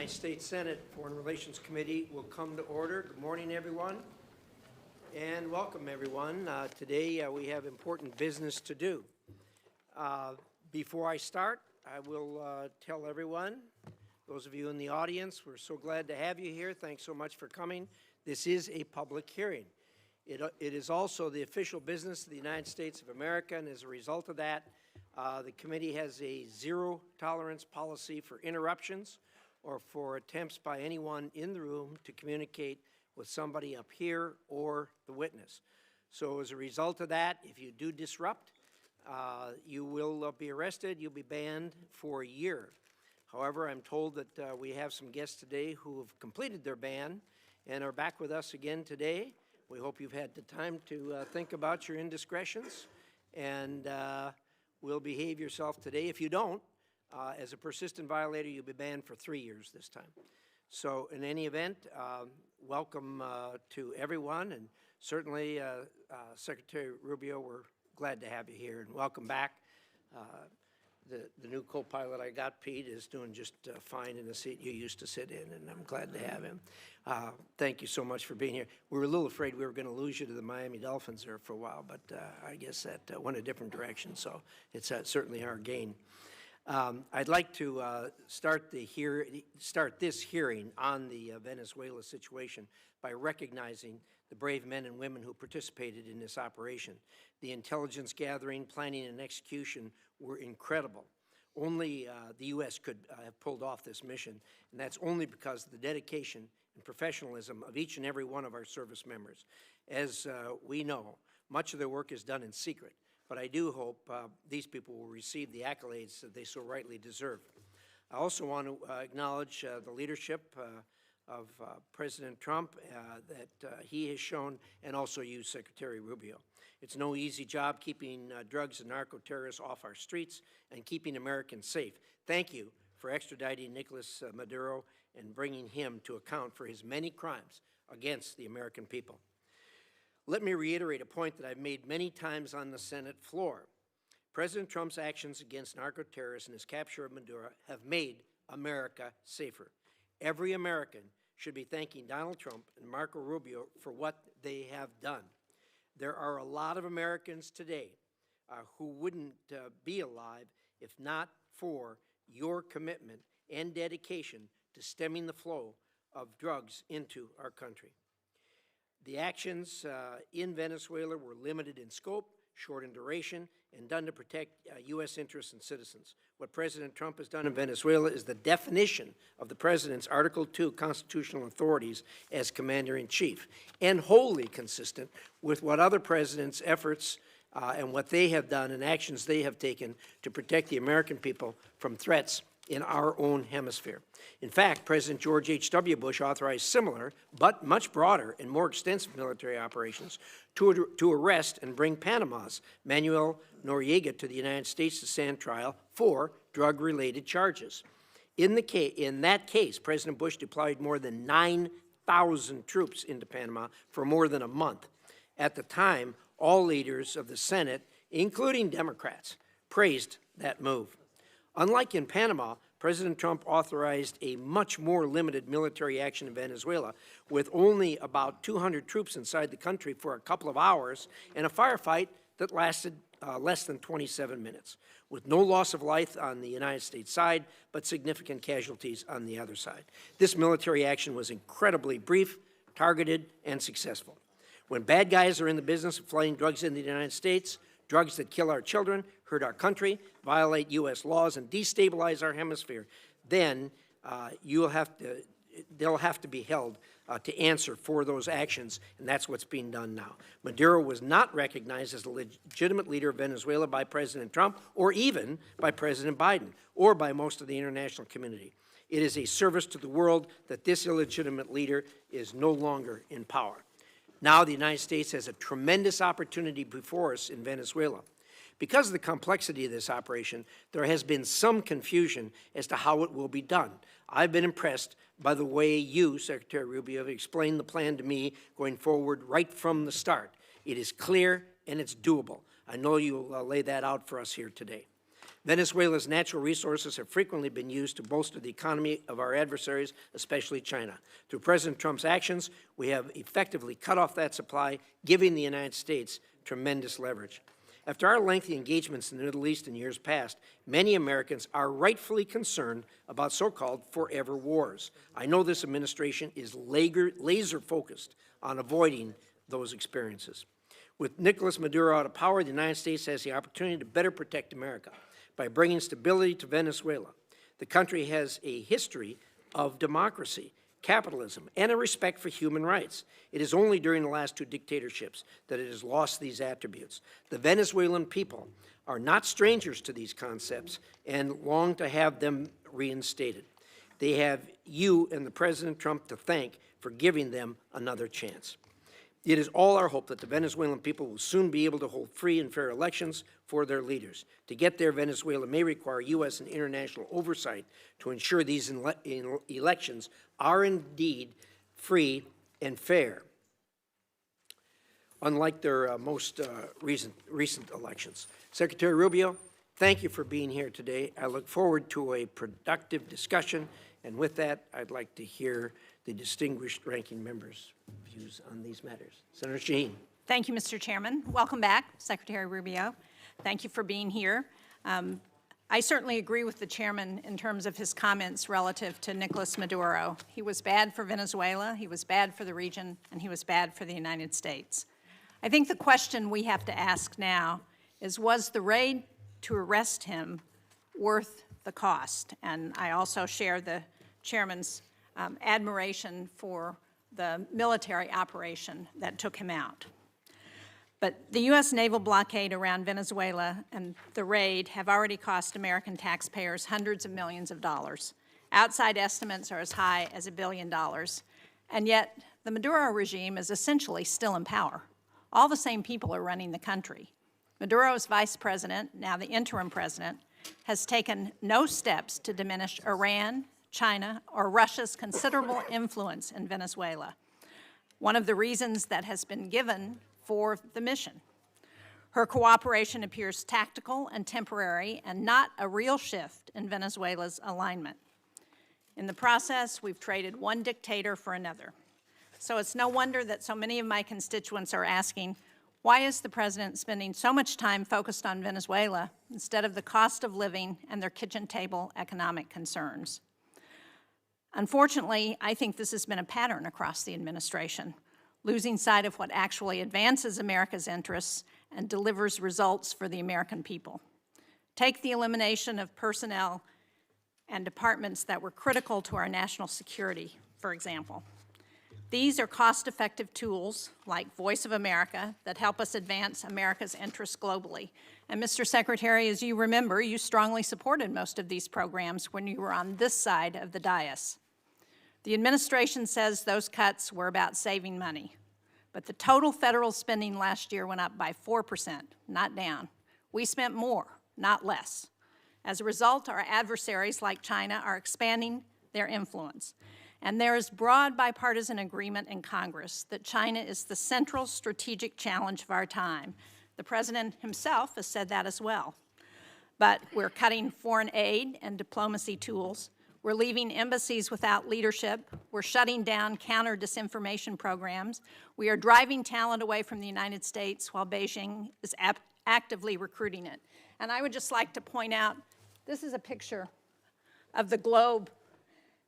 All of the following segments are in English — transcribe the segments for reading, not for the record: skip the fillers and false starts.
United States Senate Foreign Relations Committee will come to order. Good morning, everyone, and welcome, everyone. Today we have important business to do. Before I start, I will tell everyone, those of you in the audience, we're so glad to have you here. Thanks so much for coming. This is a public hearing. It is also the official business of the United States of America, and as a result of that, the committee has a zero-tolerance policy for interruptions or for attempts by anyone in the room to communicate with somebody up here or the witness. So as a result of that, if you do disrupt, you will be arrested. You'll be banned for a year. However, I'm told that we have some guests today who have completed their ban and are back with us again today. We hope you've had the time to think about your indiscretions and will behave yourself today. If you don't, as a persistent violator, you'll be banned for 3 years this time. So in any event, welcome to everyone, and certainly Secretary Rubio, we're glad to have you here, and welcome back. The new co-pilot I got, Pete, is doing just fine in the seat you used to sit in, and I'm glad to have him. Thank you so much for being here. We were a little afraid we were going to lose you to the Miami Dolphins there for a while, but I guess that went a different direction, so it's certainly our gain. I'd like to start this hearing on the Venezuela situation by recognizing the brave men and women who participated in this operation. The intelligence gathering, planning, and execution were incredible. Only the U.S. could have pulled off this mission, and that's only because of the dedication and professionalism of each and every one of our service members. As we know, much of their work is done in secret, but I do hope these people will receive the accolades that they so rightly deserve. I also want to acknowledge the leadership of President Trump that he has shown, and also you, Secretary Rubio. It's no easy job keeping drugs and narco-terrorists off our streets and keeping Americans safe. Thank you for extraditing Nicolas Maduro and bringing him to account for his many crimes against the American people. Let me reiterate a point that I've made many times on the Senate floor. President Trump's actions against narco-terrorists and his capture of Maduro have made America safer. Every American should be thanking Donald Trump and Marco Rubio for what they have done. There are a lot of Americans today who wouldn't be alive if not for your commitment and dedication to stemming the flow of drugs into our country. The actions in Venezuela were limited in scope, short in duration, and done to protect U.S. interests and citizens. What President Trump has done in Venezuela is the definition of the President's Article 2 constitutional authorities as Commander-in-Chief, and wholly consistent with what other presidents' efforts and what they have done and actions they have taken to protect the American people from threats in our own hemisphere. In fact, President George H.W. Bush authorized similar, but much broader and more extensive military operations to arrest and bring Panama's Manuel Noriega to the United States to stand trial for drug-related charges. In that case, President Bush deployed more than 9,000 troops into Panama for more than a month. At the time, all leaders of the Senate, including Democrats, praised that move. Unlike in Panama, President Trump authorized a much more limited military action in Venezuela, with only about 200 troops inside the country for a couple of hours and a firefight that lasted less than 27 minutes, with no loss of life on the United States side, but significant casualties on the other side. This military action was incredibly brief, targeted, and successful. When bad guys are in the business of flooding drugs into the United States, drugs that kill our children, hurt our country, violate U.S. laws, and destabilize our hemisphere, then they'll have to be held to answer for those actions, and that's what's being done now. Maduro was not recognized as a legitimate leader of Venezuela by President Trump, or even by President Biden, or by most of the international community. It is a service to the world that this illegitimate leader is no longer in power. Now the United States has a tremendous opportunity before us in Venezuela. Because of the complexity of this operation, there has been some confusion as to how it will be done. I've been impressed by the way you, Secretary Rubio, have explained the plan to me going forward right from the start. It is clear and it's doable. I know you'll lay that out for us here today. Venezuela's natural resources have frequently been used to bolster the economy of our adversaries, especially China. Through President Trump's actions, we have effectively cut off that supply, giving the United States tremendous leverage. After our lengthy engagements in the Middle East in years past, many Americans are rightfully concerned about so-called forever wars. I know this administration is laser-focused on avoiding those experiences. With Nicolas Maduro out of power, the United States has the opportunity to better protect America by bringing stability to Venezuela. The country has a history of democracy, capitalism, and a respect for human rights. It is only during the last two dictatorships that it has lost these attributes. The Venezuelan people are not strangers to these concepts and long to have them reinstated. They have you and the President Trump to thank for giving them another chance. It is all our hope that the Venezuelan people will soon be able to hold free and fair elections for their leaders. To get there, Venezuela may require U.S. and international oversight to ensure these elections are indeed free and fair, unlike their most recent elections. Secretary Rubio, thank you for being here today. I look forward to a productive discussion, and with that, I'd like to hear the distinguished ranking member's views on these matters. Senator Shaheen. Thank you, Mr. Chairman. Welcome back, Secretary Rubio. Thank you for being here. I certainly agree with the chairman in terms of his comments relative to Nicolas Maduro. He was bad for Venezuela, he was bad for the region, and he was bad for the United States. I think the question we have to ask now is, was the raid to arrest him worth the cost? And I also share the chairman's admiration for the military operation that took him out. But the U.S. naval blockade around Venezuela and the raid have already cost American taxpayers hundreds of millions of dollars. Outside estimates are as high as $1 billion. And yet, the Maduro regime is essentially still in power. All the same people are running the country. Maduro's vice president, now the interim president, has taken no steps to diminish Iran, China, or Russia's considerable influence in Venezuela, one of the reasons that has been given for the mission. Her cooperation appears tactical and temporary and not a real shift in Venezuela's alignment. In the process, we've traded one dictator for another. So it's no wonder that so many of my constituents are asking, why is the president spending so much time focused on Venezuela instead of the cost of living and their kitchen table economic concerns? Unfortunately, I think this has been a pattern across the administration, losing sight of what actually advances America's interests and delivers results for the American people. Take the elimination of personnel and departments that were critical to our national security, for example. These are cost-effective tools, like Voice of America, that help us advance America's interests globally. And Mr. Secretary, as you remember, you strongly supported most of these programs when you were on this side of the dais. The administration says those cuts were about saving money, but the total federal spending last year went up by 4%, not down. We spent more, not less. As a result, our adversaries like China are expanding their influence. And there is broad bipartisan agreement in Congress that China is the central strategic challenge of our time. The president himself has said that as well. But we're cutting foreign aid and diplomacy tools. We're leaving embassies without leadership. We're shutting down counter-disinformation programs. We are driving talent away from the United States while Beijing is actively recruiting it. And I would just like to point out, this is a picture of the globe.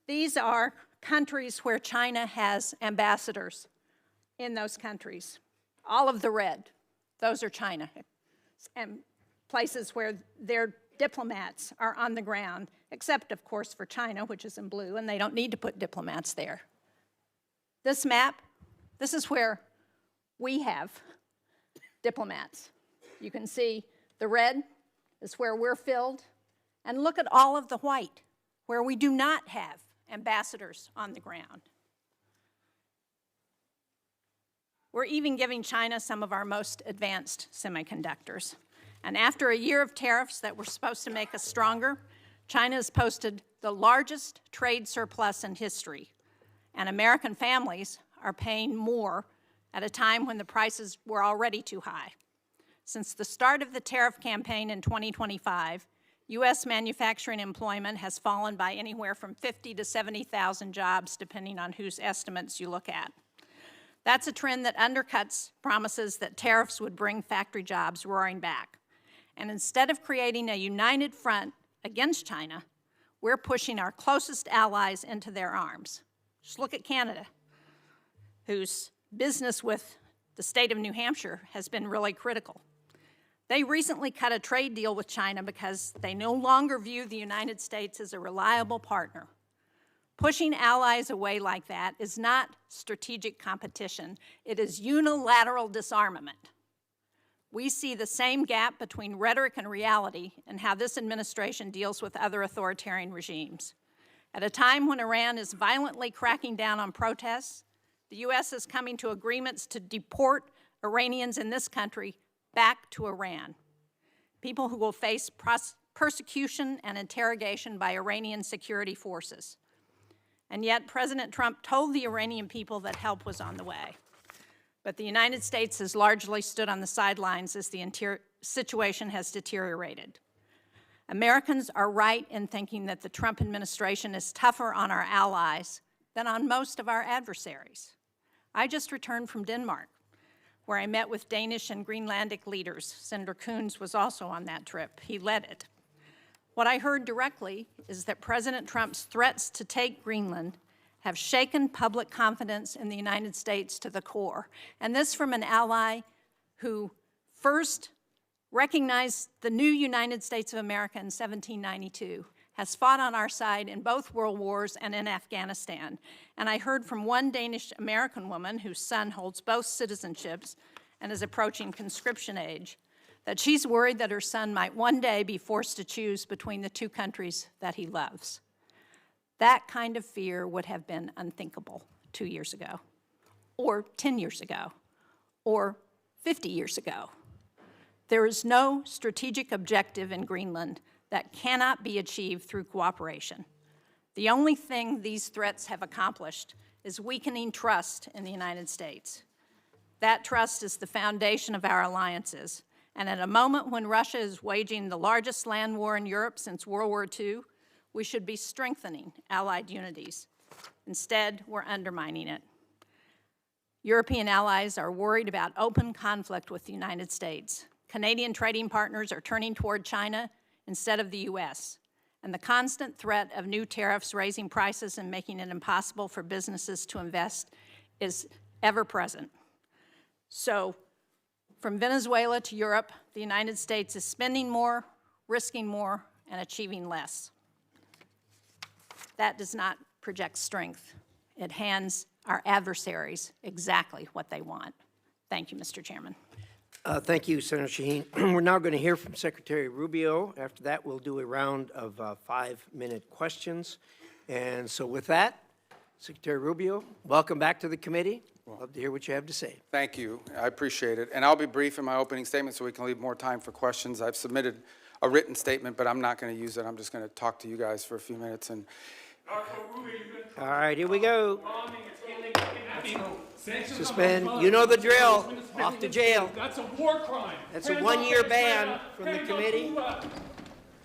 These are countries where China has ambassadors in those countries. All of the red, those are China. And places where their diplomats are on the ground, except, of course, for China, which is in blue, and they don't need to put diplomats there. This map, this is where we have diplomats. You can see the red is where we're filled, and look at all of the white, where we do not have ambassadors on the ground. We're even giving China some of our most advanced semiconductors. And after a year of tariffs that were supposed to make us stronger, China has posted the largest trade surplus in history. And American families are paying more at a time when the prices were already too high. Since the start of the tariff campaign in 2025, U.S. manufacturing employment has fallen by anywhere from 50 to 70,000 jobs, depending on whose estimates you look at. That's a trend that undercuts promises that tariffs would bring factory jobs roaring back. And instead of creating a united front against China, we're pushing our closest allies into their arms. Just look at Canada, whose business with the state of New Hampshire has been really critical. They recently cut a trade deal with China because they no longer view the United States as a reliable partner. Pushing allies away like that is not strategic competition. It is unilateral disarmament. We see the same gap between rhetoric and reality in how this administration deals with other authoritarian regimes. At a time when Iran is violently cracking down on protests, the U.S. is coming to agreements to deport Iranians in this country back to Iran, people who will face persecution and interrogation by Iranian security forces. And yet President Trump told the Iranian people that help was on the way. But the United States has largely stood on the sidelines as the situation has deteriorated. Americans are right in thinking that the Trump administration is tougher on our allies than on most of our adversaries. I just returned from Denmark, where I met with Danish and Greenlandic leaders. Senator Coons was also on that trip. He led it. What I heard directly is that President Trump's threats to take Greenland have shaken public confidence in the United States to the core. And this from an ally who first recognized the new United States of America in 1792, has fought on our side in both world wars and in Afghanistan. And I heard from one Danish-American woman whose son holds both citizenships and is approaching conscription age, that she's worried that her son might one day be forced to choose between the two countries that he loves. That kind of fear would have been unthinkable 2 years ago, or 10 years ago, or 50 years ago. There is no strategic objective in Greenland that cannot be achieved through cooperation. The only thing these threats have accomplished is weakening trust in the United States. That trust is the foundation of our alliances, and at a moment when Russia is waging the largest land war in Europe since World War II, we should be strengthening allied unities. Instead, we're undermining it. European allies are worried about open conflict with the United States. Canadian trading partners are turning toward China instead of the U.S., and the constant threat of new tariffs raising prices and making it impossible for businesses to invest is ever present. So, from Venezuela to Europe, the United States is spending more, risking more, and achieving less. That does not project strength. It hands our adversaries exactly what they want. Thank you, Mr. Chairman. Thank you, Senator Shaheen. We're now going to hear from Secretary Rubio. After that, we'll do a round of 5-minute questions. And so with that, Secretary Rubio, welcome back to the committee. Love to hear what you have to say. Thank you. I appreciate it. And I'll be brief in my opening statement so we can leave more time for questions. I've submitted a written statement, but I'm not going to use it. I'm just going to talk to you guys for a few minutes. And all right, here we go. Suspend. You know the drill. Off to jail. That's a war crime. That's a one-year ban from the committee.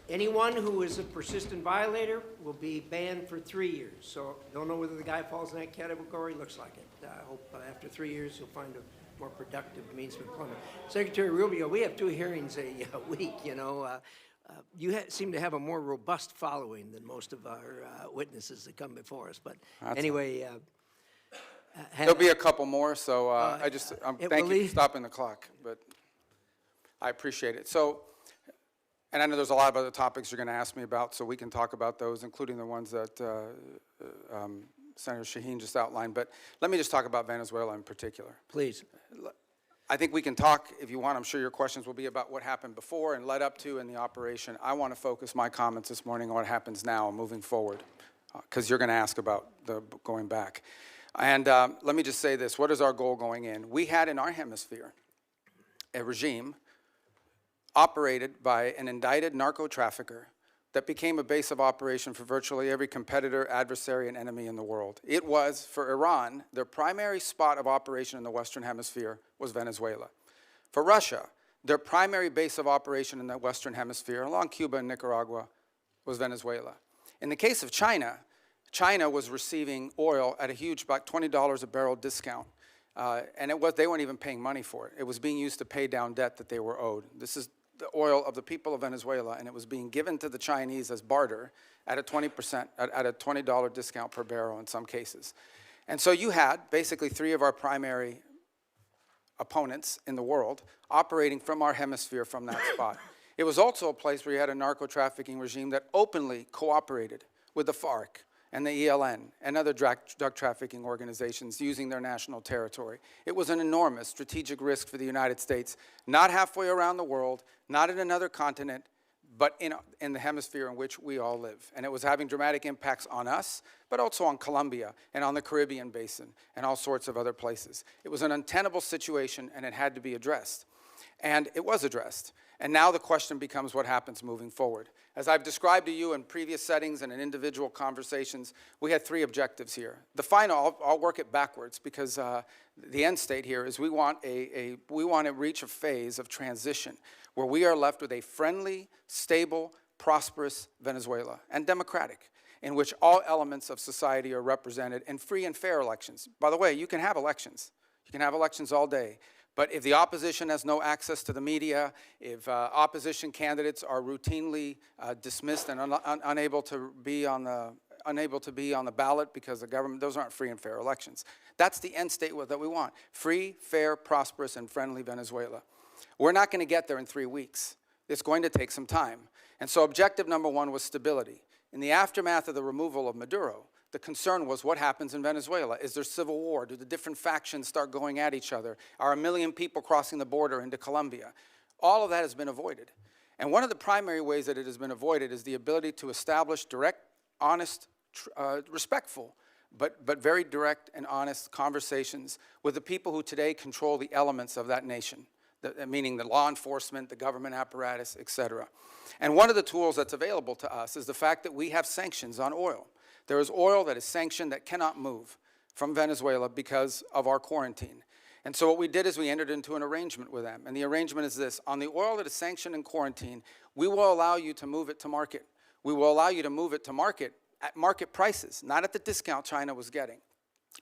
Anyone who is a persistent violator will be banned for 3 years. So don't know whether the guy falls in that category. Looks like it. I hope after 3 years he'll find a more productive means of employment. Secretary Rubio, we have 2 hearings a week. You know, you seem to have a more robust following than most of our witnesses that come before us. But anyway. There'll be a couple more, so thank you for stopping the clock, but I appreciate it. So, and I know there's a lot of other topics you're going to ask me about, so we can talk about those, including the ones that Senator Shaheen just outlined, but let me just talk about Venezuela in particular. Please. I think we can talk, if you want. I'm sure your questions will be about what happened before and led up to in the operation. I want to focus my comments this morning on what happens now and moving forward, because you're going to ask about the going back. And let me just say this. What is our goal going in? We had in our hemisphere a regime operated by an indicted narco-trafficker that became a base of operation for virtually every competitor, adversary, and enemy in the world. It was, for Iran, their primary spot of operation in the Western Hemisphere was Venezuela. For Russia, Their primary base of operation in the Western Hemisphere, along Cuba and Nicaragua, was Venezuela. In the case of China, China was receiving oil at a huge, about $20 a barrel discount. And they weren't even paying money for it. It was being used to pay down debt that they were owed. This is the oil of the people of Venezuela, and it was being given to the Chinese as barter at a 20%, at a $20 discount per barrel in some cases. And so you had basically three of our primary opponents in the world operating from our hemisphere from that spot. It was also a place where you had a narco-trafficking regime that openly cooperated with the FARC and the ELN and other drug trafficking organizations using their national territory. It was an enormous strategic risk for the United States, not halfway around the world, not in another continent, but in the hemisphere in which we all live. And it was having dramatic impacts on us, but also on Colombia and on the Caribbean basin and all sorts of other places. It was an untenable situation, and it had to be addressed. And it was addressed. And now the question becomes what happens moving forward. As I've described to you in previous settings and in individual conversations, we had three objectives here. The final, I'll work it backwards because the end state here is we want to reach a phase of transition where we are left with a friendly, stable, prosperous Venezuela and democratic, in which all elements of society are represented in free and fair elections. By the way, you can have elections. You can have elections all day. But if the opposition has no access to the media, if opposition candidates are routinely dismissed and unable to be on the ballot because the government, those aren't free and fair elections. That's the end state that we want. Free, fair, prosperous, and friendly Venezuela. We're not going to get there in 3 weeks. It's going to take some time. And so objective number one was stability. In the aftermath of the removal of Maduro, the concern was what happens in Venezuela. Is there civil war? Do the different factions start going at each other? Are 1 million people crossing the border into Colombia? All of that has been avoided. And one of the primary ways that it has been avoided is the ability to establish direct, honest, respectful, but very direct and honest conversations with the people who today control the elements of that nation, meaning the law enforcement, the government apparatus, et cetera. And one of the tools that's available to us is the fact that we have sanctions on oil. There is oil that is sanctioned that cannot move from Venezuela because of our quarantine. And so what we did is we entered into an arrangement with them. And the arrangement is this. On the oil that is sanctioned in quarantine, we will allow you to move it to market. We will allow you to move it to market at market prices, not at the discount China was getting.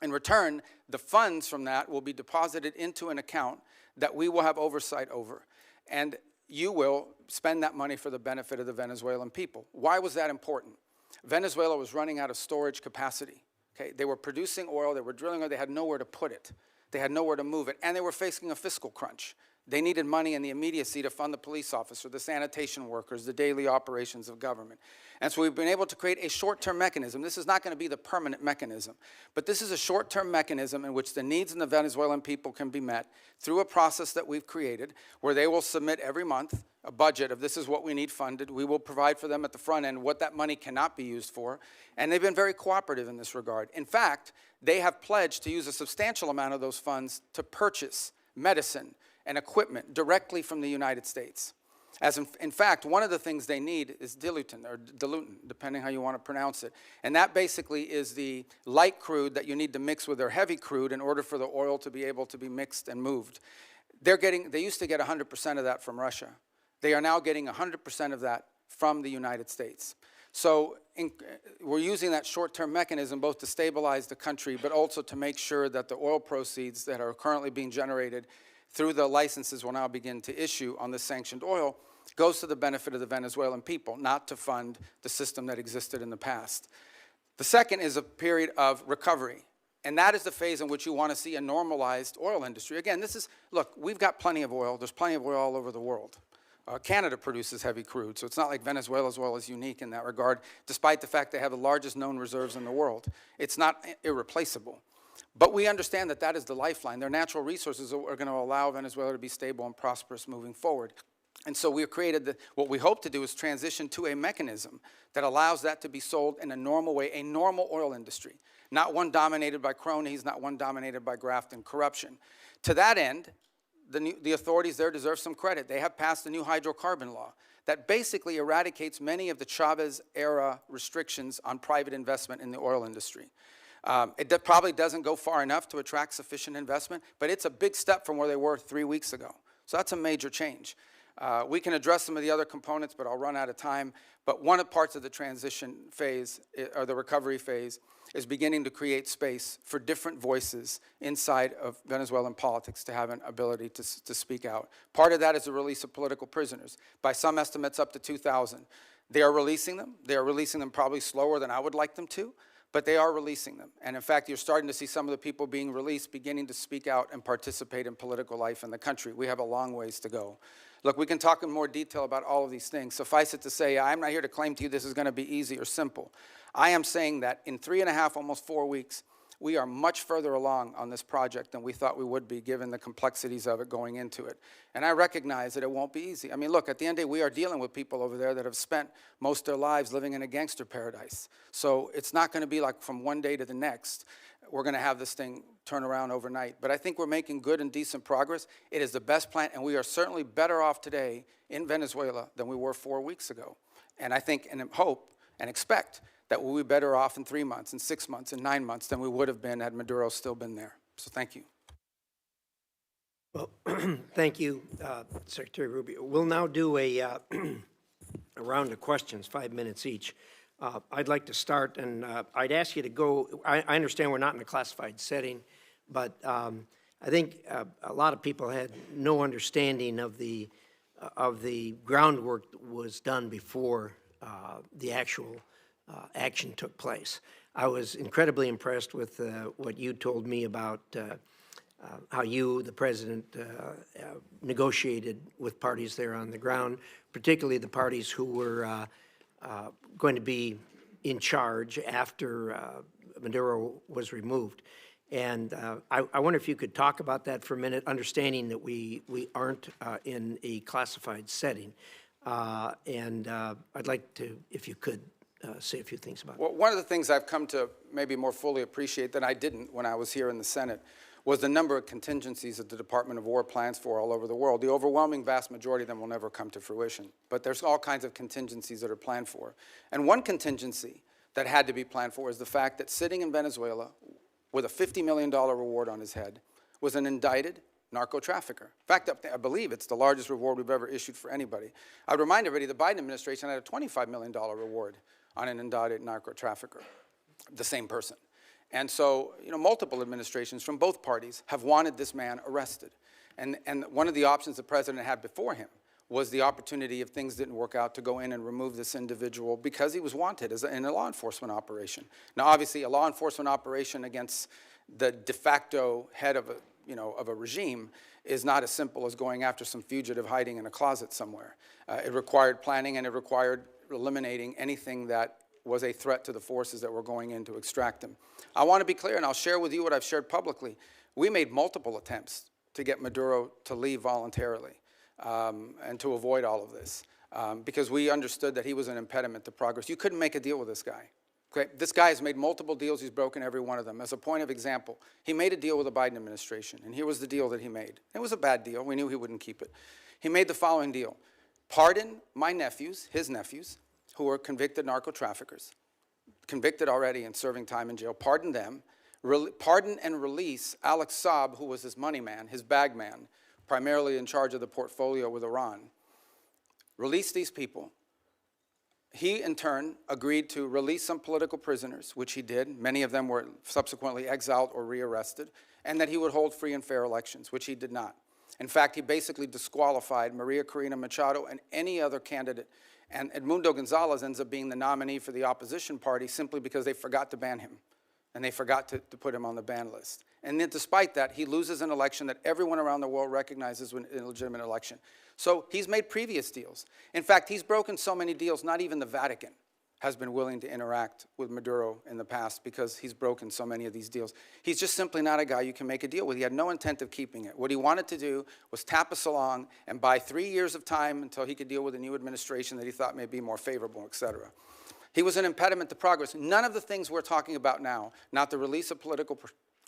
In return, the funds from that will be deposited into an account that we will have oversight over. And you will spend that money for the benefit of the Venezuelan people. Why was that important? Venezuela was running out of storage capacity. Okay? They were producing oil, they were drilling oil, they had nowhere to put it. They had nowhere to move it, and they were facing a fiscal crunch. They needed money in the immediacy to fund the police officer, the sanitation workers, the daily operations of government. And so we've been able to create a short-term mechanism. This is not going to be the permanent mechanism, but this is a short-term mechanism in which the needs of the Venezuelan people can be met through a process that we've created where they will submit every month a budget of this is what we need funded. We will provide for them at the front end what that money cannot be used for, and they've been very cooperative in this regard. In fact, they have pledged to use a substantial amount of those funds to purchase medicine and equipment directly from the United States. As in fact, one of the things they need is dilutin, depending how you want to pronounce it. And that basically is the light crude that you need to mix with their heavy crude in order for the oil to be able to be mixed and moved. They used to get 100% of that from Russia. They are now getting 100% of that from the United States. So we're using that short-term mechanism both to stabilize the country, but also to make sure that the oil proceeds that are currently being generated through the licenses we'll now begin to issue on the sanctioned oil goes to the benefit of the Venezuelan people, not to fund the system that existed in the past. The second is a period of recovery, and that is the phase in which you want to see a normalized oil industry. Again, look, we've got plenty of oil. There's plenty of oil all over the world. Canada produces heavy crude, so it's not like Venezuela's oil is unique in that regard, despite the fact they have the largest known reserves in the world. It's not irreplaceable. But we understand that that is the lifeline. Their natural resources are going to allow Venezuela to be stable and prosperous moving forward. And so we have created what we hope to do is transition to a mechanism that allows that to be sold in a normal way, a normal oil industry, not one dominated by cronies, not one dominated by graft and corruption. To that end, the authorities there deserve some credit. They have passed a new hydrocarbon law that basically eradicates many of the Chavez-era restrictions on private investment in the oil industry. It probably doesn't go far enough to attract sufficient investment, but it's a big step from where they were 3 weeks ago. So that's a major change. We can address some of the other components, but I'll run out of time. But one of the parts of the transition phase, or the recovery phase, is beginning to create space for different voices inside of Venezuelan politics to have an ability to speak out. Part of that is the release of political prisoners. By some estimates, up to 2,000. They are releasing them. They are releasing them probably slower than I would like them to, but they are releasing them. And in fact, you're starting to see some of the people being released beginning to speak out and participate in political life in the country. We have a long ways to go. Look, we can talk in more detail about all of these things. Suffice it to say, I'm not here to claim to you this is going to be easy or simple. I am saying that in 3.5, almost 4 weeks, we are much further along on this project than we thought we would be, given the complexities of it going into it. And I recognize that it won't be easy. I mean, look, at the end of the day, we are dealing with people over there that have spent most of their lives living in a gangster paradise. So it's not going to be like from one day to the next, we're going to have this thing turn around overnight. But I think we're making good and decent progress. It is the best plan, and we are certainly better off today in Venezuela than we were 4 weeks ago. And I think and hope and expect that we'll be better off in 3 months, in 6 months, in 9 months than we would have been had Maduro still been there. So thank you. Well, thank you, Secretary Rubio. We'll now do a round of questions, 5 minutes each. I'd like to start, and I'd ask you to go, I understand we're not in a classified setting, but I think a lot of people had no understanding of the groundwork that was done before the actual action took place. I was incredibly impressed with what you told me about how you, the President, negotiated with parties there on the ground, particularly the parties who were going to be in charge after Maduro was removed. And I wonder if you could talk about that for a minute, understanding that we aren't in a classified setting. And I'd like to, if you could, say a few things about it. Well, one of the things I've come to maybe more fully appreciate than I didn't when I was here in the Senate was the number of contingencies that the Department of War plans for all over the world. The overwhelming vast majority of them will never come to fruition, but there's all kinds of contingencies that are planned for. And one contingency that had to be planned for is the fact that sitting in Venezuela with a $50 million reward on his head was an indicted narco trafficker. In fact, I believe it's the largest reward we've ever issued for anybody. I would remind everybody the Biden administration had a $25 million reward on an indicted narco trafficker, the same person. And so, multiple administrations from both parties have wanted this man arrested. And one of the options the president had before him was the opportunity, if things didn't work out, to go in and remove this individual because he was wanted in a law enforcement operation. Now, obviously, a law enforcement operation against the de facto head of a regime is not as simple as going after some fugitive hiding in a closet somewhere. It required planning, and it required eliminating anything that was a threat to the forces that were going in to extract him. I want to be clear, and I'll share with you what I've shared publicly. We made multiple attempts to get Maduro to leave voluntarily and to avoid all of this because we understood that he was an impediment to progress. You couldn't make a deal with this guy. Okay? This guy has made multiple deals. He's broken every one of them. As a point of example, he made a deal with the Biden administration, and here was the deal that he made. It was a bad deal. We knew he wouldn't keep it. He made the following deal. Pardon my nephews, his nephews, who were convicted narco traffickers, convicted already and serving time in jail, pardon them, pardon and release Alex Saab, who was his money man, his bag man, primarily in charge of the portfolio with Iran. Release these people. He, in turn, agreed to release some political prisoners, which he did. Many of them were subsequently exiled or rearrested, and that he would hold free and fair elections, which he did not. In fact, he basically disqualified Maria Corina Machado and any other candidate. And Edmundo Gonzalez ends up being the nominee for the opposition party simply because they forgot to ban him. And they forgot to put him on the ban list. And then despite that, he loses an election that everyone around the world recognizes an illegitimate election. So he's made previous deals. In fact, he's broken so many deals, not even the Vatican has been willing to interact with Maduro in the past because he's broken so many of these deals. He's just simply not a guy you can make a deal with. He had no intent of keeping it. What he wanted to do was tap us along and buy 3 years of time until he could deal with a new administration that he thought may be more favorable, et cetera. He was an impediment to progress. None of the things we're talking about now, not the release of political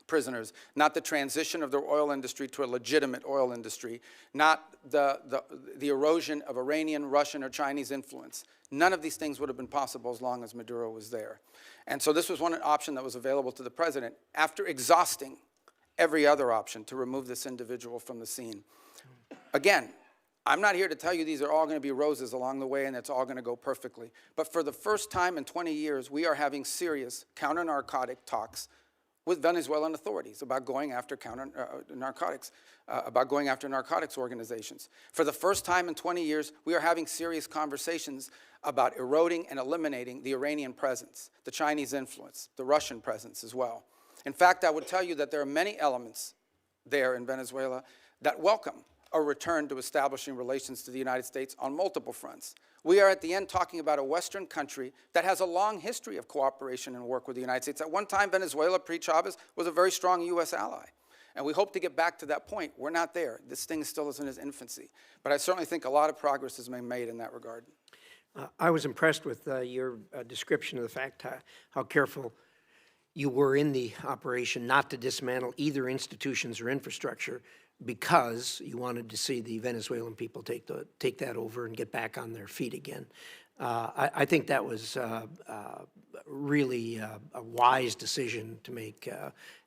prisoners, not the transition of the oil industry to a legitimate oil industry, not the erosion of Iranian, Russian, or Chinese influence. None of these things would have been possible as long as Maduro was there. And so this was one option that was available to the president after exhausting every other option to remove this individual from the scene. Again, I'm not here to tell you these are all going to be roses along the way and it's all going to go perfectly. But for the first time in 20 years, we are having serious counter-narcotic talks with Venezuelan authorities about going after narcotics organizations. For the first time in 20 years, we are having serious conversations about eroding and eliminating the Iranian presence, the Chinese influence, the Russian presence as well. In fact, I would tell you that there are many elements there in Venezuela that welcome a return to establishing relations to the United States on multiple fronts. We are at the end talking about a Western country that has a long history of cooperation and work with the United States. At one time, Venezuela, pre-Chavez, was a very strong U.S. ally. And we hope to get back to that point. We're not there. This thing still is in its infancy. But I certainly think a lot of progress has been made in that regard. I was impressed with your description of the fact how careful you were in the operation not to dismantle either institutions or infrastructure because you wanted to see the Venezuelan people take that over and get back on their feet again. I think that was really a wise decision to make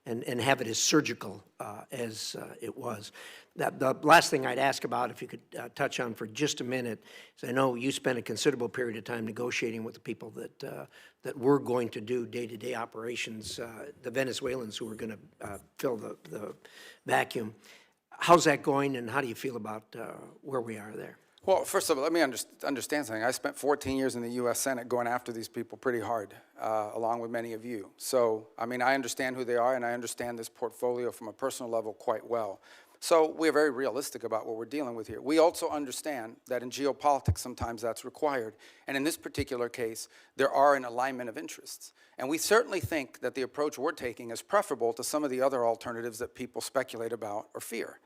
and have it as surgical as it was. The last thing I'd ask about, if you could touch on for just a minute, is I know you spent a considerable period of time negotiating with the people that were going to do day-to-day operations, the Venezuelans who were going to fill the vacuum. How's that going, and how do you feel about where we are there? Well, first of all, let me understand something. I spent 14 years in the U.S. Senate going after these people pretty hard, along with many of you. So, I mean, I understand who they are, and I understand this portfolio from a personal level quite well. So we're very realistic about what we're dealing with here. We also understand that in geopolitics, sometimes that's required. And in this particular case, there are an alignment of interests. And we certainly think that the approach we're taking is preferable to some of the other alternatives that people speculate about or fear.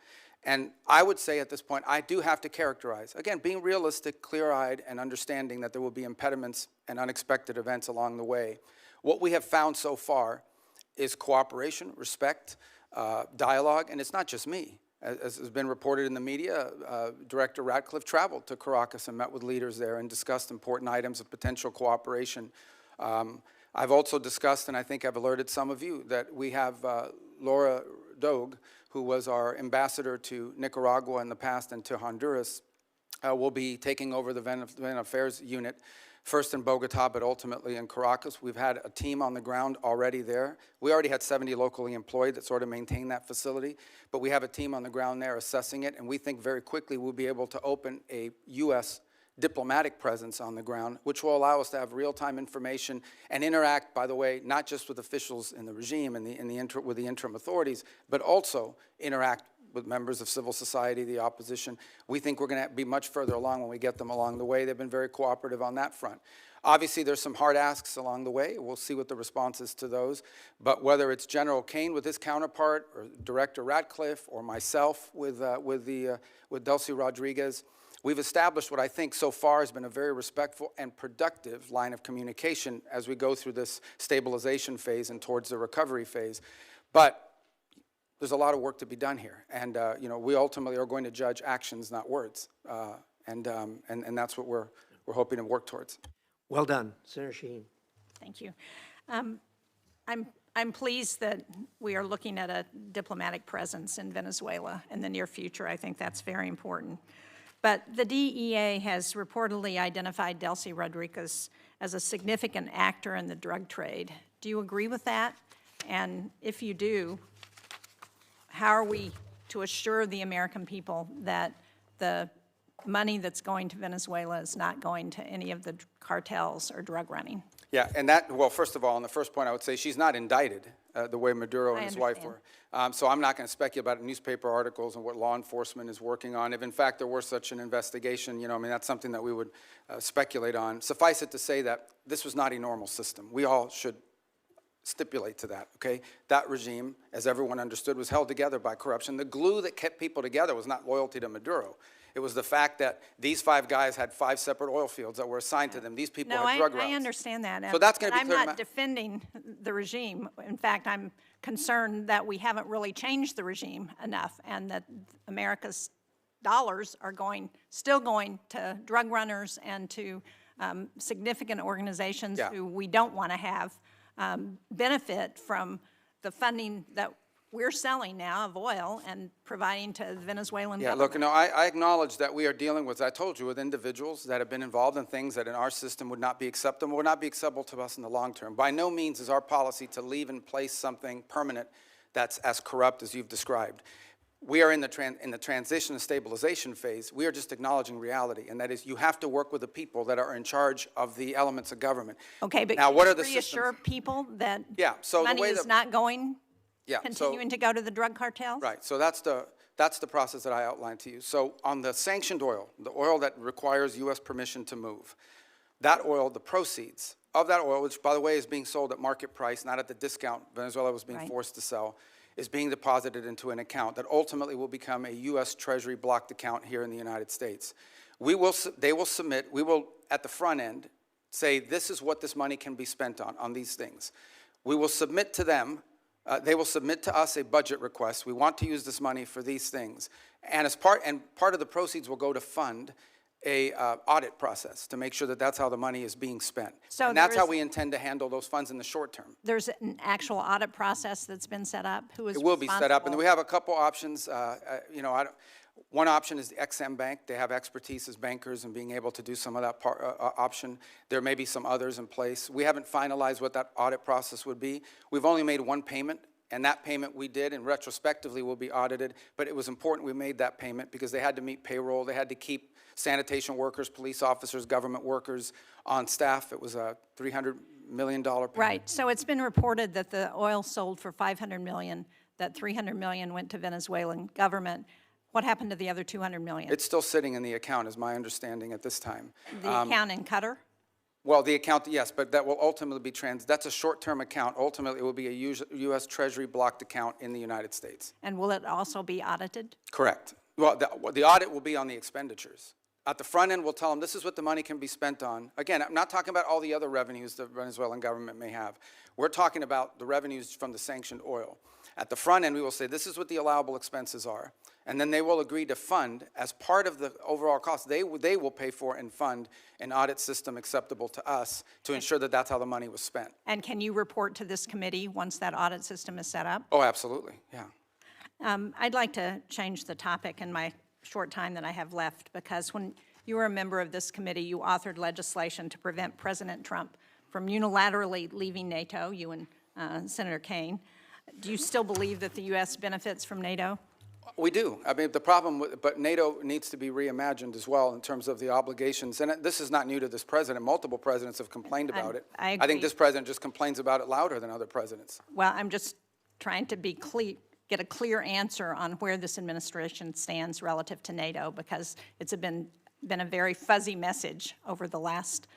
And I would say at this point, I do have to characterize, again, being realistic, clear-eyed, and understanding that there will be impediments and unexpected events along the way. What we have found so far is cooperation, respect, dialogue, and it's not just me. As has been reported in the media, Director Ratcliffe traveled to Caracas and met with leaders there and discussed important items of potential cooperation. I've also discussed, and I think I've alerted some of you, that we have Laura Dogue, who was our ambassador to Nicaragua in the past and to Honduras, will be taking over the Venezuelan Affairs Unit, first in Bogota, but ultimately in Caracas. We've had a team on the ground already there. We already had 70 locally employed that sort of maintain that facility, but we have a team on the ground there assessing it, and we think very quickly we'll be able to open a U.S. diplomatic presence on the ground, which will allow us to have real-time information and interact, by the way, not just with officials in the regime and with the interim authorities, but also interact with members of civil society, the opposition. We think we're going to be much further along when we get them along the way. They've been very cooperative on that front. Obviously, there's some hard asks along the way. We'll see what the response is to those. But whether it's General Kane with his counterpart, or Director Ratcliffe, or myself with Delcy Rodriguez, we've established what I think so far has been a very respectful and productive line of communication as we go through this stabilization phase and towards the recovery phase. But there's a lot of work to be done here, and you know, we ultimately are going to judge actions, not words, and that's what we're hoping to work towards. Well done, Senator Shaheen. Thank you. I'm pleased that we are looking at a diplomatic presence in Venezuela in the near future. I think that's very important. But the DEA has reportedly identified Delcy Rodriguez as a significant actor in the drug trade. Do you agree with that? And if you do, how are we to assure the American people that the money that's going to Venezuela is not going to any of the cartels or drug running? Yeah, and that, well, first of all, on the first point, I would say she's not indicted the way Maduro and his wife were. So I'm not going to speculate about newspaper articles and what law enforcement is working on. If, in fact, there were such an investigation, you know, I mean, that's something that we would speculate on. Suffice it to say that this was not a normal system. We all should stipulate to that, okay? That regime, as everyone understood, was held together by corruption. The glue that kept people together was not loyalty to Maduro. It was the fact that these 5 guys had 5 separate oil fields that were assigned to them. These people had drug routes. I understand that. So that's going to be I'm not defending the regime. In fact, I'm concerned that we haven't really changed the regime enough, and that America's dollars are still going to drug runners and to significant organizations who we don't want to have benefit from the funding that we're selling now of oil and providing to the Venezuelan Yeah, government. look, no, I acknowledge that we are dealing with, as I told you, with individuals that have been involved in things that in our system would not be acceptable, would not be acceptable to us in the long term. By no means is our policy to leave in place something permanent that's as corrupt as you've described. We are in the transition and stabilization phase. We are just acknowledging reality, and that is you have to work with the people that are in charge of the elements of government. Okay, but now, can what you are the reassure systems? people that Yeah, so the money way is that- not going, Yeah, continuing to go to the drug cartels? Right, so that's the process that I outlined to you. So on the sanctioned oil, the oil that requires U.S. permission to move, that oil, the proceeds of that oil, which by the way is being sold at market price, not at the discount Venezuela was being Right. forced to sell, is being deposited into an account that ultimately will become a U.S. Treasury blocked account here in the United States. They will submit, we will at the front end say this is what this money can be spent on these things. We will submit to them. They will submit to us a budget request. We want to use this money for these things. And part of the proceeds will go to fund a audit process to make sure that that's how the money is being spent. So and that's there how is- we intend to handle those funds in the short term. There's an actual audit process that's been set up? Who is It will be set up, and responsible? we have a couple options. One option is the XM Bank. They have expertise as bankers and being able to do some of that option. There may be some others in place. We haven't finalized what that audit process would be. We've only made one payment, and that payment we did, and retrospectively will be audited, but it was important we made that payment because they had to meet payroll. They had to keep sanitation workers, police officers, government workers on staff. It was a $300 million payment. Right, so it's been reported that the oil sold for $500 million, that $300 million went to Venezuelan government. What happened to the other $200 million? It's still sitting in the account, is my understanding at this time. The account in Qatar? Well, the account, yes, but that will ultimately be that's a short-term account. Ultimately, it will be a U.S. Treasury blocked account in the United States. And will it also be audited? Correct. Well, the audit will be on the expenditures. At the front end, we'll tell them this is what the money can be spent on. Again, I'm not talking about all the other revenues the Venezuelan government may have. We're talking about the revenues from the sanctioned oil. At the front end, we will say this is what the allowable expenses are. And then they will agree to fund, as part of the overall cost, they will pay for and fund an audit system acceptable to us to ensure that that's how the money was spent. And can you report to this committee once that audit system is set up? Oh, absolutely, yeah. I'd like to change the topic in my short time that I have left, because when you were a member of this committee, you authored legislation to prevent President Trump from unilaterally leaving NATO, you and Senator Kaine. Do you still believe that the U.S. benefits from NATO? We do. I mean, the problem, but NATO needs to be reimagined as well in terms of the obligations. And this is not new to this president. Multiple presidents have complained about it. I think agree. this president just complains about it louder than other presidents. Well, I'm just trying to be get a clear answer on where this administration stands relative to NATO, because it's been a very fuzzy message over the last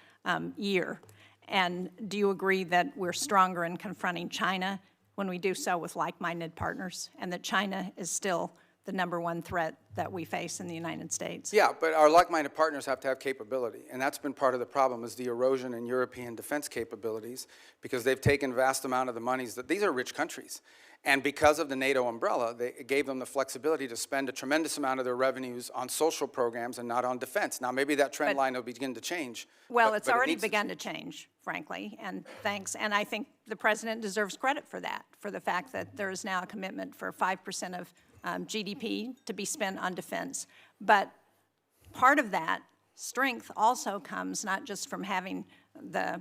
year. And do you agree that we're stronger in confronting China when we do so with like-minded partners, and that China is still the #1 threat that we face in the United States? Yeah, but our like-minded partners have to have capability, and that's been part of the problem, is the erosion in European defense capabilities, because they've taken vast amount of the monies that these are rich countries. And because of the NATO umbrella, it gave them the flexibility to spend a tremendous amount of their revenues on social programs and not on defense. Now, maybe that trend line will begin to change. Well, but it's it already needs to begun to change, frankly, and thanks. And I think the president deserves credit for that, for the fact that there is now a commitment for 5% of GDP to be spent on defense. But part of that strength also comes not just from having the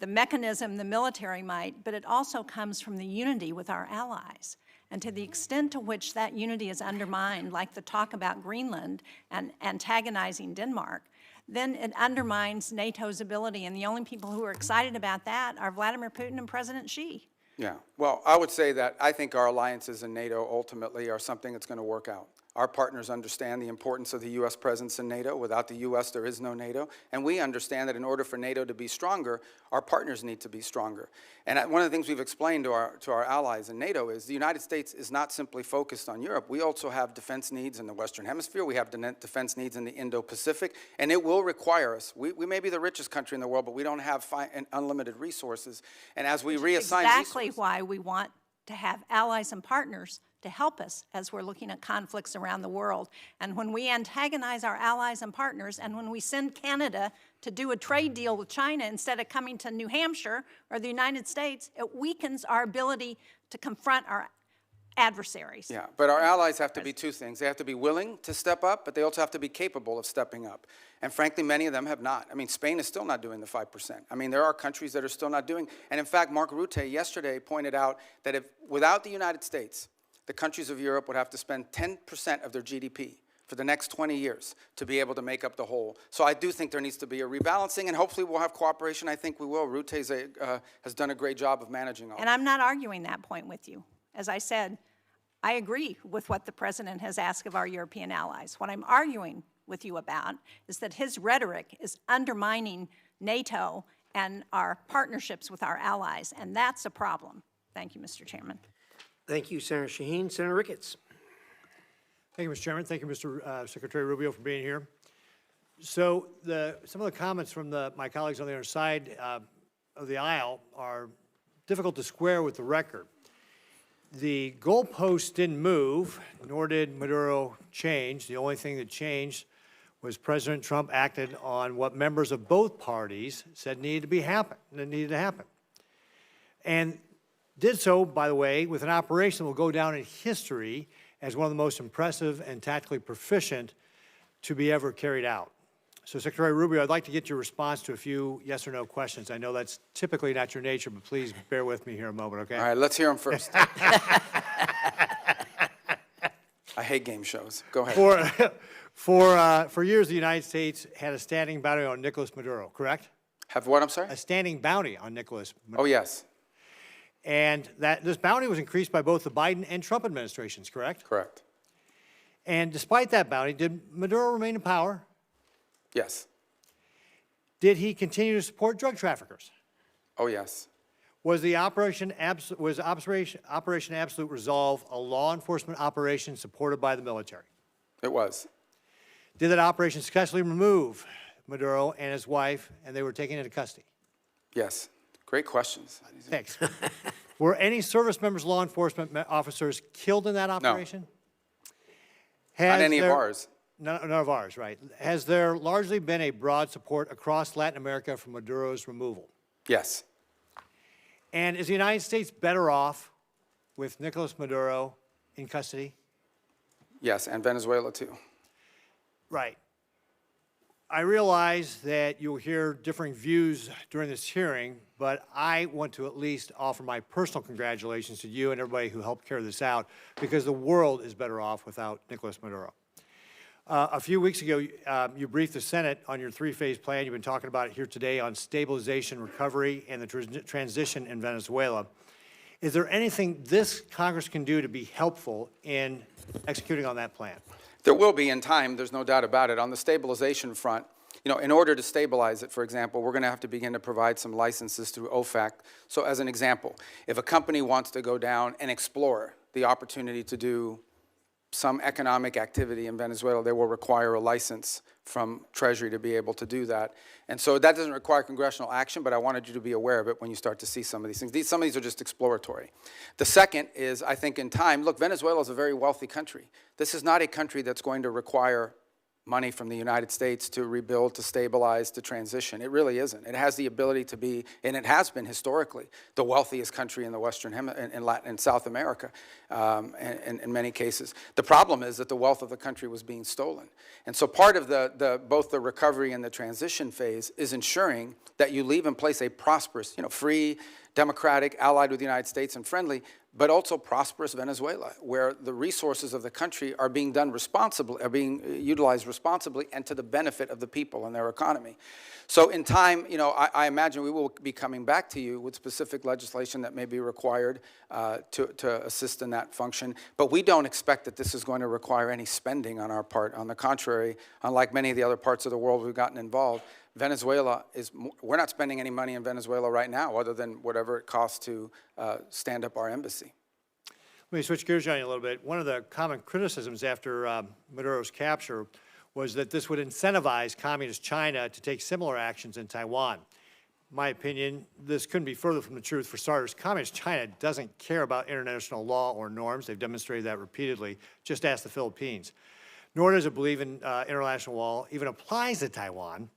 mechanism, the military might, but it also comes from the unity with our allies. And to the extent to which that unity is undermined, like the talk about Greenland and antagonizing Denmark, then it undermines NATO's ability. And the only people who are excited about that are Vladimir Putin and President Xi. Yeah, well, I would say that I think our alliances in NATO ultimately are something that's going to work out. Our partners understand the importance of the U.S. presence in NATO. Without the U.S., there is no NATO. And we understand that in order for NATO to be stronger, our partners need to be stronger. And one of the things we've explained to our allies in NATO is the United States is not simply focused on Europe. We also have defense needs in the Western Hemisphere. We have defense needs in the Indo-Pacific. And it will require us. We may be the richest country in the world, but we don't have unlimited resources. And as we reassign Exactly why we want to have allies and partners to help us as we're looking at conflicts around the world. And when we antagonize our allies and partners, and when we send Canada to do a trade deal with China instead of coming to New Hampshire or the United States, it weakens our ability to confront our adversaries. Yeah, but our allies have to be two things. They have to be willing to step up, but they also have to be capable of stepping up. And frankly, many of them have not. I mean, Spain is still not doing the 5%. I mean, there are countries that are still not doing. And in fact, Mark Rutte yesterday pointed out that if without the United States, the countries of Europe would have to spend 10% of their GDP for the next 20 years to be able to make up the whole. So I do think there needs to be a rebalancing, and hopefully we'll have cooperation. I think we will. Rutte has done a great job of managing all And I'm not arguing that point with you. As I said, I agree with what the President has asked of our European allies. What I'm arguing with you about is that his rhetoric is undermining NATO and our partnerships with our allies, and that's a problem. Thank you, Mr. Chairman. Thank you, Senator Shaheen. Senator Ricketts. Thank you, Mr. Chairman. Thank you, Mr. Secretary Rubio, for being here. So some of the comments from my colleagues on the other side of the aisle are difficult to square with the record. The goalposts didn't move, nor did Maduro change. The only thing that changed was President Trump acted on what members of both parties said needed to happen. And did so, by the way, with an operation that will go down in history as one of the most impressive and tactically proficient to be ever carried out. So, Secretary Rubio, I'd like to get your response to a few yes or no questions. I know that's typically not your nature, but please bear with me here a moment, okay? All right, let's hear them first. I hate game shows. Go ahead. For years, the United States had a standing bounty on Nicolas Maduro, correct? Have what, I'm sorry? A standing bounty on Nicolas Maduro. Oh, yes. And this bounty was increased by both the Biden and Trump administrations, correct? Correct. And despite that bounty, did Maduro remain in power? Yes. Did he continue to support drug traffickers? Oh, yes. Was Operation Absolute Resolve a law enforcement operation supported by the military? It was. Did that operation successfully remove Maduro and his wife, and they were taken into custody? Yes. Great questions. Thanks. Were any service members, law enforcement officers killed in that operation? Not any of ours. None of ours, right. Has there largely been a broad support across Latin America for Maduro's removal? Yes. And is the United States better off with Nicolas Maduro in custody? Yes, and Venezuela too. Right. I realize that you'll hear differing views during this hearing, but I want to at least offer my personal congratulations to you and everybody who helped carry this out, because the world is better off without Nicolas Maduro. A few weeks ago, you briefed the Senate on your three-phase plan. You've been talking about it here today on stabilization, recovery, and the transition in Venezuela. Is there anything this Congress can do to be helpful in executing on that plan? There will be in time, there's no doubt about it. On the stabilization front, you know, in order to stabilize it, for example, we're going to have to begin to provide some licenses through OFAC. So as an example, if a company wants to go down and explore the opportunity to do some economic activity in Venezuela, they will require a license from Treasury to be able to do that. And so that doesn't require congressional action, but I wanted you to be aware of it when you start to see some of these things. Some of these are just exploratory. The second is, I think in time, look, Venezuela is a very wealthy country. This is not a country that's going to require money from the United States to rebuild, to stabilize, to transition. It really isn't. It has the ability to be, and it has been historically, the wealthiest country in the Western in Latin and South America, in many cases. The problem is that the wealth of the country was being stolen. And so part of both the recovery and the transition phase is ensuring that you leave in place a prosperous, free, democratic, allied with the United States and friendly, but also prosperous Venezuela, where the resources of the country are being done responsibly, are being utilized responsibly and to the benefit of the people and their economy. So in time, I imagine we will be coming back to you with specific legislation that may be required to assist in that function. But we don't expect that this is going to require any spending on our part. On the contrary, unlike many of the other parts of the world we've gotten involved, Venezuela we're not spending any money in Venezuela right now other than whatever it costs to stand up our embassy. Let me switch gears on you a little bit. One of the common criticisms after Maduro's capture was that this would incentivize communist China to take similar actions in Taiwan. In my opinion, this couldn't be further from the truth. For starters, communist China doesn't care about international law or norms. They've demonstrated that repeatedly. Just ask the Philippines. Nor does it believe in international law even applies to Taiwan.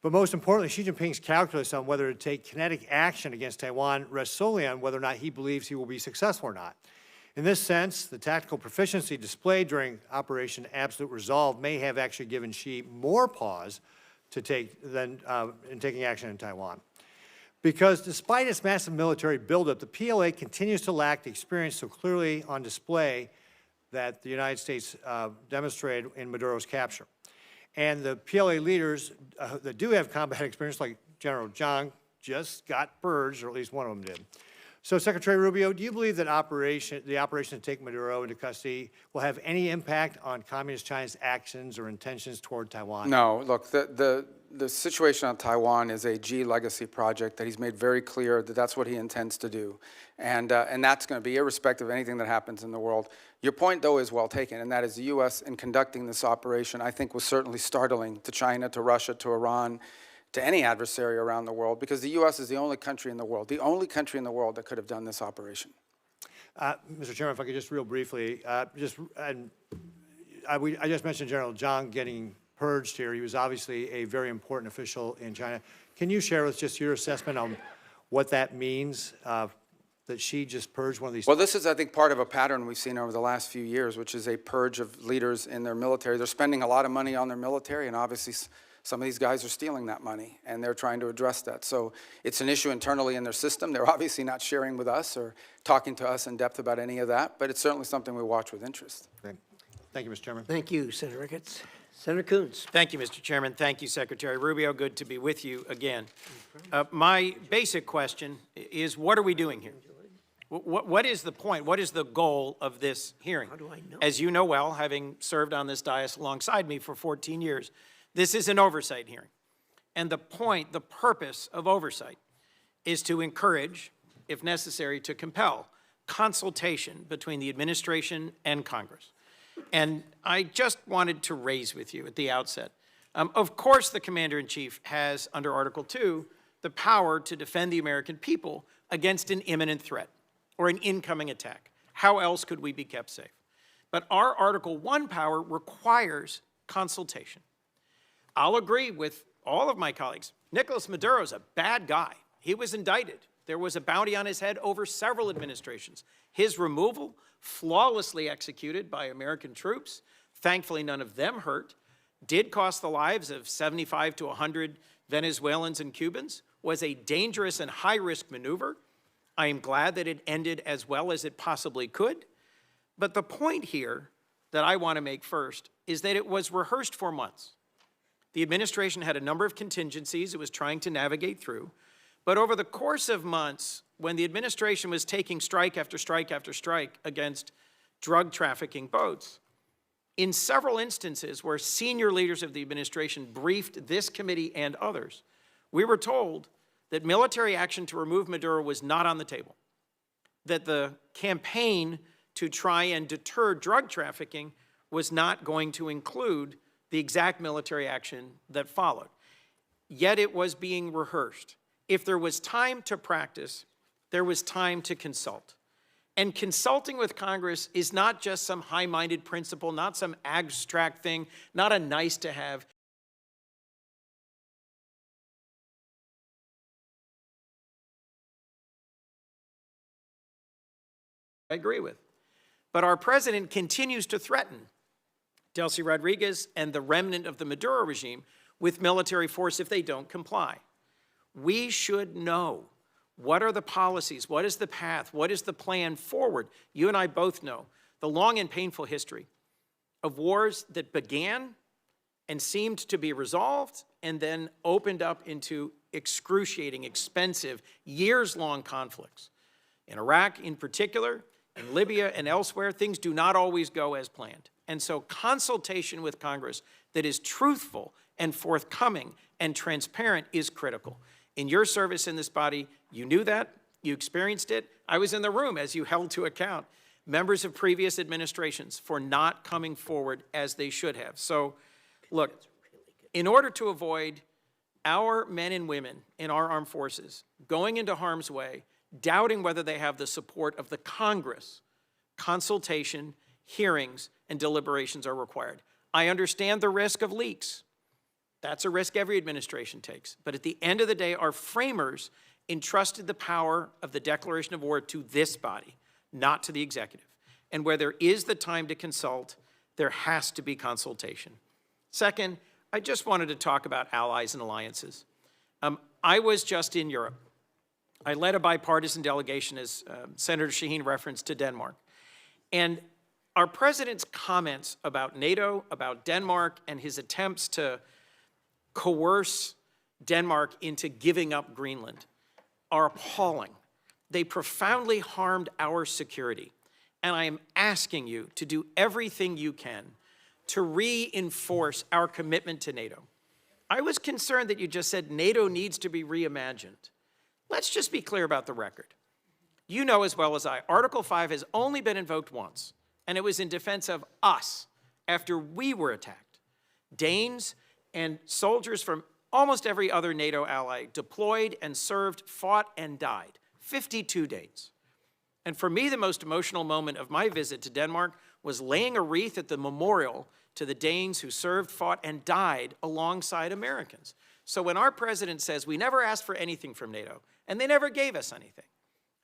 But most importantly, Xi Jinping's calculus on whether to take kinetic action against Taiwan rests solely on whether or not he believes he will be successful or not. In this sense, the tactical proficiency displayed during Operation Absolute Resolve may have actually given Xi more pause to take than in taking action in Taiwan. Because despite its massive military buildup, the PLA continues to lack the experience so clearly on display that the United States demonstrated in Maduro's capture. And the PLA leaders that do have combat experience, like General Zhang, just got purged, or at least one of them did. So, Secretary Rubio, do you believe that the operation to take Maduro into custody will have any impact on Communist China's actions or intentions toward Taiwan? No, look, the situation on Taiwan is a Xi legacy project that he's made very clear that that's what he intends to do. And that's going to be irrespective of anything that happens in the world. Your point, though, is well taken, and that is the U.S. in conducting this operation, I think, was certainly startling to China, to Russia, to Iran, to any adversary around the world, because the U.S. is the only country in the world that could have done this operation. Mr. Chairman, if I could just real briefly, I just mentioned General Zhang getting purged here. He was obviously a very important official in China. Can you share with us just your assessment on what that means, that Xi just purged one of these? Well, this is, I think, part of a pattern we've seen over the last few years, which is a purge of leaders in their military. They're spending a lot of money on their military, and obviously some of these guys are stealing that money, and they're trying to address that. So it's an issue internally in their system. They're obviously not sharing with us or talking to us in depth about any of that, but it's certainly something we watch with interest. Great. Thank you, Mr. Chairman. Thank you, Senator Ricketts. Senator Coons. Thank you, Mr. Chairman. Thank you, Secretary Rubio. Good to be with you again. My basic question is, what are we doing here? What is the point? What is the goal of this hearing? How do I know? As you know well, having served on this dais alongside me for 14 years, this is an oversight hearing. And the point, the purpose of oversight is to encourage, if necessary, to compel consultation between the administration and Congress. And I just wanted to raise with you at the outset, of course the Commander-in-Chief has, under Article 2, the power to defend the American people against an imminent threat or an incoming attack. How else could we be kept safe? But our Article 1 power requires consultation. I'll agree with all of my colleagues. Nicolas Maduro is a bad guy. He was indicted. There was a bounty on his head over several administrations. His removal, flawlessly executed by American troops, thankfully none of them hurt, did cost the lives of 75 to 100 Venezuelans and Cubans, was a dangerous and high-risk maneuver. I am glad that it ended as well as it possibly could. But the point here that I want to make first is that it was rehearsed for months. The administration had a number of contingencies it was trying to navigate through. But over the course of months, when the administration was taking strike after strike after strike against drug trafficking boats, in several instances where senior leaders of the administration briefed this committee and others, we were told that military action to remove Maduro was not on the table, that the campaign to try and deter drug trafficking was not going to include the exact military action that followed. Yet it was being rehearsed. If there was time to practice, there was time to consult. And consulting with Congress is not just some high-minded principle, not some abstract thing, not a nice to have. I agree with. But our president continues to threaten Delcy Rodriguez and the remnant of the Maduro regime with military force if they don't comply. We should know what are the policies, what is the path, what is the plan forward. You and I both know the long and painful history of wars that began and seemed to be resolved and then opened up into excruciating, expensive, years-long conflicts. In Iraq in particular, in Libya and elsewhere, things do not always go as planned. And so consultation with Congress that is truthful and forthcoming and transparent is critical. In your service in this body, you knew that, you experienced it. I was in the room as you held to account members of previous administrations for not coming forward as they should have. So, look, in order to avoid our men and women in our armed forces going into harm's way, doubting whether they have the support of the Congress, consultation, hearings, and deliberations are required. I understand the risk of leaks. That's a risk every administration takes. But at the end of the day, our framers entrusted the power of the declaration of war to this body, not to the executive. and where there is the time to consult, there has to be consultation. Second, I just wanted to talk about allies and alliances. I was just in Europe. I led a bipartisan delegation, as Senator Shaheen referenced, to Denmark. And our president's comments about NATO, about Denmark, and his attempts to coerce Denmark into giving up Greenland are appalling. They profoundly harmed our security. And I am asking you to do everything you can to reinforce our commitment to NATO. I was concerned that you just said NATO needs to be reimagined. Let's just be clear about the record. You know as well as I, Article 5 has only been invoked once, and it was in defense of us after we were attacked. Danes and soldiers from almost every other NATO ally deployed and served, fought, and died. 52 Danes. And for me, the most emotional moment of my visit to Denmark was laying a wreath at the memorial to the Danes who served, fought, and died alongside Americans. So when our president says we never asked for anything from NATO, and they never gave us anything,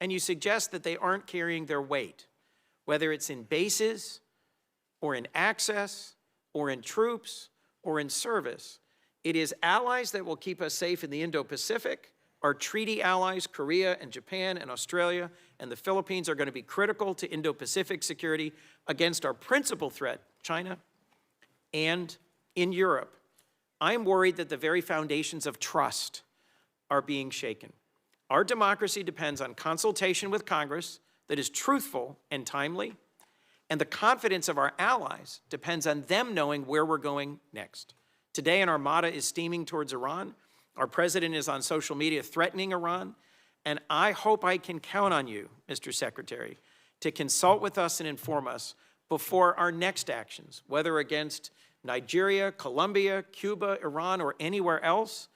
and you suggest that they aren't carrying their weight, whether it's in bases, or in access, or in troops, or in service, it is allies that will keep us safe in the Indo-Pacific. Our treaty allies, Korea and Japan and Australia and the Philippines, are going to be critical to Indo-Pacific security against our principal threat, China. And in Europe, I'm worried that the very foundations of trust are being shaken. Our democracy depends on consultation with Congress that is truthful and timely, and the confidence of our allies depends on them knowing where we're going next. Today, an armada is steaming towards Iran. Our president is on social media threatening Iran, and I hope I can count on you, Mr. Secretary, to consult with us and inform us before our next actions, whether against Nigeria, Colombia, Cuba, Iran, or anywhere else.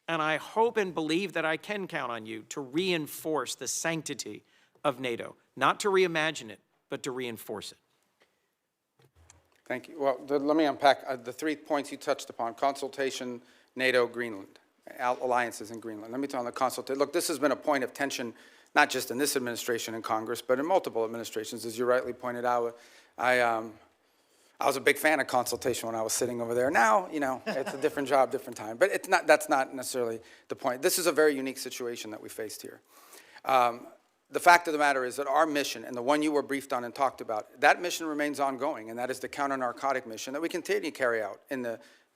And I hope and believe that I can count on you to reinforce the sanctity of NATO, not to reimagine it, but to reinforce it. Thank you. Well, let me unpack the 3 points you touched upon: consultation, NATO, Greenland, alliances in Greenland. Let me tell you on the consultation. Look, this has been a point of tension, not just in this administration and Congress, but in multiple administrations. As you rightly pointed out, I was a big fan of consultation when I was sitting over there. Now, you know, it's a different job, different time. But it's not, that's not necessarily the point. This is a very unique situation that we faced here. The fact of the matter is that our mission, and the one you were briefed on and talked about, that mission remains ongoing, and that is the counter-narcotic mission that we continue to carry out.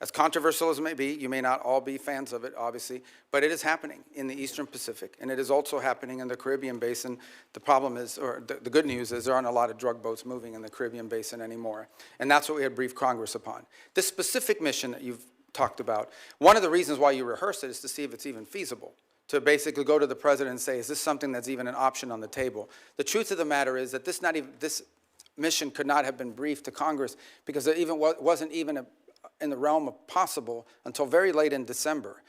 As controversial as it may be, you may not all be fans of it, obviously, but it is happening in the Eastern Pacific, and it is also happening in the Caribbean Basin. The problem is, or the good news is, there aren't a lot of drug boats moving in the Caribbean Basin anymore, and that's what we had briefed Congress upon. This specific mission that you've talked about, one of the reasons why you rehearse it is to see if it's even feasible, to basically go to the president and say, is this something that's even an option on the table? The truth of the matter is that this mission could not have been briefed to Congress because it wasn't even in the realm of possible until very late in December,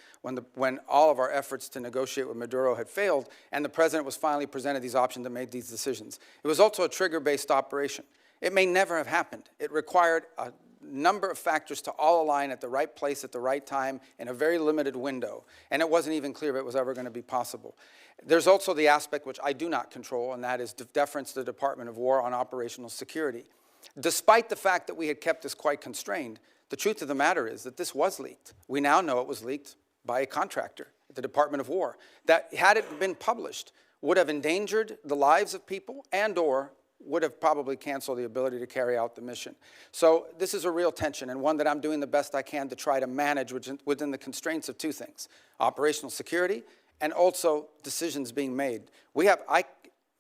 when all of our efforts to negotiate with Maduro had failed, and the president was finally presented these options and made these decisions. It was also a trigger-based operation. It may never have happened. It required a number of factors to all align at the right place at the right time in a very limited window, and it wasn't even clear if it was ever going to be possible. There's also the aspect which I do not control, and that is deference to the Department of War on operational security. Despite the fact that we had kept this quite constrained, the truth of the matter is that this was leaked. We now know it was leaked by a contractor at the Department of War that, had it been published, would have endangered the lives of people and/or would have probably canceled the ability to carry out the mission. So this is a real tension, and one that I'm doing the best I can to try to manage within the constraints of two things: operational security and also decisions being made.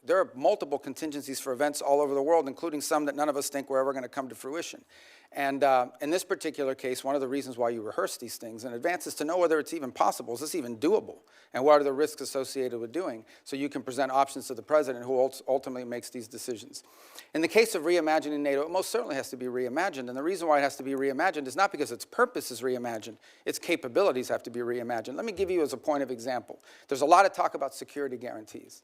There are multiple contingencies for events all over the world, including some that none of us think were ever going to come to fruition. And in this particular case, one of the reasons why you rehearse these things in advance is to know whether it's even possible. Is this even doable? And what are the risks associated with doing? So you can present options to the president, who ultimately makes these decisions. In the case of reimagining NATO, it most certainly has to be reimagined. And the reason why it has to be reimagined is not because its purpose is reimagined. Its capabilities have to be reimagined. Let me give you as a point of example. There's a lot of talk about security guarantees.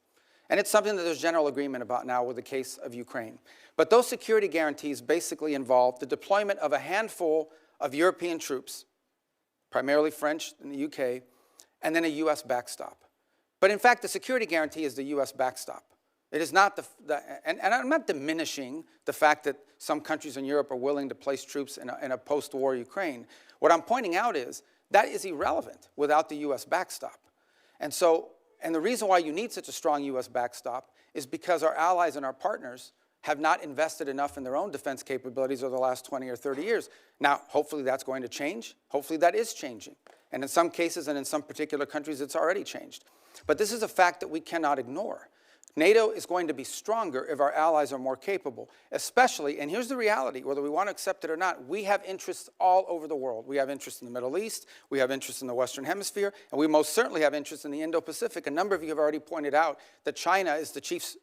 And it's something that there's general agreement about now with the case of Ukraine. But those security guarantees basically involve the deployment of a handful of European troops, primarily French in the UK, and then a US backstop. But in fact, the security guarantee is the US backstop. It is not and I'm not diminishing the fact that some countries in Europe are willing to place troops in a post-war Ukraine. What I'm pointing out is that is irrelevant without the U.S. backstop. And the reason why you need such a strong U.S. backstop is because our allies and our partners have not invested enough in their own defense capabilities over the last 20 or 30 years. Now, hopefully that's going to change. Hopefully that is changing. And in some cases and in some particular countries, it's already changed. But this is a fact that we cannot ignore. NATO is going to be stronger if our allies are more capable, especially, and here's the reality, whether we want to accept it or not, we have interests all over the world. We have interests in the Middle East, we have interests in the Western Hemisphere, and we most certainly have interests in the Indo-Pacific. A number of you have already pointed out that China is the chief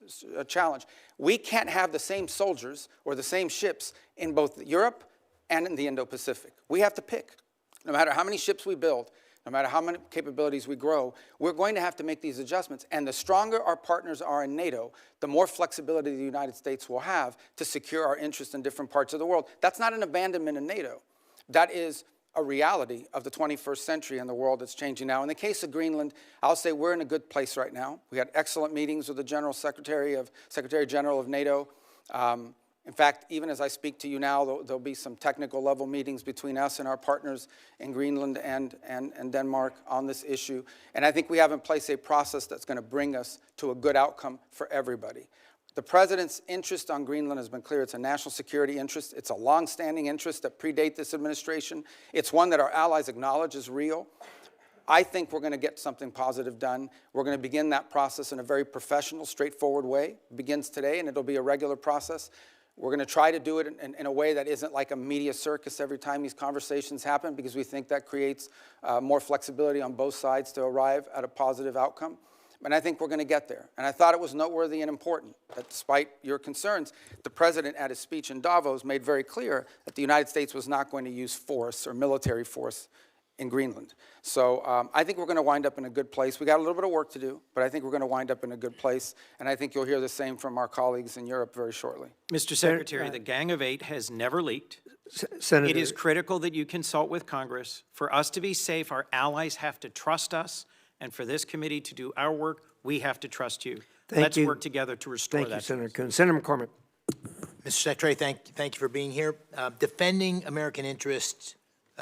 challenge. We can't have the same soldiers or the same ships in both Europe and in the Indo-Pacific. We have to pick. No matter how many ships we build, no matter how many capabilities we grow, we're going to have to make these adjustments. And the stronger our partners are in NATO, the more flexibility the United States will have to secure our interests in different parts of the world. That's not an abandonment of NATO. That is a reality of the 21st century and the world that's changing now. In the case of Greenland, I'll say we're in a good place right now. We had excellent meetings with the Secretary General of NATO. In fact, even as I speak to you now, there'll be some technical level meetings between us and our partners in Greenland and Denmark on this issue. And I think we have in place a process that's going to bring us to a good outcome for everybody. The President's interest on Greenland has been clear. It's a national security interest. It's a long-standing interest that predates this administration. It's one that our allies acknowledge is real. I think we're going to get something positive done. We're going to begin that process in a very professional, straightforward way. It begins today, and it'll be a regular process. We're going to try to do it in a way that isn't like a media circus every time these conversations happen, because we think that creates more flexibility on both sides to arrive at a positive outcome. And I think we're going to get there. And I thought it was noteworthy and important that despite your concerns, the President at his speech in Davos made very clear that the United States was not going to use force or military force in Greenland. So I think we're going to wind up in a good place. We got a little bit of work to do, but I think we're going to wind up in a good place. And I think you'll hear the same from our colleagues in Europe very shortly. Mr. Secretary, the Gang of Eight has never leaked. Senator. It is critical that you consult with Congress. For us to be safe, our allies have to trust us. And for this committee to do our work, we have to trust you. Let's work together to restore that. Thank you, Senator Coons. Senator McCormick. Mr. Secretary, thank you for being here. Defending American interests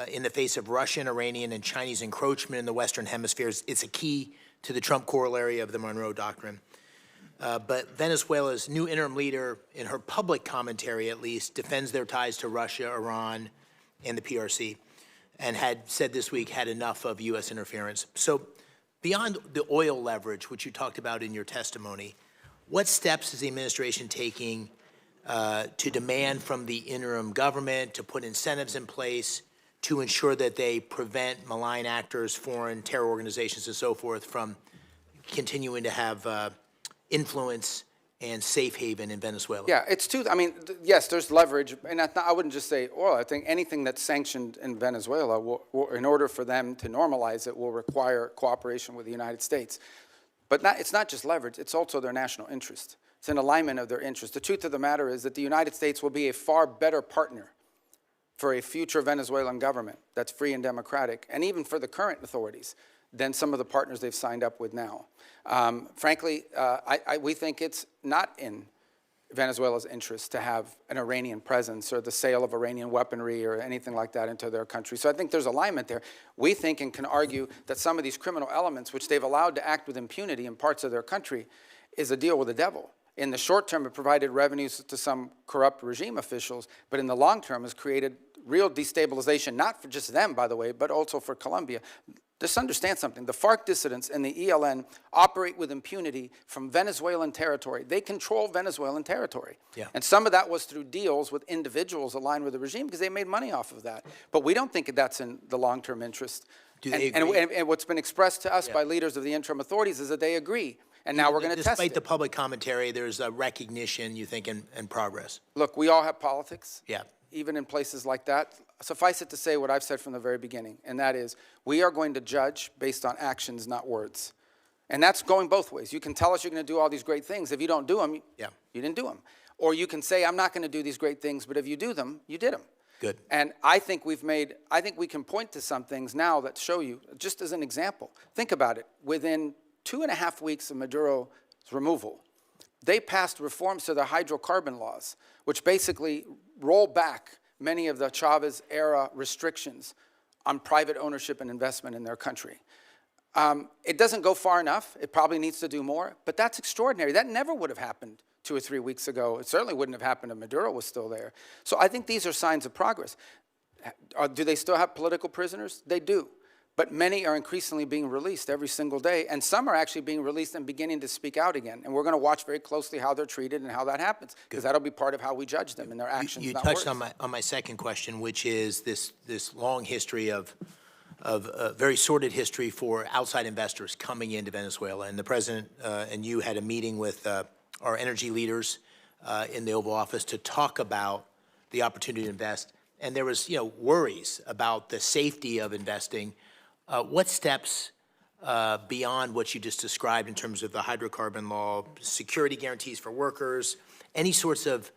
in the face of Russian, Iranian, and Chinese encroachment in the Western hemispheres, it's a key to the Trump corollary of the Donroe Doctrine. But Venezuela's new interim leader, in her public commentary at least, defends their ties to Russia, Iran, and the PRC, and had said this week had enough of U.S. interference. So beyond the oil leverage, which you talked about in your testimony, what steps is the administration taking to demand from the interim government, to put incentives in place, to ensure that they prevent malign actors, foreign terror organizations, and so forth from continuing to have influence and safe haven in Venezuela? Yeah, it's two. I mean, yes, there's leverage, and I wouldn't just say oil. I think anything that's sanctioned in Venezuela, will, in order for them to normalize it, will require cooperation with the United States. But it's not just leverage, it's also their national interest. It's an alignment of their interest. The truth of the matter is that the United States will be a far better partner for a future Venezuelan government that's free and democratic, and even for the current authorities, than some of the partners they've signed up with now. Frankly, we think it's not in Venezuela's interest to have an Iranian presence or the sale of Iranian weaponry or anything like that into their country. So I think there's alignment there. We think and can argue that some of these criminal elements, which they've allowed to act with impunity in parts of their country, is a deal with the devil. In the short term, it provided revenues to some corrupt regime officials, but in the long term has created real destabilization, not for just them, by the way, but also for Colombia. Just understand something. The FARC dissidents and the ELN operate with impunity from Venezuelan territory. They control Venezuelan territory. Yeah. And some of that was through deals with individuals aligned with the regime because they made money off of that. But we don't think that's in the long-term interest. Do they agree? And what's been expressed to us by leaders of the interim authorities is that they agree. And now we're going to test it. Despite the public commentary, there's a recognition, you think, and progress. Look, we all have politics. Yeah. Even in places like that. Suffice it to say what I've said from the very beginning, and that is we are going to judge based on actions, not words. And that's going both ways. You can tell us you're going to do all these great things. If you don't do them, you didn't do them. Or you can say, I'm not going to do these great things, but if you do them, you did them. Good. And I think we can point to some things now that show you, just as an example. Think about it. Within 2.5 weeks of Maduro's removal, they passed reforms to the hydrocarbon laws, which basically roll back many of the Chavez-era restrictions on private ownership and investment in their country. It doesn't go far enough. It probably needs to do more, but that's extraordinary. That never would have happened 2 or 3 weeks ago. It certainly wouldn't have happened if Maduro was still there. So I think these are signs of progress. Do they still have political prisoners? They do. But many are increasingly being released every single day, and some are actually being released and beginning to speak out again. And we're going to watch very closely how they're treated and how that happens, because that'll be part of how we judge them and their actions. You touched on my second question, which is this long history of very sordid history for outside investors coming into Venezuela. And the president and you had a meeting with our energy leaders in the Oval Office to talk about the opportunity to invest. And there was, worries about the safety of investing. What steps beyond what you just described in terms of the hydrocarbon law, security guarantees for workers, any sorts of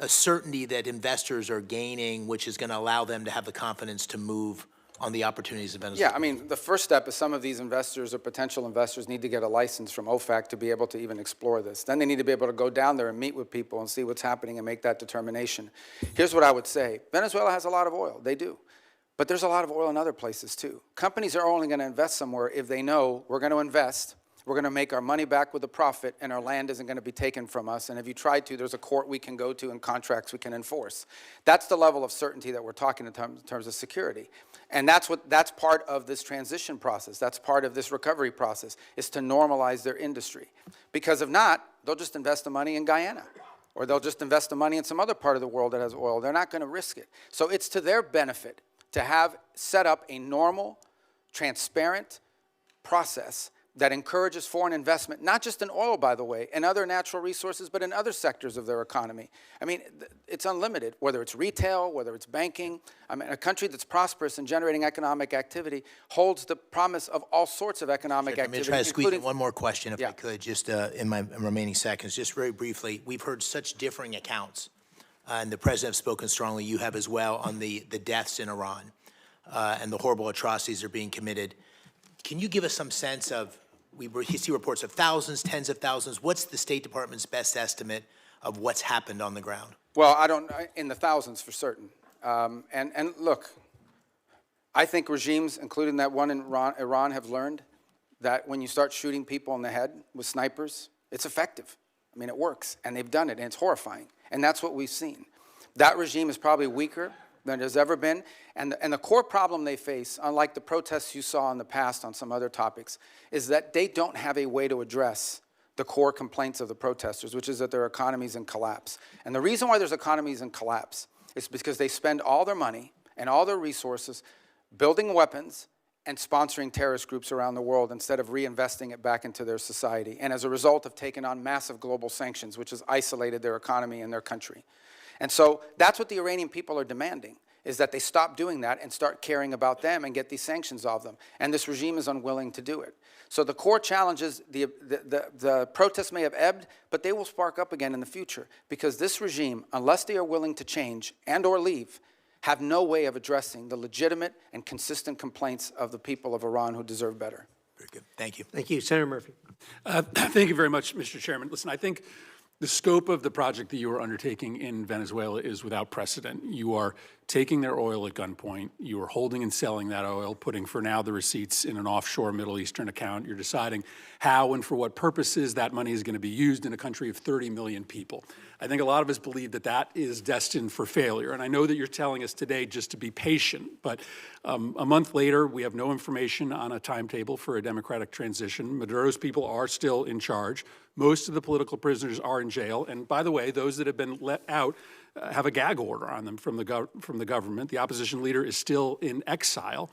certainty that investors are gaining, which is going to allow them to have the confidence to move on the opportunities of Venezuela? Yeah, I mean, the first step is some of these investors or potential investors need to get a license from OFAC to be able to even explore this. Then they need to be able to go down there and meet with people and see what's happening and make that determination. Here's what I would say. Venezuela has a lot of oil. They do. But there's a lot of oil in other places, too. Companies are only going to invest somewhere if they know we're going to invest, we're going to make our money back with a profit, and our land isn't going to be taken from us. And if you try to, there's a court we can go to and contracts we can enforce. That's the level of certainty that we're talking in terms of security. And that's part of this transition process. That's part of this recovery process, is to normalize their industry. Because if not, they'll just invest the money in Guyana, or they'll just invest the money in some other part of the world that has oil. They're not going to risk it. So it's to their benefit to have set up a normal, transparent process that encourages foreign investment, not just in oil, by the way, and other natural resources, but in other sectors of their economy. I mean, it's unlimited, whether it's retail, whether it's banking. I mean, a country that's prosperous and generating economic activity holds the promise of all sorts of economic activity. I'm going to try to squeeze in one more question, if Yeah. I could, just in my remaining seconds. Just very briefly, we've heard such differing accounts, and the president has spoken strongly, you have as well, on the deaths in Iran and the horrible atrocities that are being committed. Can you give us some sense of, we see reports of thousands, tens of thousands. What's the State Department's best estimate of what's happened on the ground? Well, in the thousands for certain. And look, I think regimes, including that one in Iran, have learned that when you start shooting people in the head with snipers, it's effective. I mean, it works, and they've done it, and it's horrifying. And that's what we've seen. That regime is probably weaker than it has ever been. And the core problem they face, unlike the protests you saw in the past on some other topics, is that they don't have a way to address the core complaints of the protesters, which is that their economy's in collapse. And the reason why there's economies in collapse is because they spend all their money and all their resources building weapons and sponsoring terrorist groups around the world instead of reinvesting it back into their society. And as a result, have taken on massive global sanctions, which has isolated their economy and their country. And so that's what the Iranian people are demanding, is that they stop doing that and start caring about them and get these sanctions off them. And this regime is unwilling to do it. So the core challenge is the protests may have ebbed, but they will spark up again in the future, because this regime, unless they are willing to change and or leave, have no way of addressing the legitimate and consistent complaints of the people of Iran who deserve better. Very good. Thank you. Thank you. Senator Murphy. Thank you very much, Mr. Chairman. Listen, I think the scope of the project that you are undertaking in Venezuela is without precedent. You are taking their oil at gunpoint. You are holding and selling that oil, putting for now the receipts in an offshore Middle Eastern account. You're deciding how and for what purposes that money is going to be used in a country of 30 million people. I think a lot of us believe that that is destined for failure. And I know that you're telling us today just to be patient, but a month later, we have no information on a timetable for a democratic transition. Maduro's people are still in charge. Most of the political prisoners are in jail. And by the way, those that have been let out have a gag order on them from the government. The opposition leader is still in exile.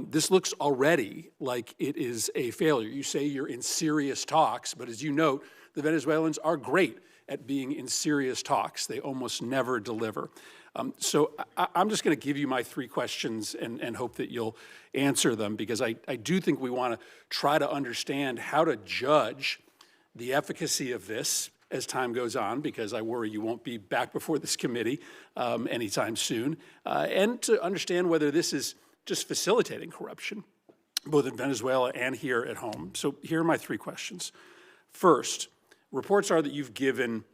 This looks already like it is a failure. You say you're in serious talks, but as you note, the Venezuelans are great at being in serious talks. They almost never deliver. So I'm just going to give you my three questions and hope that you'll answer them, because I do think we want to try to understand how to judge the efficacy of this as time goes on, because I worry you won't be back before this committee anytime soon, and to understand whether this is just facilitating corruption, both in Venezuela and here at home. So here are my three questions. First, reports are that you've given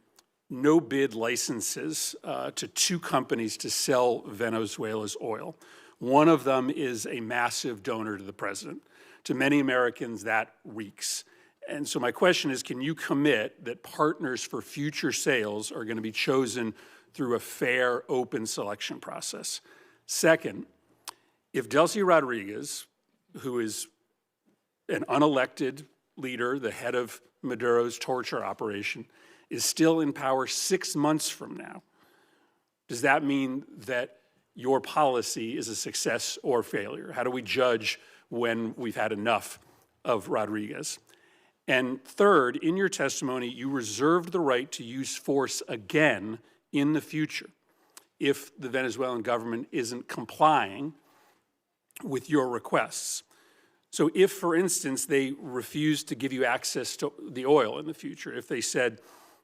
no-bid licenses to 2 companies to sell Venezuela's oil. One of them is a massive donor to the president. To many Americans, that reeks. And so my question is, can you commit that partners for future sales are going to be chosen through a fair, open selection process? Second, if Delcy Rodriguez, who is an unelected leader, the head of Maduro's torture operation, is still in power 6 months from now, does that mean that your policy is a success or failure? How do we judge when we've had enough of Rodriguez? And third, in your testimony, you reserved the right to use force again in the future if the Venezuelan government isn't complying with your requests. So if, for instance, they refused to give you access to the oil in the future, if they said,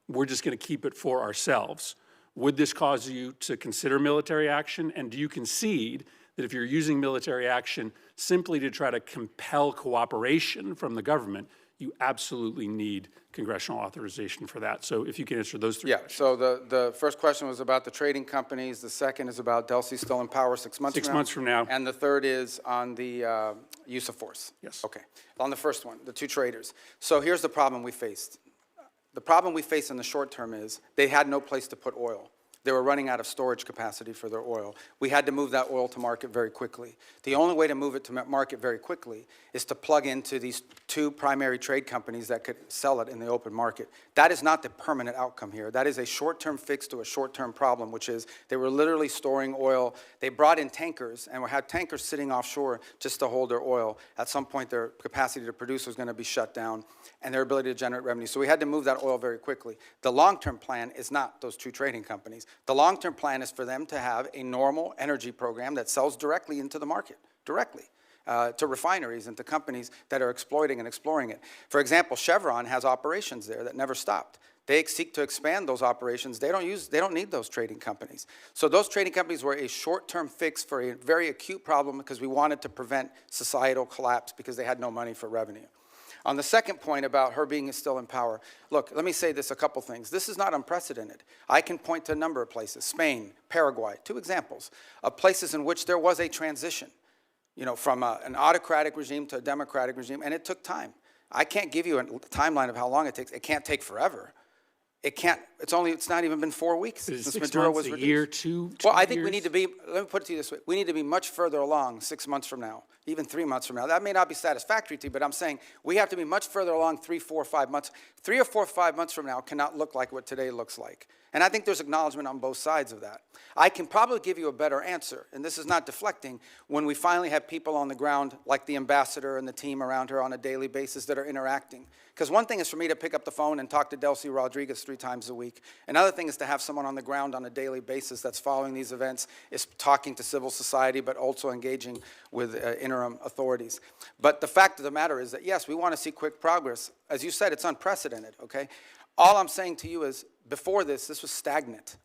we're just going to keep it for ourselves, would this cause you to consider military action? And do you concede that if you're using military action simply to try to compel cooperation from the government, you absolutely need congressional authorization for that? So if you can answer those 3 questions. So the first question was about the trading companies. The second is about Delcy still in power 6 months from now. 6 months from now. And the third is on the use of force. Yes. Okay. On the first one, the 2 traders. So here's the problem we faced. The problem we faced in the short term is they had no place to put oil. They were running out of storage capacity for their oil. We had to move that oil to market very quickly. The only way to move it to market very quickly is to plug into these 2 primary trade companies that could sell it in the open market. That is not the permanent outcome here. That is a short-term fix to a short-term problem, which is they were literally storing oil. They brought in tankers and had tankers sitting offshore just to hold their oil. At some point, their capacity to produce was going to be shut down and their ability to generate revenue. So we had to move that oil very quickly. The long-term plan is not those 2 trading companies. The long-term plan is for them to have a normal energy program that sells directly into the market, directly, to refineries and to companies that are exploiting and exploring it. For example, Chevron has operations there that never stopped. They seek to expand those operations. They don't need those trading companies. So those trading companies were a short-term fix for a very acute problem because we wanted to prevent societal collapse because they had no money for revenue. On the second point about her being still in power, look, let me say this, a couple things. This is not unprecedented. I can point to a number of places, Spain, Paraguay, 2 examples of places in which there was a transition, from an autocratic regime to a democratic regime, and it took time. I can't give you a timeline of how long it takes. It can't take forever. It's not even been 4 weeks since Maduro was reduced. A year, 2 Well, I think years? we need to be, let me put it to you this way, we need to be much further along 6 months from now, even 3 months from now. That may not be satisfactory to you, but I'm saying we have to be much further along 3, 4, 5 months. 3 or 4, 5 months from now cannot look like what today looks like. And I think there's acknowledgement on both sides of that. I can probably give you a better answer, and this is not deflecting, when we finally have people on the ground like the ambassador and the team around her on a daily basis that are interacting. Because one thing is for me to pick up the phone and talk to Delcy Rodriguez 3 times a week. Another thing is to have someone on the ground on a daily basis that's following these events, is talking to civil society, but also engaging with interim authorities. But the fact of the matter is that, yes, we want to see quick progress. As you said, it's unprecedented, okay? All I'm saying to you is, before this was stagnant.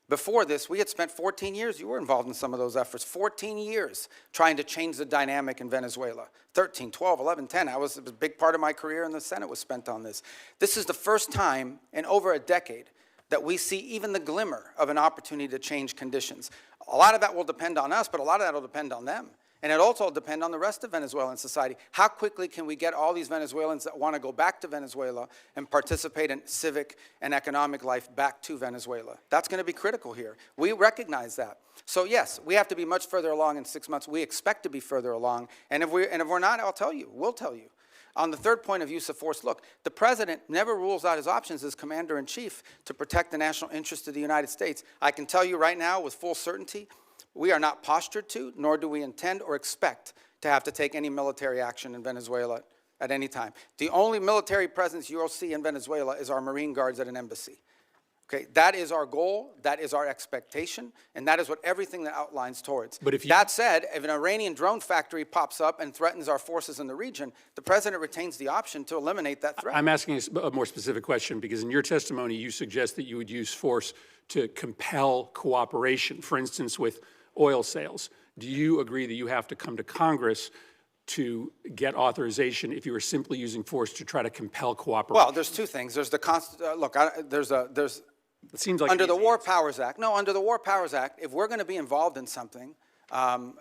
Before this, we had spent 14 years, you were involved in some of those efforts, 14 years trying to change the dynamic in Venezuela. 13, 12, 11, 10, it was a big part of my career in the Senate was spent on this. This is the first time in over a decade that we see even the glimmer of an opportunity to change conditions. A lot of that will depend on us, but a lot of that will depend on them. And it also will depend on the rest of Venezuelan society. How quickly can we get all these Venezuelans that want to go back to Venezuela and participate in civic and economic life back to Venezuela? That's going to be critical here. We recognize that. So yes, we have to be much further along in 6 months. We expect to be further along. And if we're not, I'll tell you, we'll tell you. On the third point of use of force, look, the president never rules out his options as commander-in-chief to protect the national interest of the United States. I can tell you right now with full certainty, we are not postured to, nor do we intend or expect to have to take any military action in Venezuela at any time. The only military presence you will see in Venezuela is our Marine Guards at an embassy. Okay, that is our goal, that is our expectation, and that is what everything that outlines towards. But if you, that said, if an Iranian drone factory pops up and threatens our forces in the region, the president retains the option to eliminate that threat. I'm asking a more specific question because in your testimony you suggest that you would use force to compel cooperation, for instance, with oil sales. Do you agree that you have to come to Congress to get authorization if you were simply using force to try to compel cooperation? Well, there's two things. There's the there's It seems like under the easy War answer. Powers Act. No, under the War Powers Act, if we're going to be involved in something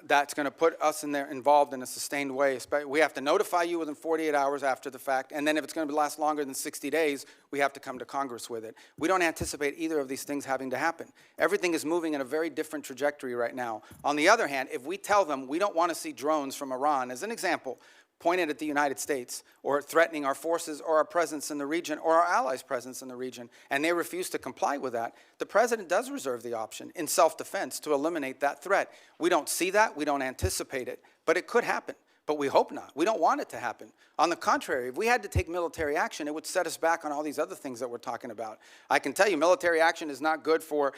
that's going to put us involved in a sustained way, we have to notify you within 48 hours after the fact, and then if it's going to last longer than 60 days, we have to come to Congress with it. We don't anticipate either of these things having to happen. Everything is moving in a very different trajectory right now. On the other hand, if we tell them we don't want to see drones from Iran, as an example, pointed at the United States or threatening our forces or our presence in the region or our allies' presence in the region, and they refuse to comply with that, the president does reserve the option in self-defense to eliminate that threat. We don't see that, we don't anticipate it, but it could happen. But we hope not. We don't want it to happen. On the contrary, if we had to take military action, it would set us back on all these other things that we're talking about. I can tell you military action is not good for,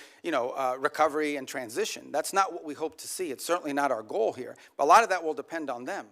recovery and transition. That's not what we hope to see. It's certainly not our goal here. But a lot of that will depend on them.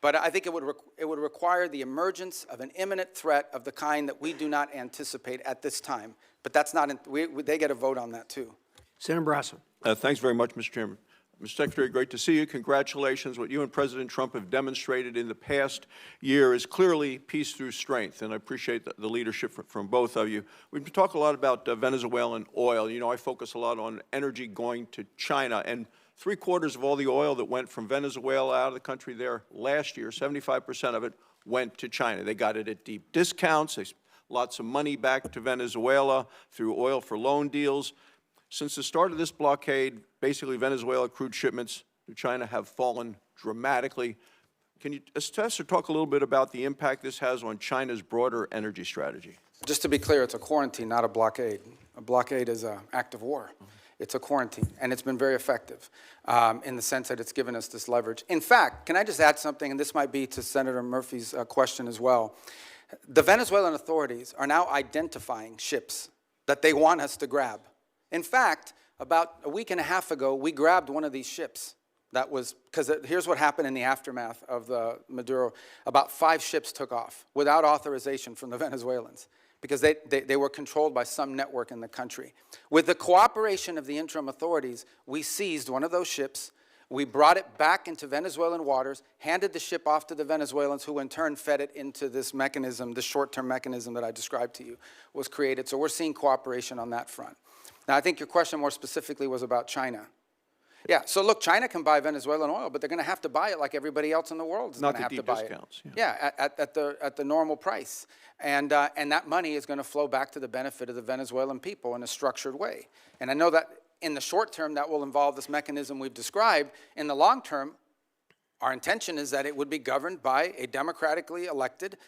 But I think it would require the emergence of an imminent threat of the kind that we do not anticipate at this time. But that's not, they get a vote on that too. Senator Barrasso. Thanks very much, Mr. Chairman. Mr. Secretary, great to see you. Congratulations. What you and President Trump have demonstrated in the past year is clearly peace through strength, and I appreciate the leadership from both of you. We've talked a lot about Venezuelan oil. You know, I focus a lot on energy going to China, and 3/4 of all the oil that went from Venezuela out of the country there last year, 75% of it went to China. They got it at deep discounts. Lots of money back to Venezuela through oil for loan deals. Since the start of this blockade, basically Venezuela crude shipments to China have fallen dramatically. Can you assess or talk a little bit about the impact this has on China's broader energy strategy? Just to be clear, it's a quarantine, not a blockade. A blockade is an act of war. It's a quarantine, and it's been very effective in the sense that it's given us this leverage. In fact, can I just add something, and this might be to Senator Murphy's question as well. The Venezuelan authorities are now identifying ships that they want us to grab. In fact, about a week and a half ago, we grabbed one of these ships. That was, because here's what happened in the aftermath of the Maduro. About 5 ships took off without authorization from the Venezuelans, because they were controlled by some network in the country. With the cooperation of the interim authorities, we seized one of those ships, we brought it back into Venezuelan waters, handed the ship off to the Venezuelans, who in turn fed it into this mechanism, this short-term mechanism that I described to you was created. So we're seeing cooperation on that front. Now, I think your question more specifically was about China. Yeah, so look, China can buy Venezuelan oil, but they're going to have to buy it like everybody else in the world is going to have to buy it. Not the deep discounts. Yeah, at the normal price. And that money is going to flow back to the benefit of the Venezuelan people in a structured way. And I know that in the short term, that will involve this mechanism we've described. In the long term, our intention is that it would be governed by a democratically elected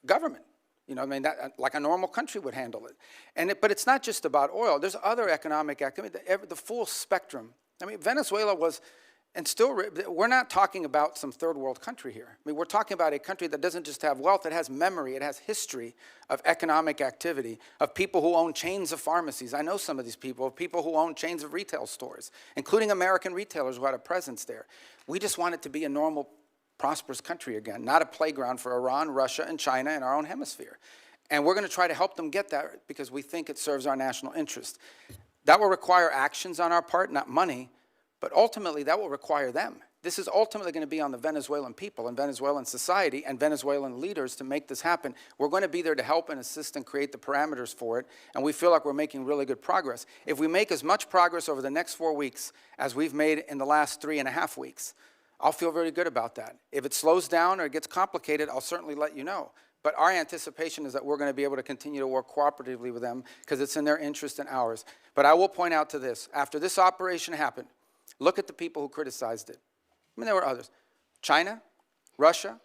government. You know, I mean, that, like a normal country would handle it. But it's not just about oil. There's other economic activity, the full spectrum. I mean, Venezuela was, and still, we're not talking about some third world country here. I mean, we're talking about a country that doesn't just have wealth, it has memory, it has history of economic activity, of people who own chains of pharmacies. I know some of these people, of people who own chains of retail stores, including American retailers who had a presence there. We just want it to be a normal, prosperous country again, not a playground for Iran, Russia, and China in our own hemisphere. And we're going to try to help them get that because we think it serves our national interest. That will require actions on our part, not money, but ultimately that will require them. This is ultimately going to be on the Venezuelan people and Venezuelan society and Venezuelan leaders to make this happen. We're going to be there to help and assist and create the parameters for it, and we feel like we're making really good progress. If we make as much progress over the next 4 weeks as we've made in the last 3.5 weeks, I'll feel very good about that. If it slows down or it gets complicated, I'll certainly let you know. But our anticipation is that we're going to be able to continue to work cooperatively with them because it's in their interest and ours. But I will point out to this. After this operation happened, look at the people who criticized it. I mean, there were others. China, Russia,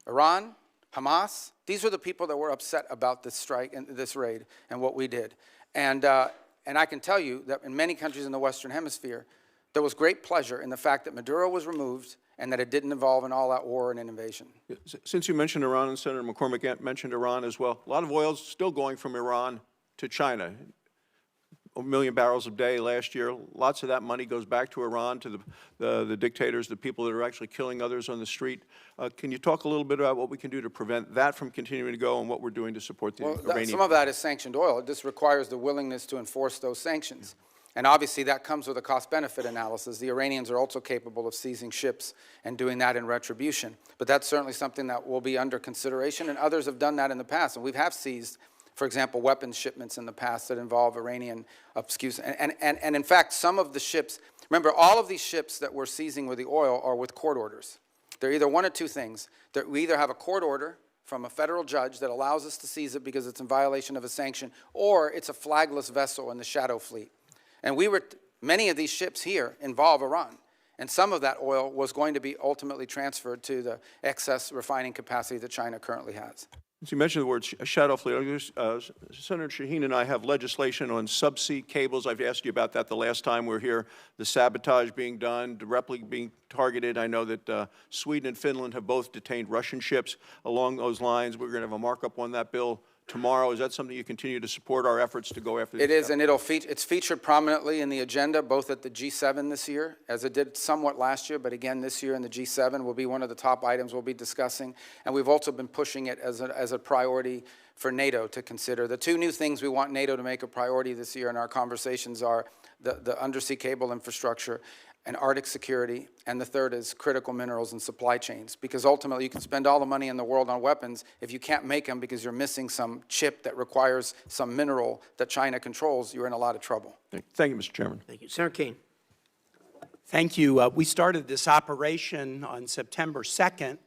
Iran, Hamas. These were the people that were upset about this strike and this raid and what we did. And I can tell you that in many countries in the Western Hemisphere, there was great pleasure in the fact that Maduro was removed and that it didn't involve an all-out war and an invasion. Since you mentioned Iran, and Senator McCormick mentioned Iran as well, a lot of oil is still going from Iran to China. 1 million barrels a day last year. Lots of that money goes back to Iran, to the dictators, the people that are actually killing others on the street. Can you talk a little bit about what we can do to prevent that from continuing to go and what we're doing to support the Iranian? Some of that is sanctioned oil. It just requires the willingness to enforce those sanctions. And obviously, that comes with a cost-benefit analysis. The Iranians are also capable of seizing ships and doing that in retribution. But that's certainly something that will be under consideration, and others have done that in the past. And we have seized, for example, weapons shipments in the past that involve Iranian, and in fact, some of the ships, remember, all of these ships that we're seizing with the oil are with court orders. They're either one of two things. We either have a court order from a federal judge that allows us to seize it because it's in violation of a sanction, or it's a flagless vessel in the shadow fleet. And many of these ships here involve Iran. And some of that oil was going to be ultimately transferred to the excess refining capacity that China currently has. Since you mentioned the word shadow fleet, Senator Shaheen and I have legislation on subsea cables. I've asked you about that the last time we were here, the sabotage being done, directly being targeted. I know that Sweden and Finland have both detained Russian ships along those lines. We're going to have a markup on that bill tomorrow. Is that something you continue to support our efforts to go after? It is, and it's featured prominently in the agenda, both at the G7 this year, as it did somewhat last year, but again this year in the G7 will be one of the top items we'll be discussing. And we've also been pushing it as a priority for NATO to consider. The two new things we want NATO to make a priority this year in our conversations are the undersea cable infrastructure and Arctic security, and the third is critical minerals and supply chains, because ultimately you can spend all the money in the world on weapons. If you can't make them because you're missing some chip that requires some mineral that China controls, you're in a lot of trouble. Thank you, Mr. Chairman. Thank you. Senator Kane. Thank you. We started this operation on September 2nd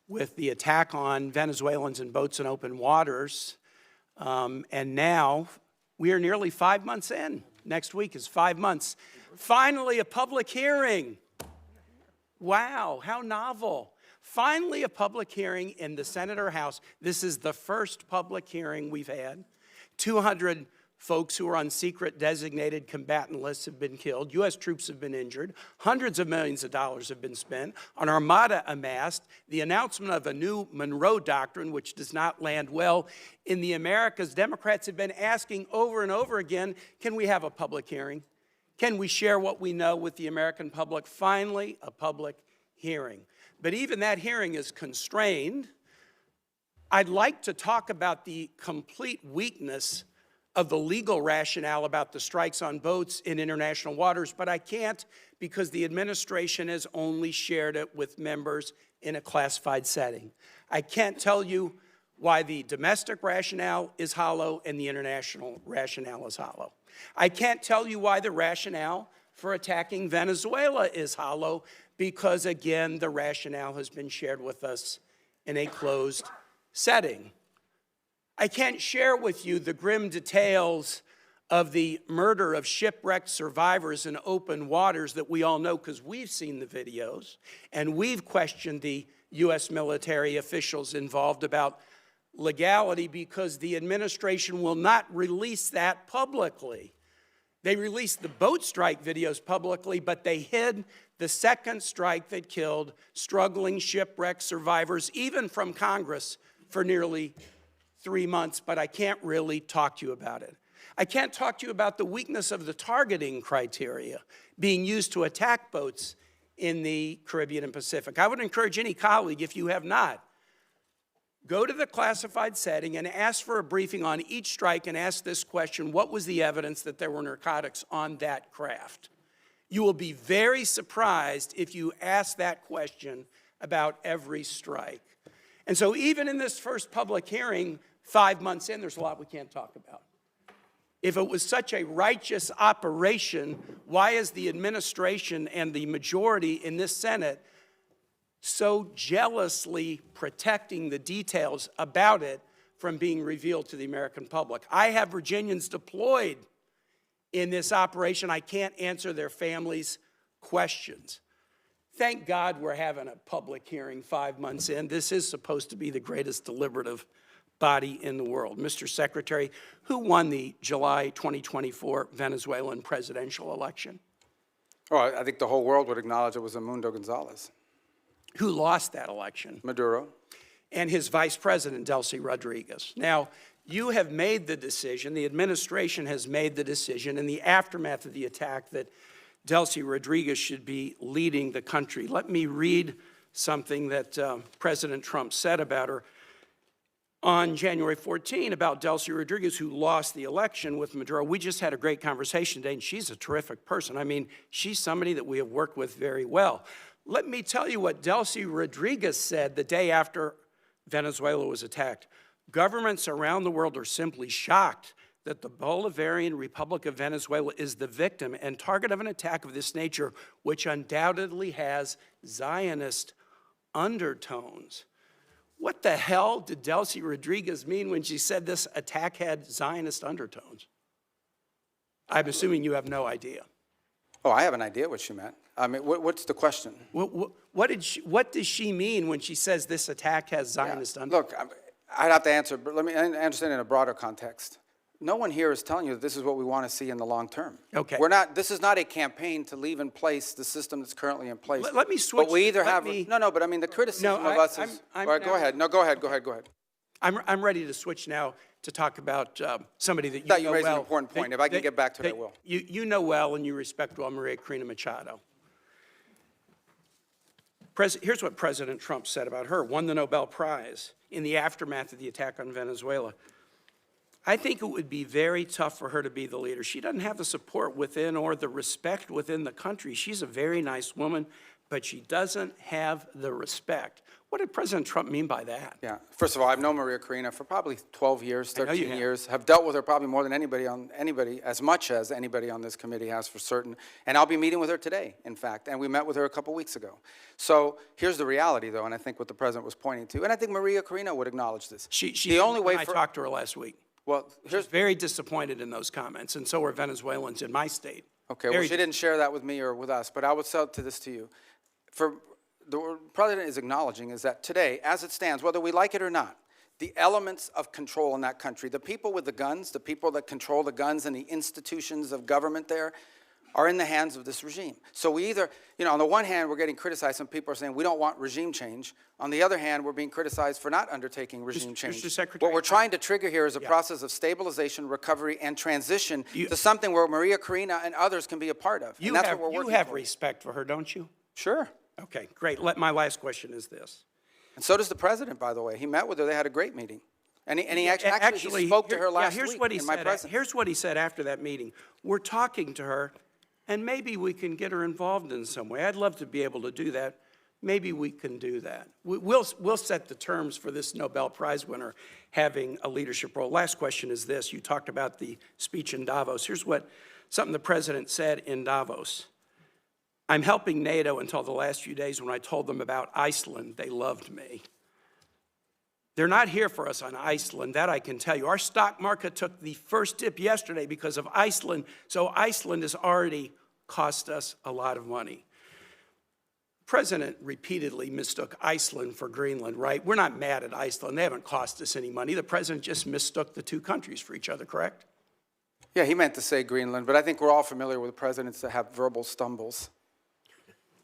with the attack on Venezuelans and boats in open waters, and now we are nearly 5 months in. Next week is 5 months. Finally, a public hearing. Wow, how novel. Finally, a public hearing in the Senate or House. This is the first public hearing we've had. 200 folks who are on secret designated combatant lists have been killed. U.S. troops have been injured. Hundreds of millions of dollars have been spent. An armada amassed. The announcement of a new Donroe Doctrine, which does not land well in the Americas. Democrats have been asking over and over again, can we have a public hearing? Can we share what we know with the American public? Finally, a public hearing. But even that hearing is constrained. I'd like to talk about the complete weakness of the legal rationale about the strikes on boats in international waters, but I can't because the administration has only shared it with members in a classified setting. I can't tell you why the domestic rationale is hollow and the international rationale is hollow. I can't tell you why the rationale for attacking Venezuela is hollow because, again, the rationale has been shared with us in a closed setting. I can't share with you the grim details of the murder of shipwrecked survivors in open waters that we all know because we've seen the videos and we've questioned the U.S. military officials involved about legality because the administration will not release that publicly. They released the boat strike videos publicly, but they hid the second strike that killed struggling shipwreck survivors, even from Congress, for nearly 3 months, but I can't really talk to you about it. I can't talk to you about the weakness of the targeting criteria being used to attack boats in the Caribbean and Pacific. I would encourage any colleague, if you have not, go to the classified setting and ask for a briefing on each strike and ask this question: what was the evidence that there were narcotics on that craft? You will be very surprised if you ask that question about every strike. And so even in this first public hearing, 5 months in, there's a lot we can't talk about. If it was such a righteous operation, why is the administration and the majority in this Senate so jealously protecting the details about it from being revealed to the American public? I have Virginians deployed in this operation. I can't answer their families' questions. Thank God we're having a public hearing 5 months in. This is supposed to be the greatest deliberative body in the world. Mr. Secretary, who won the July 2024 Venezuelan presidential election? Oh, I think the whole world would acknowledge it was Edmundo Gonzalez. Who lost that election? Maduro. And his vice president, Delcy Rodriguez. Now, you have made the decision, the administration has made the decision in the aftermath of the attack that Delcy Rodriguez should be leading the country. Let me read something that President Trump said about her. on January 14 about Delcy Rodriguez, who lost the election with Maduro. We just had a great conversation today, and she's a terrific person. I mean, she's somebody that we have worked with very well. Let me tell you what Delcy Rodriguez said the day after Venezuela was attacked. Governments around the world are simply shocked that the Bolivarian Republic of Venezuela is the victim and target of an attack of this nature, which undoubtedly has Zionist undertones. What the hell did Delcy Rodriguez mean when she said this attack had Zionist undertones? I'm assuming you have no idea. Oh, I have an idea what she meant. I mean, what's the question? What does she mean when she says this attack has Zionist undertones? Look, I'd have to answer, but let me understand in a broader context. No one here is telling you that this is what we want to see in the long term. Okay. This is not a campaign to leave in place the system that's currently in place. Let me switch. But we either but I mean, the criticism of us is, all right, go ahead. No, go ahead. I'm ready to switch now to talk about somebody that you know well. You raised an important point. If I can get back to it, I will. You know well and you respect well Maria Corina Machado. Here's what President Trump said about her. Won the Nobel Prize in the aftermath of the attack on Venezuela. I think it would be very tough for her to be the leader. She doesn't have the support within or the respect within the country. She's a very nice woman, but she doesn't have the respect. What did President Trump mean by that? Yeah. First of all, I've known Maria Corina for probably 12 years, 13 have. years. Have dealt with her probably more than as much as anybody on this committee has for certain. And I'll be meeting with her today, in fact. And we met with her a couple weeks ago. So here's the reality, though, and I think what the president was pointing to. And I think Maria Corina would acknowledge this. The only way I talked to her last week. Well, she's very disappointed in those comments, and so are Venezuelans in my state. Okay, well, she didn't share that with me or with us, but I would sell this to you. The president is acknowledging is that today, as it stands, whether we like it or not, the elements of control in that country, the people with the guns, the people that control the guns and the institutions of government there, are in the hands of this regime. So we either, on the one hand, we're getting criticized. Some people are saying we don't want regime change. On the other hand, we're being criticized for not undertaking regime change. Mr. Secretary, what we're trying to trigger here is a process of stabilization, recovery, and transition to something where Maria Corina and others can be a part of. You have respect for her, don't you? Sure. Okay, great. My last question is this. And so does the president, by the way. He met with her. They had a great meeting. And he actually he spoke to her last week in my presence. Here's what he said after that meeting. We're talking to her, and maybe we can get her involved in some way. I'd love to be able to do that. Maybe we can do that. We'll set the terms for this Nobel Prize winner having a leadership role. Last question is this. You talked about the speech in Davos. Here's something the president said in Davos. I'm helping NATO until the last few days. When I told them about Iceland, they loved me. They're not here for us on Iceland, that I can tell you. Our stock market took the first dip yesterday because of Iceland, so Iceland has already cost us a lot of money. The president repeatedly mistook Iceland for Greenland, right? We're not mad at Iceland. They haven't cost us any money. The president just mistook the two countries for each other, correct? Yeah, he meant to say Greenland, but I think we're all familiar with presidents that have verbal stumbles.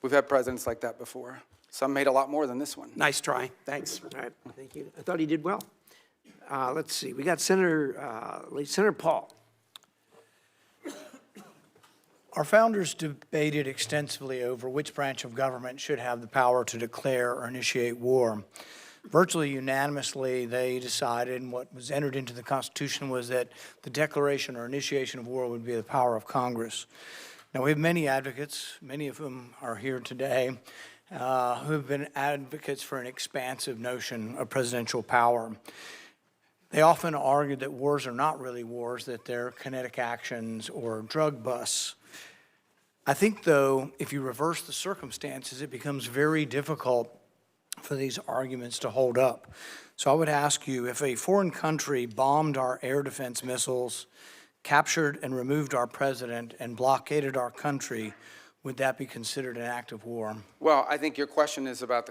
We've had presidents like that before. Some made a lot more than this one. Nice try. Thanks. All right, thank you. I thought he did well. Let's see, we got Senator Paul. Our founders debated extensively over which branch of government should have the power to declare or initiate war. Virtually unanimously, they decided, and what was entered into the Constitution was that the declaration or initiation of war would be the power of Congress. Now, we have many advocates, many of whom are here today, who have been advocates for an expansive notion of presidential power. They often argue that wars are not really wars, that they're kinetic actions or drug busts. I think, though, if you reverse the circumstances, it becomes very difficult for these arguments to hold up. So I would ask you, if a foreign country bombed our air defense missiles, captured and removed our president, and blockaded our country, would that be considered an act of war? Well, I think your question is about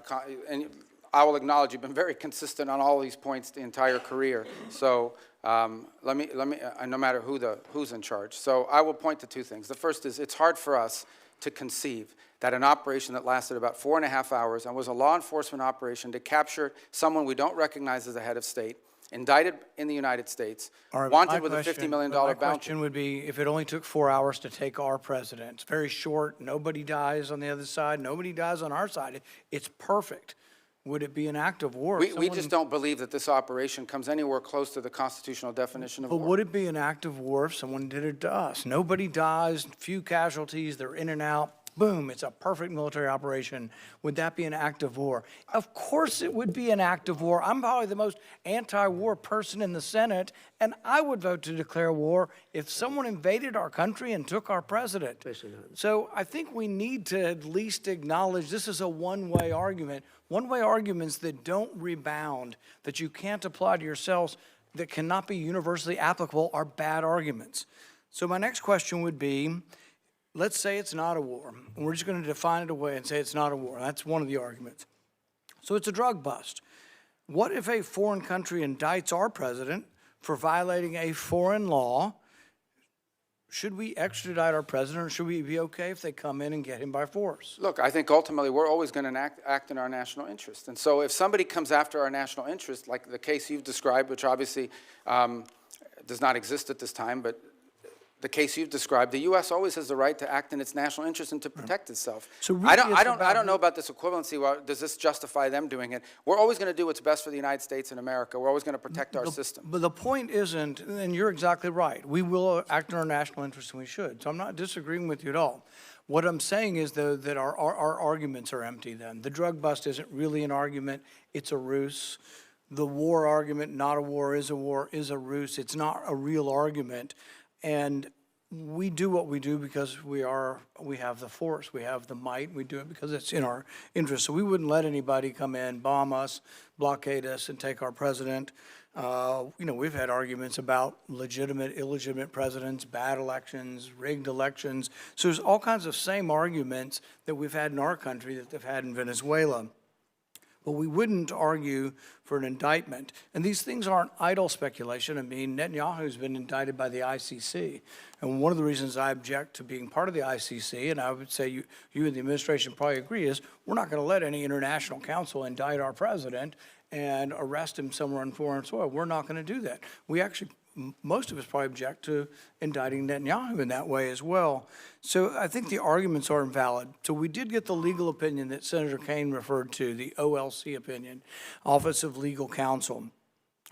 and I will acknowledge you've been very consistent on all these points the entire career. So let me, no matter who's in charge. So I will point to two things. The first is it's hard for us to conceive that an operation that lasted about 4.5 hours and was a law enforcement operation to capture someone we don't recognize as a head of state, indicted in the United States, wanted with a $50 million bounty. My question would be, if it only took 4 hours to take our president, it's very short, nobody dies on the other side, nobody dies on our side, it's perfect. Would it be an act of war? We just don't believe that this operation comes anywhere close to the constitutional definition of But war. would it be an act of war if someone did it to us? Nobody dies, few casualties, they're in and out. Boom, it's a perfect military operation. Would that be an act of war? Of course it would be an act of war. I'm probably the most anti-war person in the Senate, and I would vote to declare war if someone invaded our country and took our president. So I think we need to at least acknowledge this is a one-way argument. One-way arguments that don't rebound, that you can't apply to yourselves, that cannot be universally applicable are bad arguments. So my next question would be, let's say it's not a war, and we're just going to define it away and say it's not a war. That's one of the arguments. So it's a drug bust. What if a foreign country indicts our president for violating a foreign law? Should we extradite our president, or should we be okay if they come in and get him by force? Look, I think ultimately we're always going to act in our national interest. And so if somebody comes after our national interest, like the case you've described, which obviously does not exist at this time, but the case you've described, the U.S. always has the right to act in its national interest and to protect itself. So really I it's don't about- know about this equivalency. Well, does this justify them doing it? We're always going to do what's best for the United States and America. We're always going to protect our system. But the point isn't, and you're exactly right, we will act in our national interest and we should. So I'm not disagreeing with you at all. What I'm saying is, though, that our arguments are empty then. The drug bust isn't really an argument, it's a ruse. The war argument, not a war, is a ruse. It's not a real argument. And we do what we do because we have the force, we have the might, we do it because it's in our interest. So we wouldn't let anybody come in, bomb us, blockade us, and take our president. We've had arguments about legitimate, illegitimate presidents, bad elections, rigged elections. So there's all kinds of same arguments that we've had in our country that they've had in Venezuela. But we wouldn't argue for an indictment. And these things aren't idle speculation. I mean, Netanyahu's been indicted by the ICC. And one of the reasons I object to being part of the ICC, and I would say you and the administration probably agree, is we're not going to let any international council indict our president and arrest him somewhere on foreign soil. We're not going to do that. We actually, most of us probably object to indicting Netanyahu in that way as well. So I think the arguments are invalid. So we did get the legal opinion that Senator Kaine referred to, the OLC opinion, Office of Legal Counsel.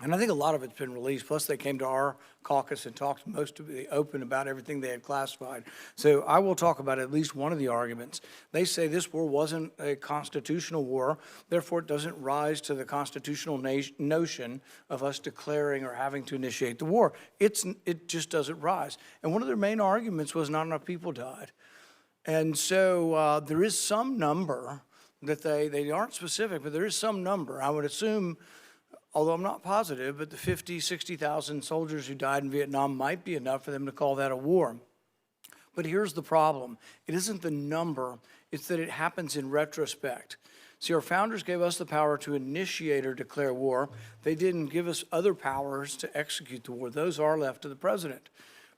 And I think a lot of it's been released. Plus, they came to our caucus and talked most of the open about everything they had classified. So I will talk about at least one of the arguments. They say this war wasn't a constitutional war, therefore it doesn't rise to the constitutional notion of us declaring or having to initiate the war. It just doesn't rise. And one of their main arguments was not enough people died. And so there is some number that they aren't specific, but there is some number. I would assume, although I'm not positive, but the 50, 60,000 soldiers who died in Vietnam might be enough for them to call that a war. But here's the problem. It isn't the number, it's that it happens in retrospect. See, our founders gave us the power to initiate or declare war. They didn't give us other powers to execute the war. Those are left to the president.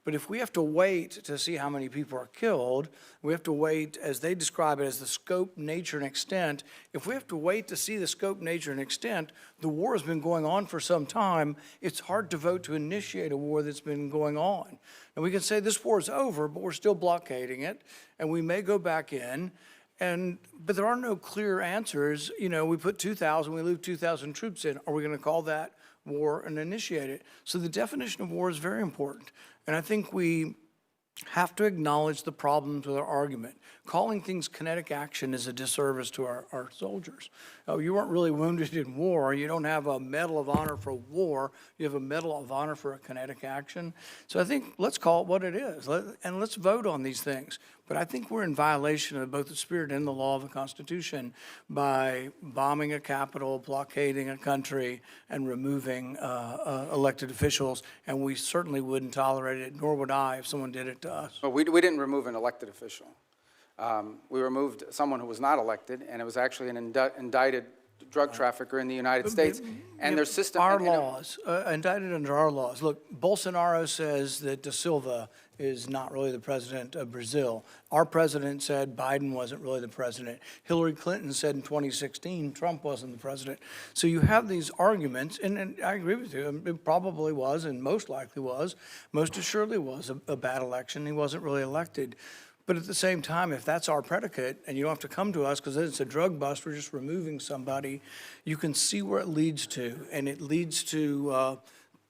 But if we have to wait to see how many people are killed, we have to wait, as they describe it, as the scope, nature, and extent. If we have to wait to see the scope, nature, and extent, the war has been going on for some time. It's hard to vote to initiate a war that's been going on. And we can say this war is over, but we're still blockading it, and we may go back in. But there are no clear answers. You know, we put 2,000, we leave 2,000 troops in. Are we going to call that war and initiate it? So the definition of war is very important. And I think we have to acknowledge the problems with our argument. Calling things kinetic action is a disservice to our soldiers. Oh, you weren't really wounded in war. You don't have a Medal of Honor for war. You have a Medal of Honor for a kinetic action. So I think let's call it what it is, and let's vote on these things. But I think we're in violation of both the spirit and the law of the Constitution by bombing a capital, blockading a country, and removing elected officials. And we certainly wouldn't tolerate it, nor would I if someone did it to us. But we didn't remove an elected official. We removed someone who was not elected, and it was actually an indicted drug trafficker in the United States. And their system— Our laws, indicted under our laws. Look, Bolsonaro says that Da Silva is not really the president of Brazil. Our president said Biden wasn't really the president. Hillary Clinton said in 2016 Trump wasn't the president. So you have these arguments, and I agree with you. It probably was, and most likely was, most assuredly was a bad election. He wasn't really elected. But at the same time, if that's our predicate, and you don't have to come to us because it's a drug bust, we're just removing somebody, you can see where it leads to, and it leads to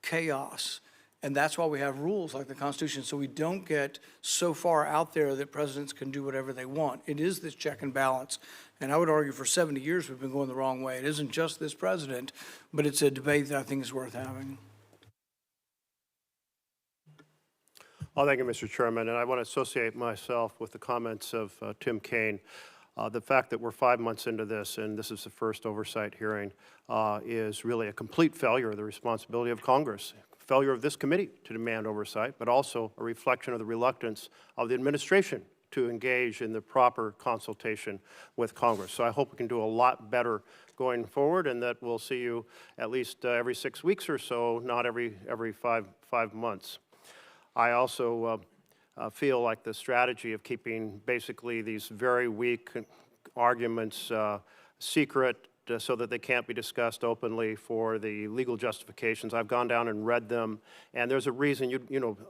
chaos. And that's why we have rules like the Constitution, so we don't get so far out there that presidents can do whatever they want. It is this check and balance. And I would argue for 70 years we've been going the wrong way. It isn't just this president, but it's a debate that I think is worth having. Well, thank you, Mr. Chairman, and I want to associate myself with the comments of Tim Kaine. The fact that we're 5 months into this, and this is the first oversight hearing, is really a complete failure of the responsibility of Congress, failure of this committee to demand oversight, but also a reflection of the reluctance of the administration to engage in the proper consultation with Congress. So I hope we can do a lot better going forward, and that we'll see you at least every 6 weeks or so, not every five months. I also feel like the strategy of keeping basically these very weak arguments secret so that they can't be discussed openly for the legal justifications. I've gone down and read them, and there's a reason,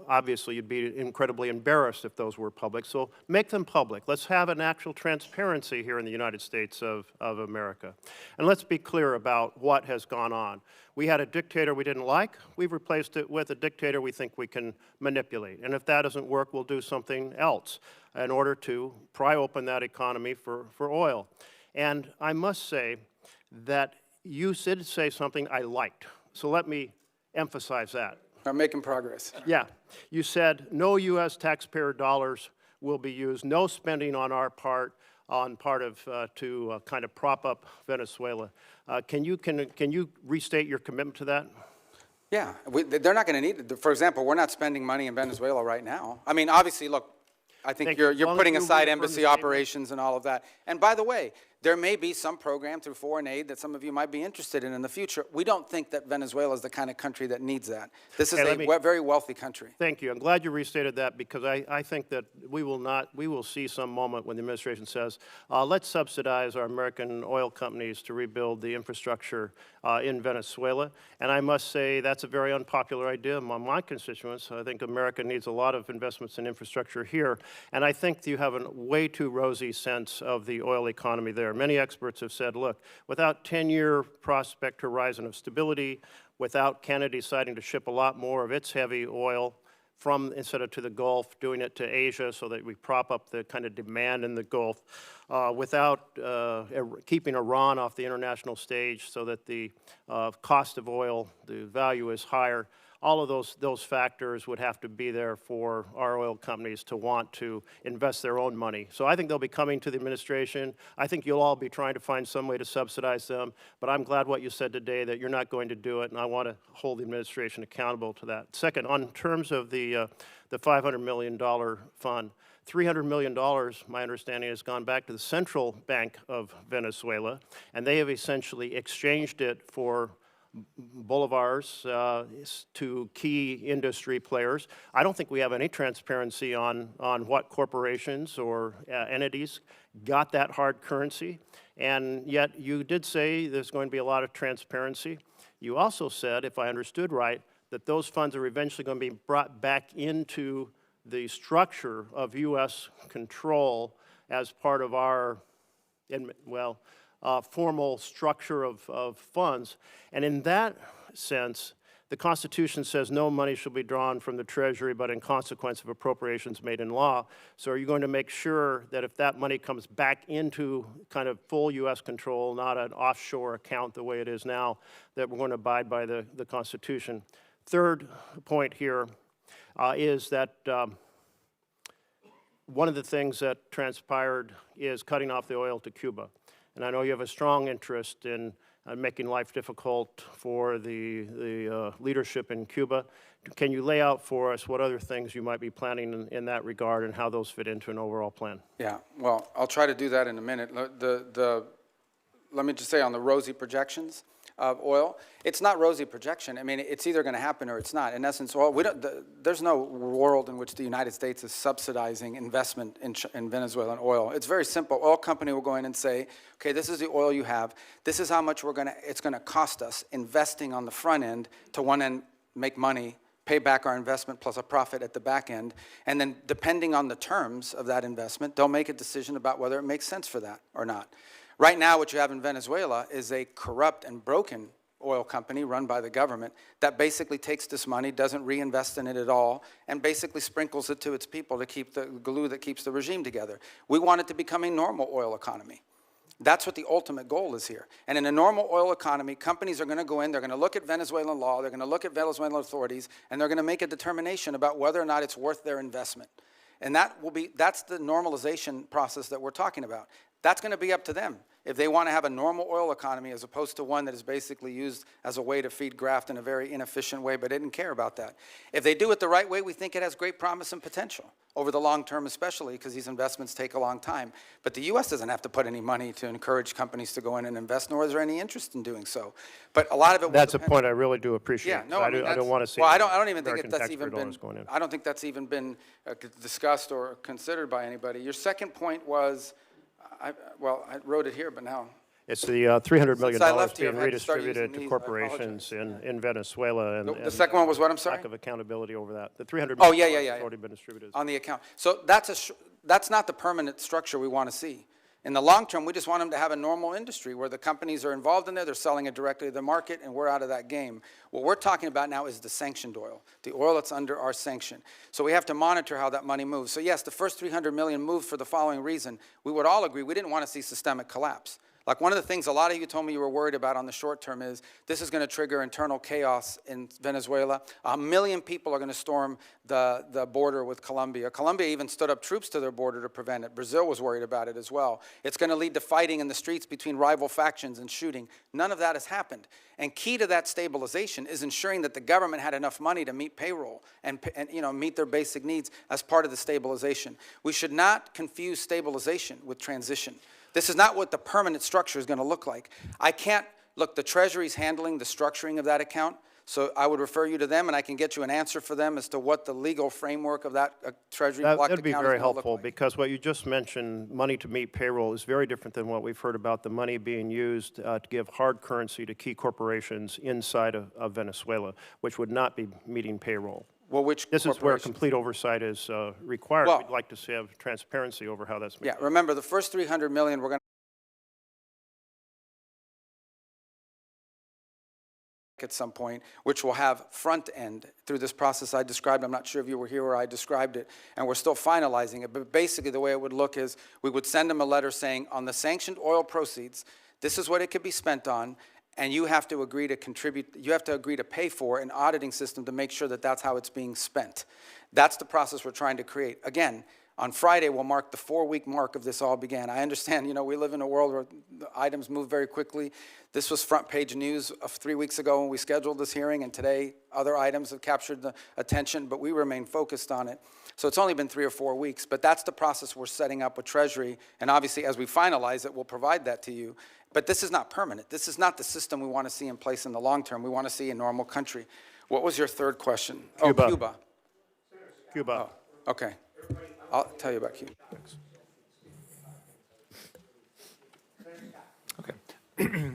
obviously you'd be incredibly embarrassed if those were public, so make them public. Let's have an actual transparency here in the United States of America. And let's be clear about what has gone on. We had a dictator we didn't like. We've replaced it with a dictator we think we can manipulate. And if that doesn't work, we'll do something else in order to pry open that economy for oil. And I must say that you did say something I liked. So let me emphasize that. I'm making progress. Yeah. You said no U.S. taxpayer dollars will be used, no spending on our part, to kind of prop up Venezuela. Can you restate your commitment to that? Yeah, they're not going to need it. For example, we're not spending money in Venezuela right now. I mean, obviously, look, I think you're putting aside embassy operations and all of that. And by the way, there may be some program through foreign aid that some of you might be interested in the future. We don't think that Venezuela is the kind of country that needs that. This is a very wealthy country. Thank you. I'm glad you restated that, because I think that we will see some moment when the administration says, let's subsidize our American oil companies to rebuild the infrastructure in Venezuela. And I must say that's a very unpopular idea among my constituents. I think America needs a lot of investments in infrastructure here. And I think you have a way too rosy sense of the oil economy there. Many experts have said, look, without 10-year prospect horizon of stability, without Canada deciding to ship a lot more of its heavy oil instead of to the Gulf, doing it to Asia so that we prop up the kind of demand in the Gulf, without keeping Iran off the international stage so that the cost of oil, the value is higher. All of those factors would have to be there for our oil companies to want to invest their own money. So I think they'll be coming to the administration. I think you'll all be trying to find some way to subsidize them. But I'm glad what you said today, that you're not going to do it, and I want to hold the administration accountable to that. Second, on terms of the $500 million fund, $300 million, my understanding, has gone back to the Central Bank of Venezuela, and they have essentially exchanged it for bolivars to key industry players. I don't think we have any transparency on what corporations or entities got that hard currency, and yet you did say there's going to be a lot of transparency. You also said, if I understood right, that those funds are eventually going to be brought back into the structure of U.S. control as part of our, formal structure of funds. And in that sense, the Constitution says no money shall be drawn from the Treasury but in consequence of appropriations made in law. So are you going to make sure that if that money comes back into kind of full U.S. control, not an offshore account the way it is now, that we're going to abide by the Constitution? Third point here is that one of the things that transpired is cutting off the oil to Cuba. And I know you have a strong interest in making life difficult for the leadership in Cuba. Can you lay out for us what other things you might be planning in that regard and how those fit into an overall plan? Yeah, well, I'll try to do that in a minute. Let me just say on the rosy projections of oil, it's not rosy projection. I mean, it's either going to happen or it's not. In essence, oil, there's no world in which the United States is subsidizing investment in Venezuelan oil. It's very simple. Oil company will go in and say, okay, this is the oil you have. This is how much it's going to cost us investing on the front end to one end make money pay back our investment plus a profit at the back end, and then depending on the terms of that investment, they'll make a decision about whether it makes sense for that or not. Right now, what you have in Venezuela is a corrupt and broken oil company run by the government that basically takes this money, doesn't reinvest in it at all, and basically sprinkles it to its people to keep the glue that keeps the regime together. We want it to become a normal oil economy. That's what the ultimate goal is here. And in a normal oil economy, companies are going to go in, they're going to look at Venezuelan law, they're going to look at Venezuelan authorities, and they're going to make a determination about whether or not it's worth their investment. And that's the normalization process that we're talking about. That's going to be up to them if they want to have a normal oil economy as opposed to one that is basically used as a way to feed graft in a very inefficient way, but they didn't care about that. If they do it the right way, we think it has great promise and potential over the long term, especially because these investments take a long time. But the U.S. doesn't have to put any money to encourage companies to go in and invest, nor is there any interest in doing so. But a lot of it will That's a depend. point I really do appreciate. Yeah, no, I mean, don't want to see. Well, I don't even think American that's even taxpayer been. dollars going in. I don't think that's even been discussed or considered by anybody. Your second point was, I wrote it here, but now. It's the $300 million Since I left here, being I've had to start redistributed using to these. I corporations in Venezuela. And The second one was what, I'm sorry? lack of accountability over that. The $300 Oh, million yeah. has already been distributed. On the account. So that's not the permanent structure we want to see. In the long term, we just want them to have a normal industry where the companies are involved in there, they're selling it directly to the market, and we're out of that game. What we're talking about now is the sanctioned oil, the oil that's under our sanction. So we have to monitor how that money moves. So yes, the first $300 million moved for the following reason. We would all agree we didn't want to see systemic collapse. Like one of the things a lot of you told me you were worried about on the short term is this is going to trigger internal chaos in Venezuela. 1 million people are going to storm the border with Colombia. Colombia even stood up troops to their border to prevent it. Brazil was worried about it as well. It's going to lead to fighting in the streets between rival factions and shooting. None of that has happened. And key to that stabilization is ensuring that the government had enough money to meet payroll and meet their basic needs as part of the stabilization. We should not confuse stabilization with transition. This is not what the permanent structure is going to look like. The Treasury's handling the structuring of that account, so I would refer you to them, and I can get you an answer for them as to what the legal framework of that Treasury blocked account is That'd be very going to look helpful, like. because what you just mentioned, money to meet payroll, is very different than what we've heard about the money being used to give hard currency to key corporations inside of Venezuela, which would not be meeting payroll. Well, which This is where corporations? complete oversight is required. Well- We'd like to have transparency over how that's Yeah, remember, the first $300 million we're going to at some point, which will have front end through this process I described. I'm not sure if you were here where I described it, and we're still finalizing it. But basically the way it would look is we would send them a letter saying, on the sanctioned oil proceeds, this is what it could be spent on, and you have to agree to contribute, you have to agree to pay for an auditing system to make sure that that's how it's being spent. That's the process we're trying to create. Again, on Friday will mark the 4-week mark of this all began. I understand, we live in a world where the items move very quickly. This was front page news of 3 weeks ago when we scheduled this hearing, and today other items have captured the attention, but we remain focused on it. So it's only been 3 or 4 weeks, but that's the process we're setting up with Treasury, and obviously as we finalize it, we'll provide that to you. But this is not permanent. This is not the system we want to see in place in the long term. We want to see a normal country. What was your third question? Cuba. Oh, Cuba. Cuba. Oh, okay. I'll tell you about Cuba. Okay.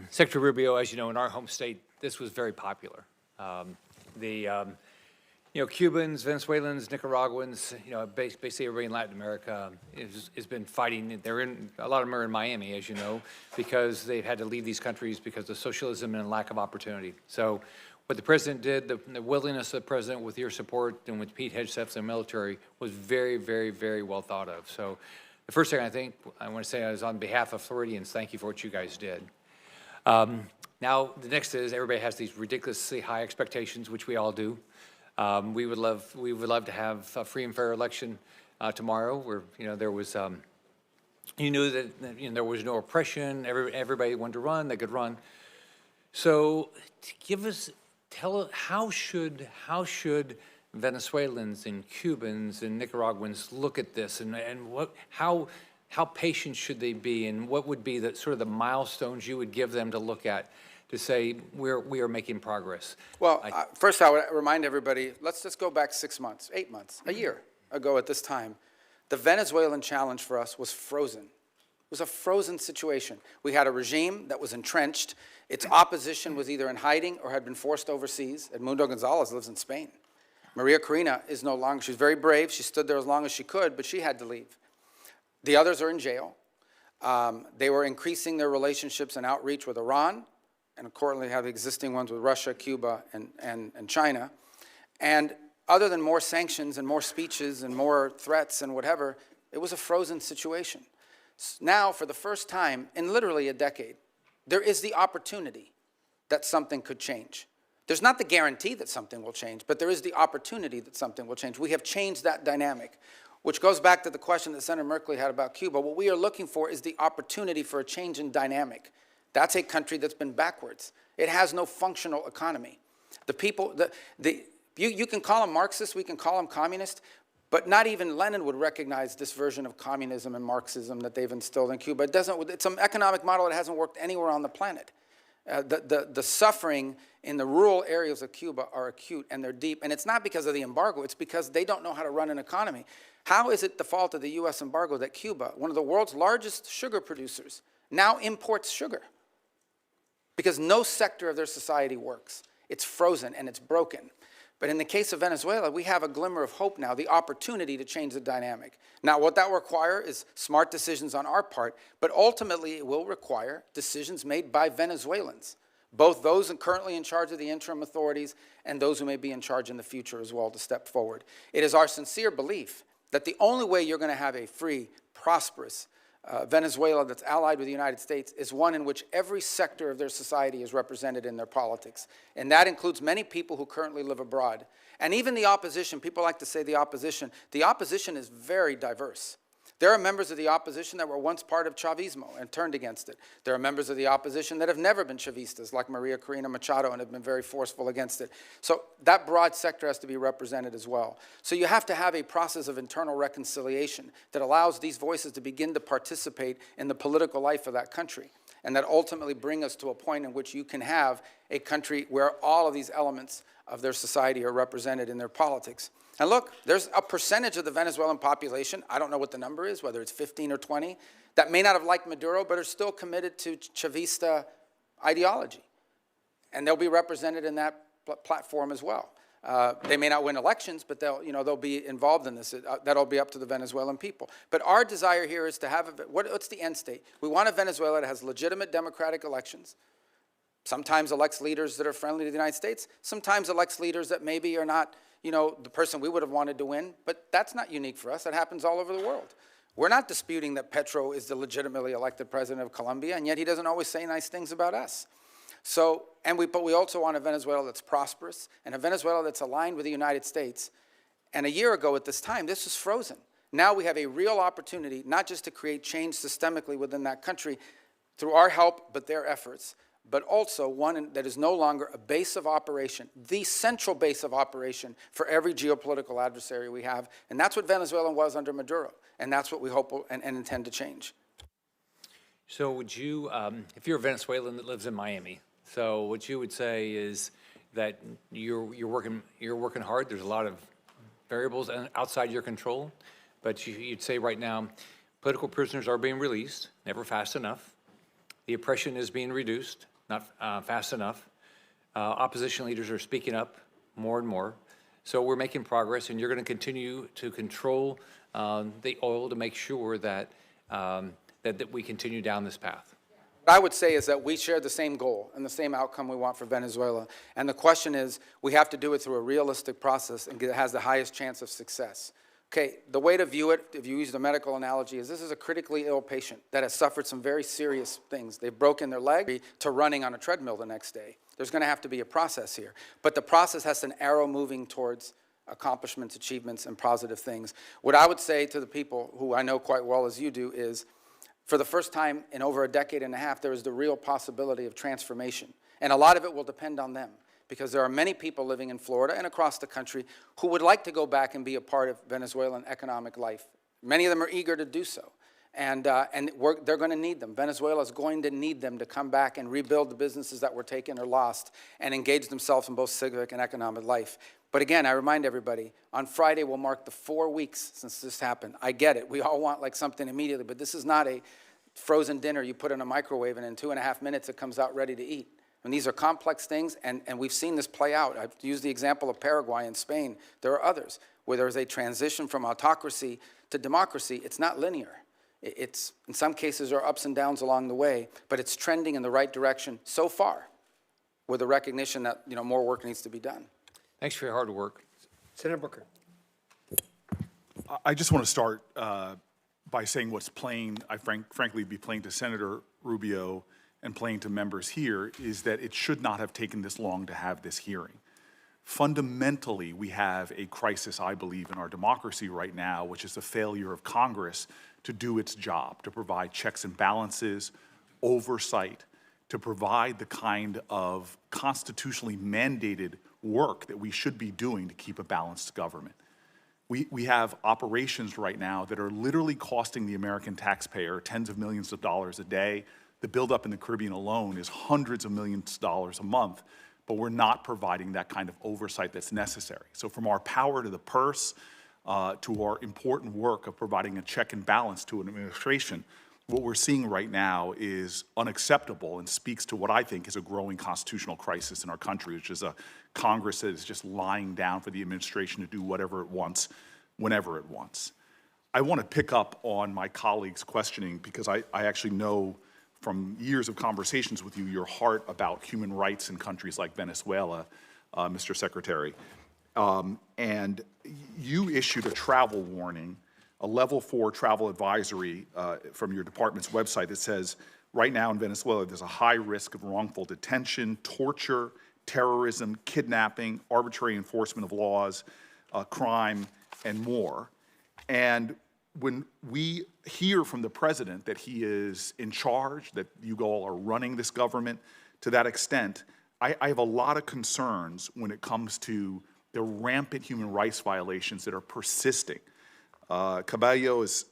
Secretary Rubio, as you know, in our home state, this was very popular. Cubans, Venezuelans, Nicaraguans, basically everybody in Latin America has been fighting. A lot of them are in Miami, as you know, because they've had to leave these countries because of socialism and lack of opportunity. So what the president did, the willingness of the president with your support and with Pete Hegseth's and military was very, very, very well thought of. So the first thing I want to say is on behalf of Floridians, thank you for what you guys did. Now, the next is everybody has these ridiculously high expectations, which we all do. We would love to have a free and fair election tomorrow, where there was you knew that there was no oppression. Everybody wanted to run; they could run. So, tell us how should Venezuelans and Cubans and Nicaraguans look at this, and how patient should they be, and what would be the sort of the milestones you would give them to look at to say we are making progress? Well, first I would remind everybody, let's just go back 6 months, 8 months, a year ago at this time. The Venezuelan challenge for us was frozen It was a frozen situation. We had a regime that was entrenched. Its opposition was either in hiding or had been forced overseas. Edmundo Gonzalez lives in Spain. Maria Corina is no longer, she's very brave. She stood there as long as she could, but she had to leave. The others are in jail. They were increasing their relationships and outreach with Iran, and currently have existing ones with Russia, Cuba, and China. And other than more sanctions and more speeches and more threats and whatever, it was a frozen situation. Now, for the first time in literally a decade, there is the opportunity that something could change. There's not the guarantee that something will change, but there is the opportunity that something will change. We have changed that dynamic, which goes back to the question that Senator Merkley had about Cuba. What we are looking for is the opportunity for a change in dynamic. That's a country that's been backwards. It has no functional economy. The people, you can call them Marxist, we can call them communist, but not even Lenin would recognize this version of communism and Marxism that they've instilled in Cuba. It's an economic model that hasn't worked anywhere on the planet. The suffering in the rural areas of Cuba are acute and they're deep. And it's not because of the embargo, it's because they don't know how to run an economy. How is it the fault of the US embargo that Cuba, one of the world's largest sugar producers, now imports sugar? Because no sector of their society works. It's frozen and it's broken. But in the case of Venezuela, we have a glimmer of hope now, the opportunity to change the dynamic. Now, what that will require is smart decisions on our part, but ultimately it will require decisions made by Venezuelans, both those currently in charge of the interim authorities and those who may be in charge in the future as well to step forward. It is our sincere belief that the only way you're going to have a free, prosperous Venezuela that's allied with the United States is one in which every sector of their society is represented in their politics. And that includes many people who currently live abroad. And even the opposition, people like to say the opposition is very diverse. There are members of the opposition that were once part of Chavismo and turned against it. There are members of the opposition that have never been Chavistas, like Maria Corina Machado, and have been very forceful against it. So that broad sector has to be represented as well. So you have to have a process of internal reconciliation that allows these voices to begin to participate in the political life of that country, and that ultimately bring us to a point in which you can have a country where all of these elements of their society are represented in their politics. And look, there's a percentage of the Venezuelan population, I don't know what the number is, whether it's 15 or 20, that may not have liked Maduro, but are still committed to Chavista ideology. And they'll be represented in that platform as well. They may not win elections, but they'll be involved in this. That'll be up to the Venezuelan people. But our desire here is to have, what's the end state? We want a Venezuela that has legitimate democratic elections, sometimes elects leaders that are friendly to the United States, sometimes elects leaders that maybe are not the person we would have wanted to win, but that's not unique for us. That happens all over the world. We're not disputing that Petro is the legitimately elected president of Colombia, and yet he doesn't always say nice things about us. So, but we also want a Venezuela that's prosperous, and a Venezuela that's aligned with the United States. And a year ago at this time, this was frozen. Now we have a real opportunity, not just to create change systemically within that country through our help, but their efforts, but also one that is no longer a base of operation, the central base of operation for every geopolitical adversary we have. And that's what Venezuela was under Maduro, and that's what we hope and intend to change. So would you, if you're a Venezuelan that lives in Miami, so what you would say is that you're working hard, there's a lot of variables outside your control, but you'd say right now, political prisoners are being released, never fast enough. The oppression is being reduced, not fast enough. Opposition leaders are speaking up more and more. So we're making progress, and you're going to continue to control the oil to make sure that, that we continue down this path. What I would say is that we share the same goal and the same outcome we want for Venezuela. And the question is, we have to do it through a realistic process and it has the highest chance of success. Okay, the way to view it, if you use the medical analogy, is this is a critically ill patient that has suffered some very serious things. They've broken their leg to running on a treadmill the next day. There's going to have to be a process here. But the process has an arrow moving towards accomplishments, achievements, and positive things. What I would say to the people who I know quite well as you do is, for the first time in over a decade and a half, there is the real possibility of transformation. And a lot of it will depend on them, because there are many people living in Florida and across the country who would like to go back and be a part of Venezuelan economic life. Many of them are eager to do so, and they're going to need them. Venezuela is going to need them to come back and rebuild the businesses that were taken or lost and engage themselves in both civic and economic life. But again, I remind everybody, on Friday will mark the 4 weeks since this happened. I get it. We all want like something immediately, but this is not a frozen dinner you put in a microwave, and in 2.5 minutes it comes out ready to eat. And these are complex things, and we've seen this play out. I've used the example of Paraguay and Spain. There are others where there is a transition from autocracy to democracy. It's not linear. It's, in some cases, there are ups and downs along the way, but it's trending in the right direction so far, with a recognition that, you know, more work needs to be done. Thanks for your hard work. Senator Booker. I just want to start by saying what's plain, frankly, be plain to Senator Rubio and plain to members here, is that it should not have taken this long to have this hearing. Fundamentally, we have a crisis, I believe, in our democracy right now, which is the failure of Congress to do its job, to provide checks and balances, oversight, to provide the kind of constitutionally mandated work that we should be doing to keep a balanced government. We have operations right now that are literally costing the American taxpayer tens of millions of dollars a day. The buildup in the Caribbean alone is hundreds of millions of dollars a month, but we're not providing that kind of oversight that's necessary. So from our power to the purse, to our important work of providing a check and balance to an administration, what we're seeing right now is unacceptable and speaks to what I think is a growing constitutional crisis in our country, which is a Congress that is just lying down for the administration to do whatever it wants, whenever it wants. I want to pick up on my colleague's questioning because I actually know from years of conversations with you, your heart about human rights in countries like Venezuela, Mr. Secretary. And you issued a travel warning, a level 4 travel advisory from your department's website that says, right now in Venezuela, there's a high risk of wrongful detention, torture, terrorism, kidnapping, arbitrary enforcement of laws, crime, and more. And when we hear from the president that he is in charge, that you all are running this government to that extent, I have a lot of concerns when it comes to the rampant human rights violations that are persisting. Cabello is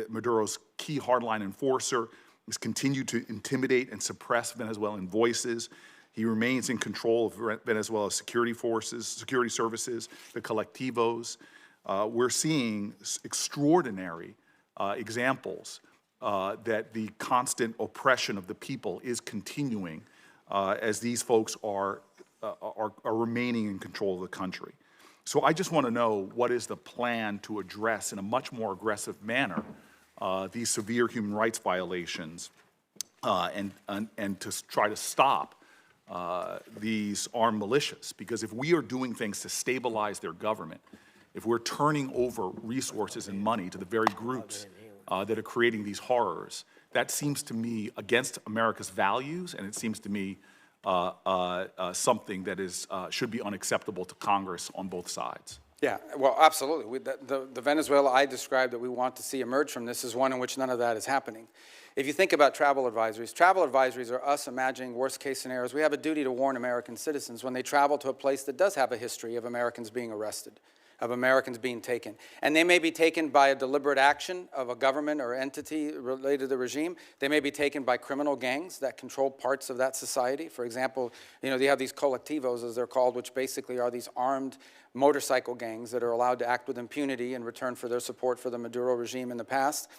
Maduro's key hardline enforcer. He's continued to intimidate and suppress Venezuelan voices. He remains in control of Venezuela's security forces, security services, the colectivos. We're seeing extraordinary examples that the constant oppression of the people is continuing as these folks are remaining in control of the country. So I just want to know, what is the plan to address in a much more aggressive manner these severe human rights violations and to try to stop these armed militias? Because if we are doing things to stabilize their government, if we're turning over resources and money to the very groups that are creating these horrors, that seems to me against America's values, and it seems to me something that is should be unacceptable to Congress on both sides. Yeah, well, absolutely. The Venezuela I described that we want to see emerge from this is one in which none of that is happening. If you think about travel advisories are us imagining worst-case scenarios. We have a duty to warn American citizens when they travel to a place that does have a history of Americans being arrested, of Americans being taken. And they may be taken by a deliberate action of a government or entity related to the regime. They may be taken by criminal gangs that control parts of that society. For example, you know, you have these colectivos, as they're called, which basically are these armed motorcycle gangs that are allowed to act with impunity in return for their support for the Maduro regime in the past.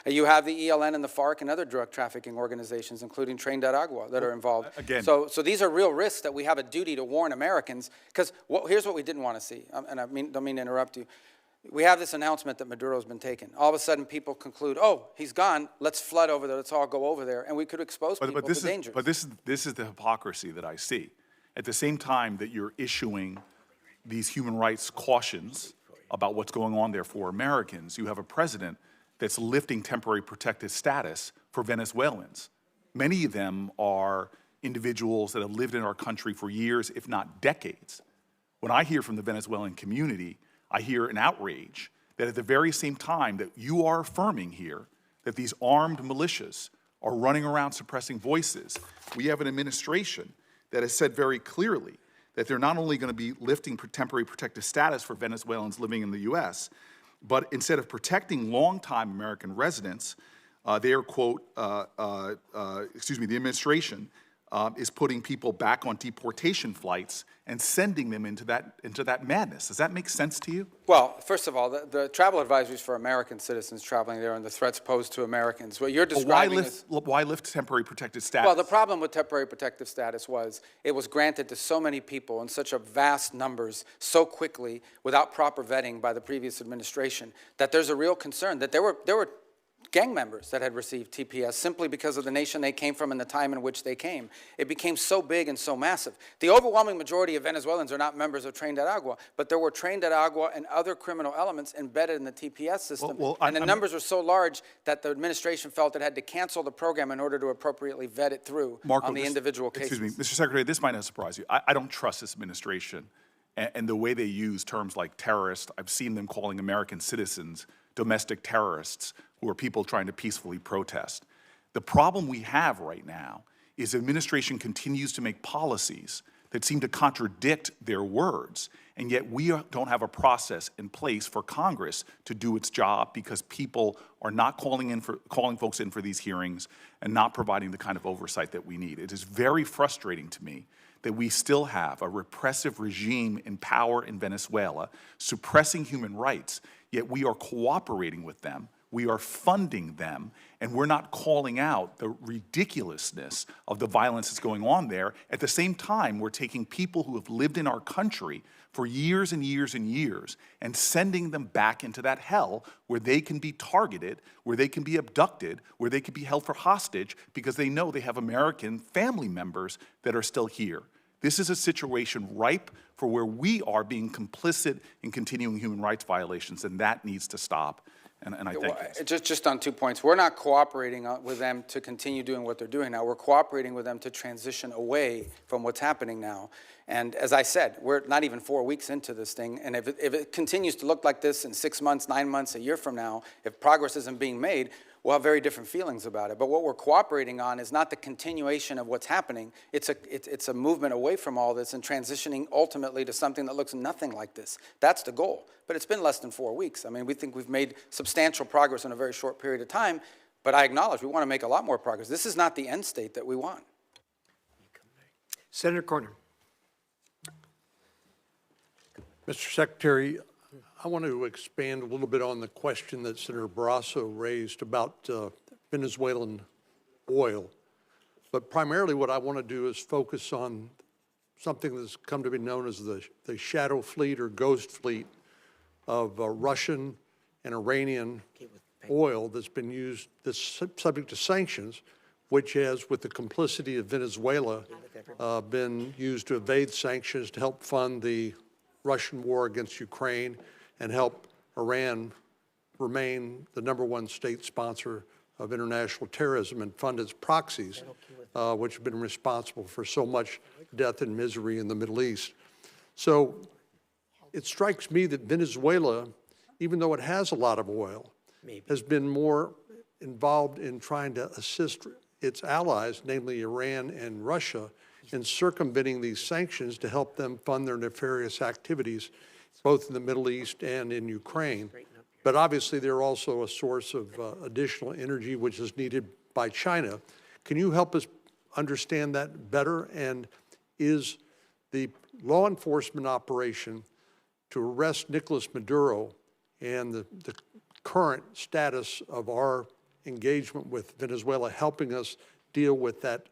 You have the ELN and the FARC and other drug trafficking organizations, including Tren de Aragua, that are involved. Again. So these are real risks that we have a duty to warn Americans, because here's what we didn't want to see, and I don't mean to interrupt you. We have this announcement that Maduro's been taken. All of a sudden, people conclude, oh, he's gone, let's flood over there, let's all go over there, and we could expose people to danger. But this is the hypocrisy that I see. At the same time that you're issuing these human rights cautions about what's going on there for Americans, you have a president that's lifting temporary protected status for Venezuelans. Many of them are individuals that have lived in our country for years, if not decades. When I hear from the Venezuelan community, I hear an outrage that at the very same time that you are affirming here that these armed militias are running around suppressing voices, we have an administration that has said very clearly that they're not only going to be lifting temporary protected status for Venezuelans living in the U.S., but instead of protecting longtime American residents, they are, quote, the administration is putting people back on deportation flights and sending them into that madness. Does that make sense to you? Well, first of all, the travel advisories for American citizens traveling there and the threats posed to Americans. What you're describing is... Why lift temporary protected status? Well, the problem with temporary protective status was it was granted to so many people in such a vast numbers so quickly without proper vetting by the previous administration that there's a real concern that there were gang members that had received TPS simply because of the nation they came from and the time in which they came. It became so big and so massive. The overwhelming majority of Venezuelans are not members of Trained at Agua, but there were Trained at Agua and other criminal elements embedded in the TPS system. And the numbers were so large that the administration felt it had to cancel the program in order to appropriately vet it through on the individual cases. Excuse me, Mr. Secretary, this might not surprise you. I don't trust this administration and the way they use terms like terrorist. I've seen them calling American citizens domestic terrorists who are people trying to peacefully protest. The problem we have right now is the administration continues to make policies that seem to contradict their words, and yet we don't have a process in place for Congress to do its job because people are not calling folks in for these hearings and not providing the kind of oversight that we need. It is very frustrating to me that we still have a repressive regime in power in Venezuela suppressing human rights, yet we are cooperating with them, we are funding them, and we're not calling out the ridiculousness of the violence that's going on there. At the same time, we're taking people who have lived in our country for years and years and years and sending them back into that hell where they can be targeted, where they can be abducted, where they can be held for hostage because they know they have American family members that are still here. This is a situation ripe for where we are being complicit in continuing human rights violations, and that needs to stop. And I thank you. Just on 2 points. We're not cooperating with them to continue doing what they're doing now. We're cooperating with them to transition away from what's happening now. And as I said, we're not even 4 weeks into this thing. And if it continues to look like this in 6 months, 9 months, a year from now, if progress isn't being made, we'll have very different feelings about it. But what we're cooperating on is not the continuation of what's happening. It's a movement away from all this and transitioning ultimately to something that looks nothing like this. That's the goal. But it's been less than 4 weeks. I mean, we think we've made substantial progress in a very short period of time, but I acknowledge we want to make a lot more progress. This is not the end state that we want. Senator Corner. Mr. Secretary, I want to expand a little bit on the question that Senator Barrasso raised about Venezuelan oil. But primarily what I want to do is focus on something that's come to be known as the shadow fleet or ghost fleet of Russian and Iranian oil that's been used, that's subject to sanctions, which has, with the complicity of Venezuela, been used to evade sanctions to help fund the Russian war against Ukraine and help Iran remain the #1 state sponsor of international terrorism and fund its proxies, which have been responsible for so much death and misery in the Middle East. So it strikes me that Venezuela, even though it has a lot of oil, has been more involved in trying to assist its allies, namely Iran and Russia, in circumventing these sanctions to help them fund their nefarious activities, both in the Middle East and in Ukraine. But obviously, they're also a source of additional energy, which is needed by China. Can you help us understand that better? And is the law enforcement operation to arrest Nicolas Maduro and the current status of our engagement with Venezuela helping us deal with that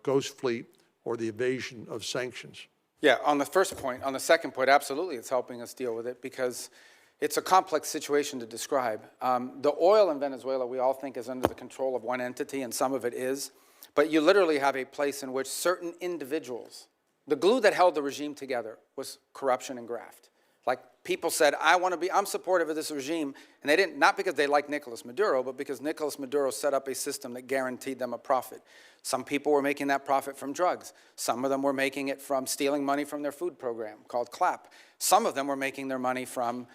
ghost fleet or the evasion of sanctions? Yeah, on the first point, on the second point, absolutely it's helping us deal with it because it's a complex situation to describe. The oil in Venezuela we all think is under the control of one entity, and some of it is, but you literally have a place in which certain individuals, the glue that held the regime together was corruption and graft. Like people said, I'm supportive of this regime, and they didn't, not because they liked Nicolas Maduro, but because Nicolas Maduro set up a system that guaranteed them a profit. Some people were making that profit from drugs. Some of them were making it from stealing money from their food program called CLAP. Some of them were making their money from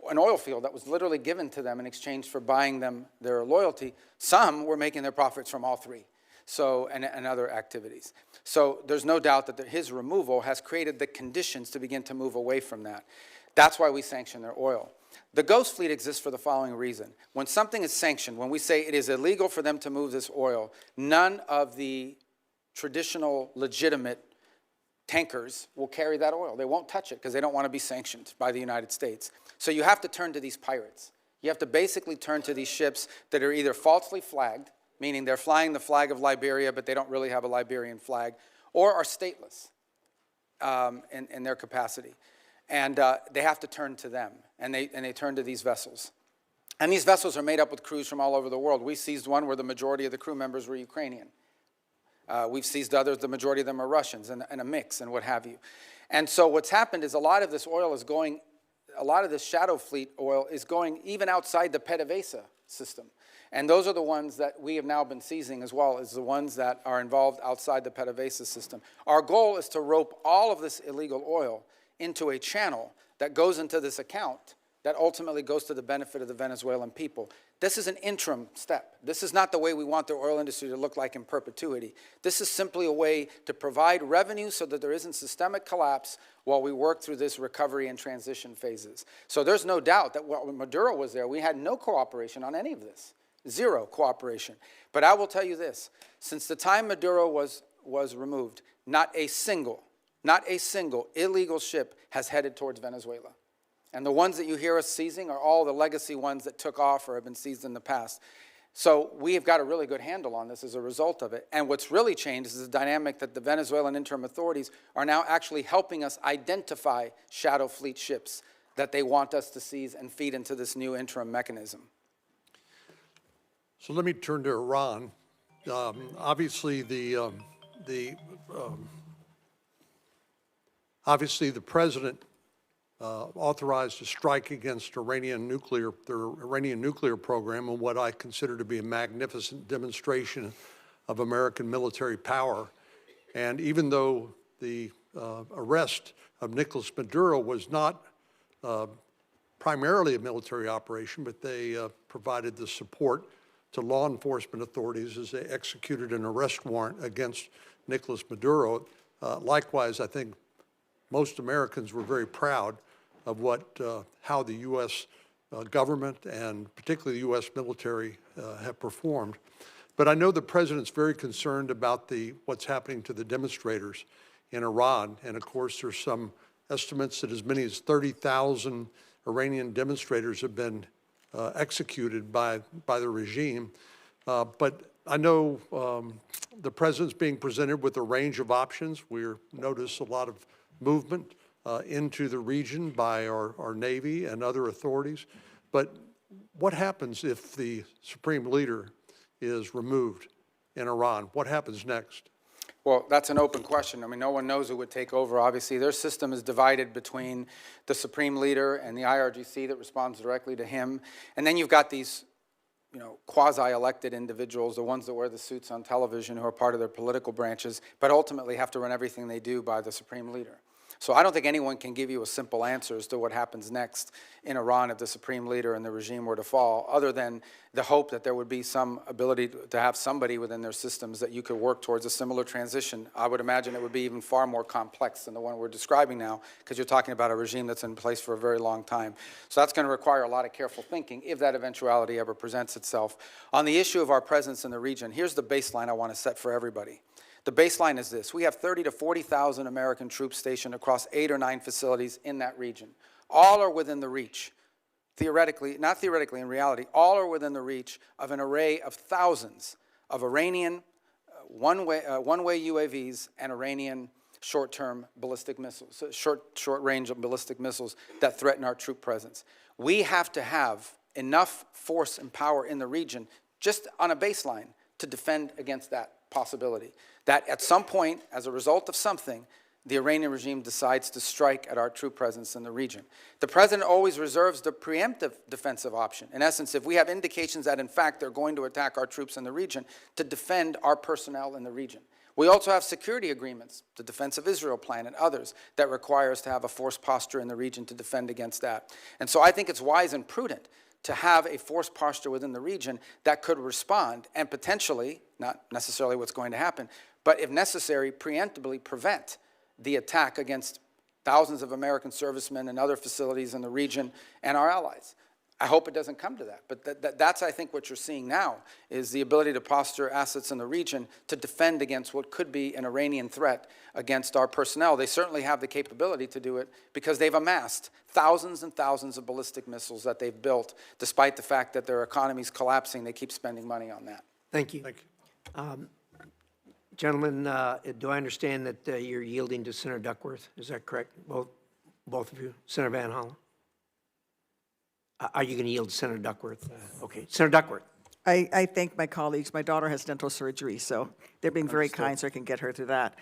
an oil field that was literally given to them in exchange for buying them their loyalty. Some were making their profits from all three. So, and other activities. So there's no doubt that his removal has created the conditions to begin to move away from that. That's why we sanction their oil. The ghost fleet exists for the following reason. When something is sanctioned, when we say it is illegal for them to move this oil, none of the traditional, legitimate tankers will carry that oil. They won't touch it because they don't want to be sanctioned by the United States. So you have to turn to these pirates. You have to basically turn to these ships that are either falsely flagged, meaning they're flying the flag of Liberia, but they don't really have a Liberian flag, or are stateless in their capacity. And they have to turn to them, and they turn to these vessels. And these vessels are made up with crews from all over the world. We seized one where the majority of the crew members were Ukrainian. We've seized others, the majority of them are Russians, and a mix and what have you. And so what's happened is a lot of this oil is going, a lot of this shadow fleet oil is going even outside the PDVSA system. And those are the ones that we have now been seizing as well, as the ones that are involved outside the PDVSA system. Our goal is to rope all of this illegal oil into a channel that goes into this account that ultimately goes to the benefit of the Venezuelan people. This is an interim step. This is not the way we want the oil industry to look like in perpetuity. This is simply a way to provide revenue so that there isn't systemic collapse while we work through this recovery and transition phases. So there's no doubt that when Maduro was there, we had no cooperation on any of this. Zero cooperation. But I will tell you this, since the time Maduro was removed, not a single illegal ship has headed towards Venezuela. And the ones that you hear us seizing are all the legacy ones that took off or have been seized in the past. So we have got a really good handle on this as a result of it. And what's really changed is the dynamic that the Venezuelan interim authorities are now actually helping us identify shadow fleet ships that they want us to seize and feed into this new interim mechanism. So let me turn to Iran. Obviously, the president authorized a strike against their Iranian nuclear program, and what I consider to be a magnificent demonstration of American military power. And even though the arrest of Nicolas Maduro was not primarily a military operation, but they provided the support to law enforcement authorities as they executed an arrest warrant against Nicolas Maduro. Likewise, I think most Americans were very proud of how the U.S. government and particularly the U.S. military have performed. But I know the president's very concerned about what's happening to the demonstrators in Iran. And of course, there's some estimates that as many as 30,000 Iranian demonstrators have been executed by the regime. But I know the president's being presented with a range of options. We notice a lot of movement into the region by our Navy and other authorities. But what happens if the supreme leader is removed in Iran? What happens next? Well, that's an open question. I mean, no one knows who would take over. Obviously, their system is divided between the supreme leader and the IRGC that responds directly to him. And then you've got these, quasi-elected individuals, the ones that wear the suits on television who are part of their political branches, but ultimately have to run everything they do by the supreme leader. So I don't think anyone can give you a simple answer as to what happens next in Iran if the supreme leader and the regime were to fall, other than the hope that there would be some ability to have somebody within their systems that you could work towards a similar transition. I would imagine it would be even far more complex than the one we're describing now, because you're talking about a regime that's in place for a very long time. So that's going to require a lot of careful thinking if that eventuality ever presents itself. On the issue of our presence in the region, here's the baseline I want to set for everybody. The baseline is this. We have 30,000 to 40,000 American troops stationed across 8 or 9 facilities in that region. All are within the reach, theoretically, not theoretically, in reality, all are within the reach of an array of thousands of Iranian one-way UAVs and Iranian short-term ballistic missiles, short-range ballistic missiles that threaten our troop presence. We have to have enough force and power in the region, just on a baseline, to defend against that possibility. That at some point, as a result of something, the Iranian regime decides to strike at our troop presence in the region. The president always reserves the preemptive defensive option. In essence, if we have indications that, in fact, they're going to attack our troops in the region, to defend our personnel in the region. We also have security agreements, the Defense of Israel Plan and others, that require us to have a force posture in the region to defend against that. And so I think it's wise and prudent to have a force posture within the region that could respond and potentially, not necessarily what's going to happen, but if necessary, preemptively prevent the attack against thousands of American servicemen and other facilities in the region and our allies. I hope it doesn't come to that. But that's, I think, what you're seeing now, is the ability to posture assets in the region to defend against what could be an Iranian threat against our personnel. They certainly have the capability to do it because they've amassed thousands and thousands of ballistic missiles that they've built. Despite the fact that their economy's collapsing, they keep spending money on that. Thank you. Thank you. Gentlemen, do I understand that you're yielding to Senator Duckworth? Is that correct? Both of you? Senator Van Hollen? Are you going to yield to Senator Duckworth? Okay. Senator Duckworth. I thank my colleagues. My daughter has dental surgery, so they're being very kind so I can get her through that.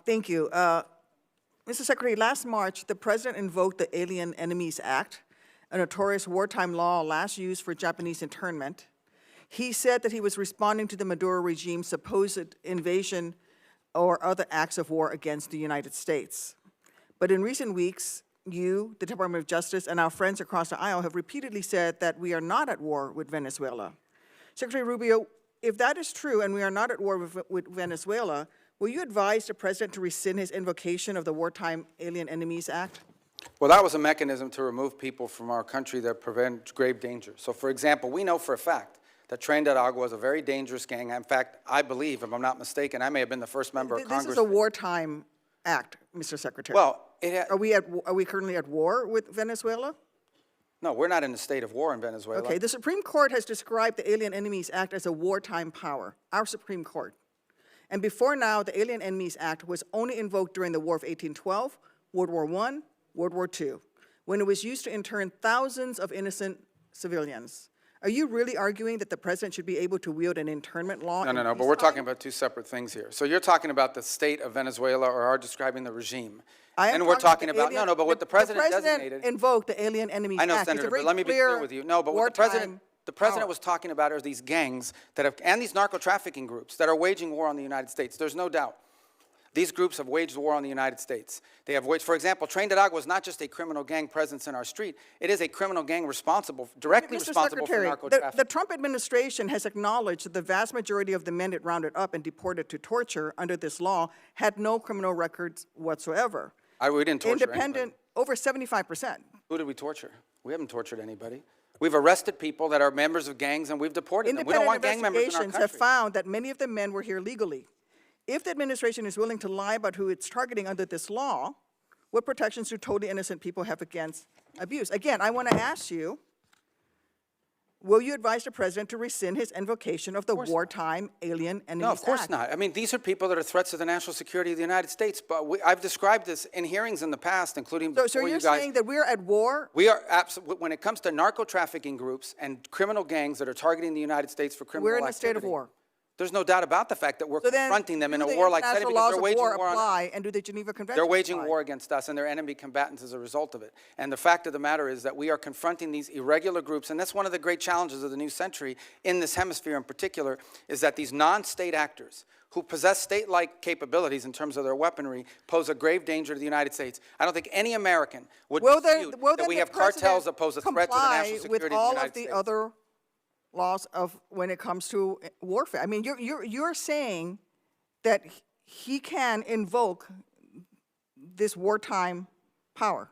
Thank you. Mr. Secretary, last March, the President invoked the Alien Enemies Act, a notorious wartime law last used for Japanese internment. He said that he was responding to the Maduro regime's supposed invasion or other acts of war against the United States. But in recent weeks, you, the Department of Justice, and our friends across the aisle have repeatedly said that we are not at war with Venezuela. Secretary Rubio, if that is true and we are not at war with Venezuela, will you advise the President to rescind his invocation of the Wartime Alien Enemies Act? Well, that was a mechanism to remove people from our country that prevent grave danger. So, for example, we know for a fact that Tren de Aragua is a very dangerous gang. In fact, I believe, if I'm not mistaken, I may have been the first member of Congress. This is a wartime act, Mr. Secretary. Well, are we currently at war with Venezuela? No, we're not in a state of war in Venezuela. Okay, the Supreme Court has described the Alien Enemies Act as a wartime power, our Supreme Court. And before now, the Alien Enemies Act was only invoked during the War of 1812, World War I, World War II, when it was used to intern thousands of innocent civilians. Are you really arguing that the President should be able to wield an internment law? No, but we're talking about two separate things here. So you're talking about the state of Venezuela, or are describing the regime. And we're talking about, but what the President designated. Invoked the Alien Enemies Act. I know, Senator, but let me be clear with you. No, but what the President was talking about are these gangs that have, and these narco-trafficking groups that are waging war on the United States. There's no doubt. These groups have waged war on the United States. They have waged, for example, Tren de Aragua is not just a criminal gang presence in our street. It is a criminal gang directly responsible for narco-trafficking. The Trump administration has acknowledged that the vast majority of the men it rounded up and deported to torture under this law had no criminal records whatsoever. We didn't torture anybody. Over 75%. Who did we torture? We haven't tortured anybody. We've arrested people that are members of gangs and we've deported them. We don't want gang members in our country. Independent investigations have found that many of the men were here legally. If the administration is willing to lie about who it's targeting under this law, what protections do totally innocent people have against abuse? Again, I want to ask you, will you advise the President to rescind his invocation of the Wartime Alien Enemies Act? No, of course not. I mean, these are people that are threats to the national security of the United States. But I've described this in hearings in the past, including before you guys. So you're saying that we're at war? We are absolutely, when it comes to narco-trafficking groups and criminal gangs that are targeting the United States for criminal activity. We're in a state of war. There's no doubt about the fact that we're confronting them in a warlike setting because they're waging war on us. And do the Geneva Convention They're waging war against us and they're enemy combatants as a result of it. And the fact of the matter is that we are confronting these irregular groups, and that's one of the great challenges of the new century in this hemisphere in particular, is that these non-state actors who possess state-like capabilities in terms of their weaponry pose a grave danger to the United States. I don't think any American would dispute that we have cartels that pose a threat to the national security of the United States. With all of the other laws of when it comes to warfare. I mean, you're saying that he can invoke this wartime power.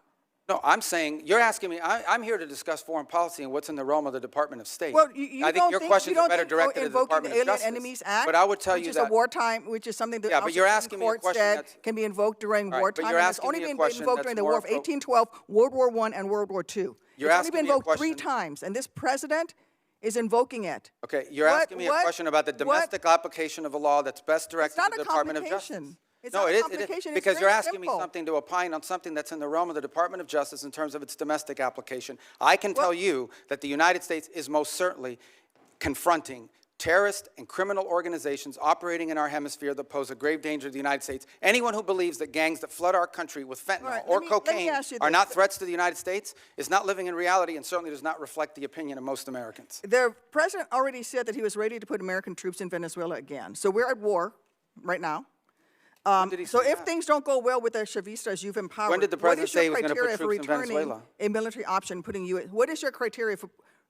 No, I'm saying, you're asking me, I'm here to discuss foreign policy and what's in the realm of the Department of State. Well, I think your questions are better directed at the Department of Justice. Enemies Act, but I would tell you that, which is a wartime, which is something that but you're asking me a question that's, can be invoked during wartime. But you're asking only me a been question invoked during the War of 1812, World War I, and World War II. You're it's only asking been me a invoked question. 3 times, and this President is invoking it. Okay, you're asking me a question about the domestic application of a law that's best directed to the Department of Justice. No, it is because you're asking me something to opine on something that's in the realm of the Department of Justice in terms of its domestic application. I can tell you that the United States is most certainly confronting terrorist and criminal organizations operating in our hemisphere that pose a grave danger to the United States. Anyone who believes that gangs that flood our country with fentanyl or cocaine are not threats to the United States is not living in reality and certainly does not reflect the opinion of most Americans. The President already said that he was ready to put American troops in Venezuela again. So we're at war right now. So if things don't go well with the Chavistas you've empowered, when did the President say he was going to put troops in Venezuela? A military option, what is your criteria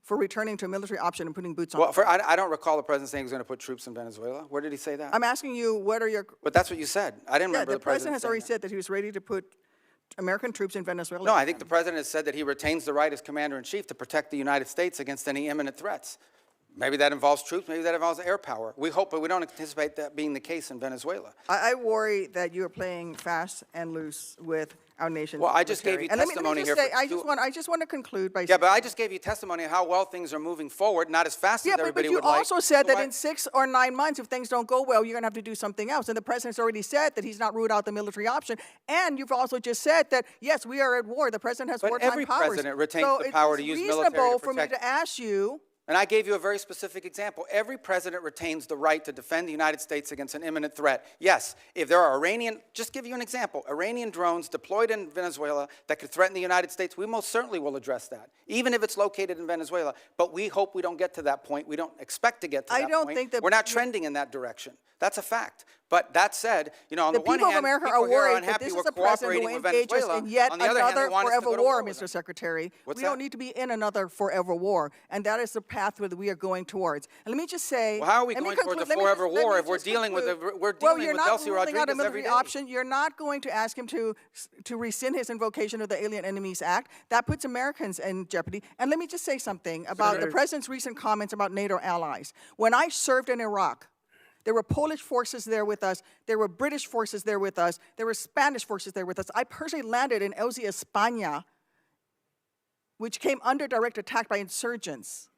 for returning to a military option and putting boots on? Well, I don't recall the President saying he was going to put troops in Venezuela. Where did he say that? I'm asking you, what are your... But that's what you said. I didn't remember the President has already said that he was ready to put American troops in Venezuela. No, I think the president has said that he retains the right as commander-in-chief to protect the United States against any imminent threats. Maybe that involves troops, maybe that involves air power. We hope, but we don't anticipate that being the case in Venezuela. I worry that you are playing fast and loose with our nation's Well, I just gave you military. And testimony let me here just say, for I just want to conclude by Yeah, saying. but I just gave you testimony of how well things are moving forward, not as fast as Yeah, everybody but you would like. also said So that why- in 6 or 9 months, if things don't go well, you're going to have to do something else. And the president's already said that he's not ruled out the military option. And you've also just said that, yes, we are at war. The president has But wartime every powers. president retains So the power to it's use military to reasonable for me protect- to ask you. And I gave you a very specific example. Every president retains the right to defend the United States against an imminent threat. Yes, if there are just give you an example, Iranian drones deployed in Venezuela that could threaten the United States, we most certainly will address that, even if it's located in Venezuela. But we hope we don't get to that point. We don't expect to get to that point. I don't think that We're not trending in that direction. That's a fact. But that said, on The the one people of hand, America people are here are worried that unhappy this we're is a president cooperating who with engages Venezuela. in yet On the other hand, they another want us to forever go to war, with Mr. them. Secretary. What's We that? don't need to be in another forever war, and that is the pathway that we are going towards. And let me just say. Well, how are we let me going towards a conclude- let me forever just- let war me if we're just dealing with conclude. we're Well, dealing you're with not Delcy ruling out a Rodriguez every military day? option. You're not going to ask him to rescind his invocation of the Alien Enemies Act. That puts Americans in jeopardy. And let me just say something about the president's recent comments about NATO allies. When I served in Iraq, there were Polish forces there with us. There were British forces there with us. There were Spanish forces there with us. I personally landed in Elzi, España, which came under direct attack by insurgents.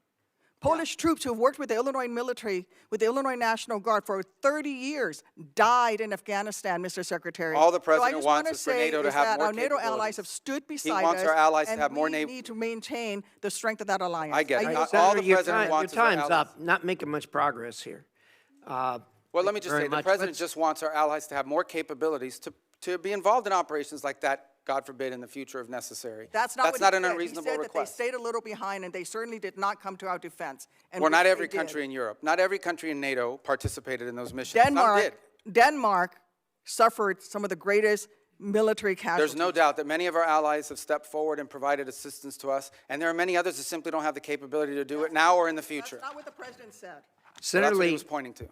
Polish troops who have worked with the Illinois military, with the Illinois National Guard for 30 years, died in Afghanistan, Mr. Secretary. All the So I president just wants wanna is for say NATO to is have that more our NATO allies capabilities. have stood He beside us. wants our allies to and have more we NATO. need to maintain the strength of that alliance. I get it. yield All back. the Senator, your president time- wants your is our time's allies. up. Not making much progress here. Well, let me just very say, the much. president Let's- just wants our allies to have more capabilities to be involved in operations like that, God forbid, in the future if necessary. That's not what he an said. unreasonable He said request. that they stayed a little behind, and they certainly did not come to our defense. And Well, not which they every did. country in Europe, not every country in NATO participated in those missions. Some did. Denmark suffered some of the greatest military casualties. There's no doubt that many of our allies have stepped forward and provided assistance to us, and there are many others that simply don't have the capability to do it now or in the future. That's not what the president said. So Senator that's what he Lee, was pointing to.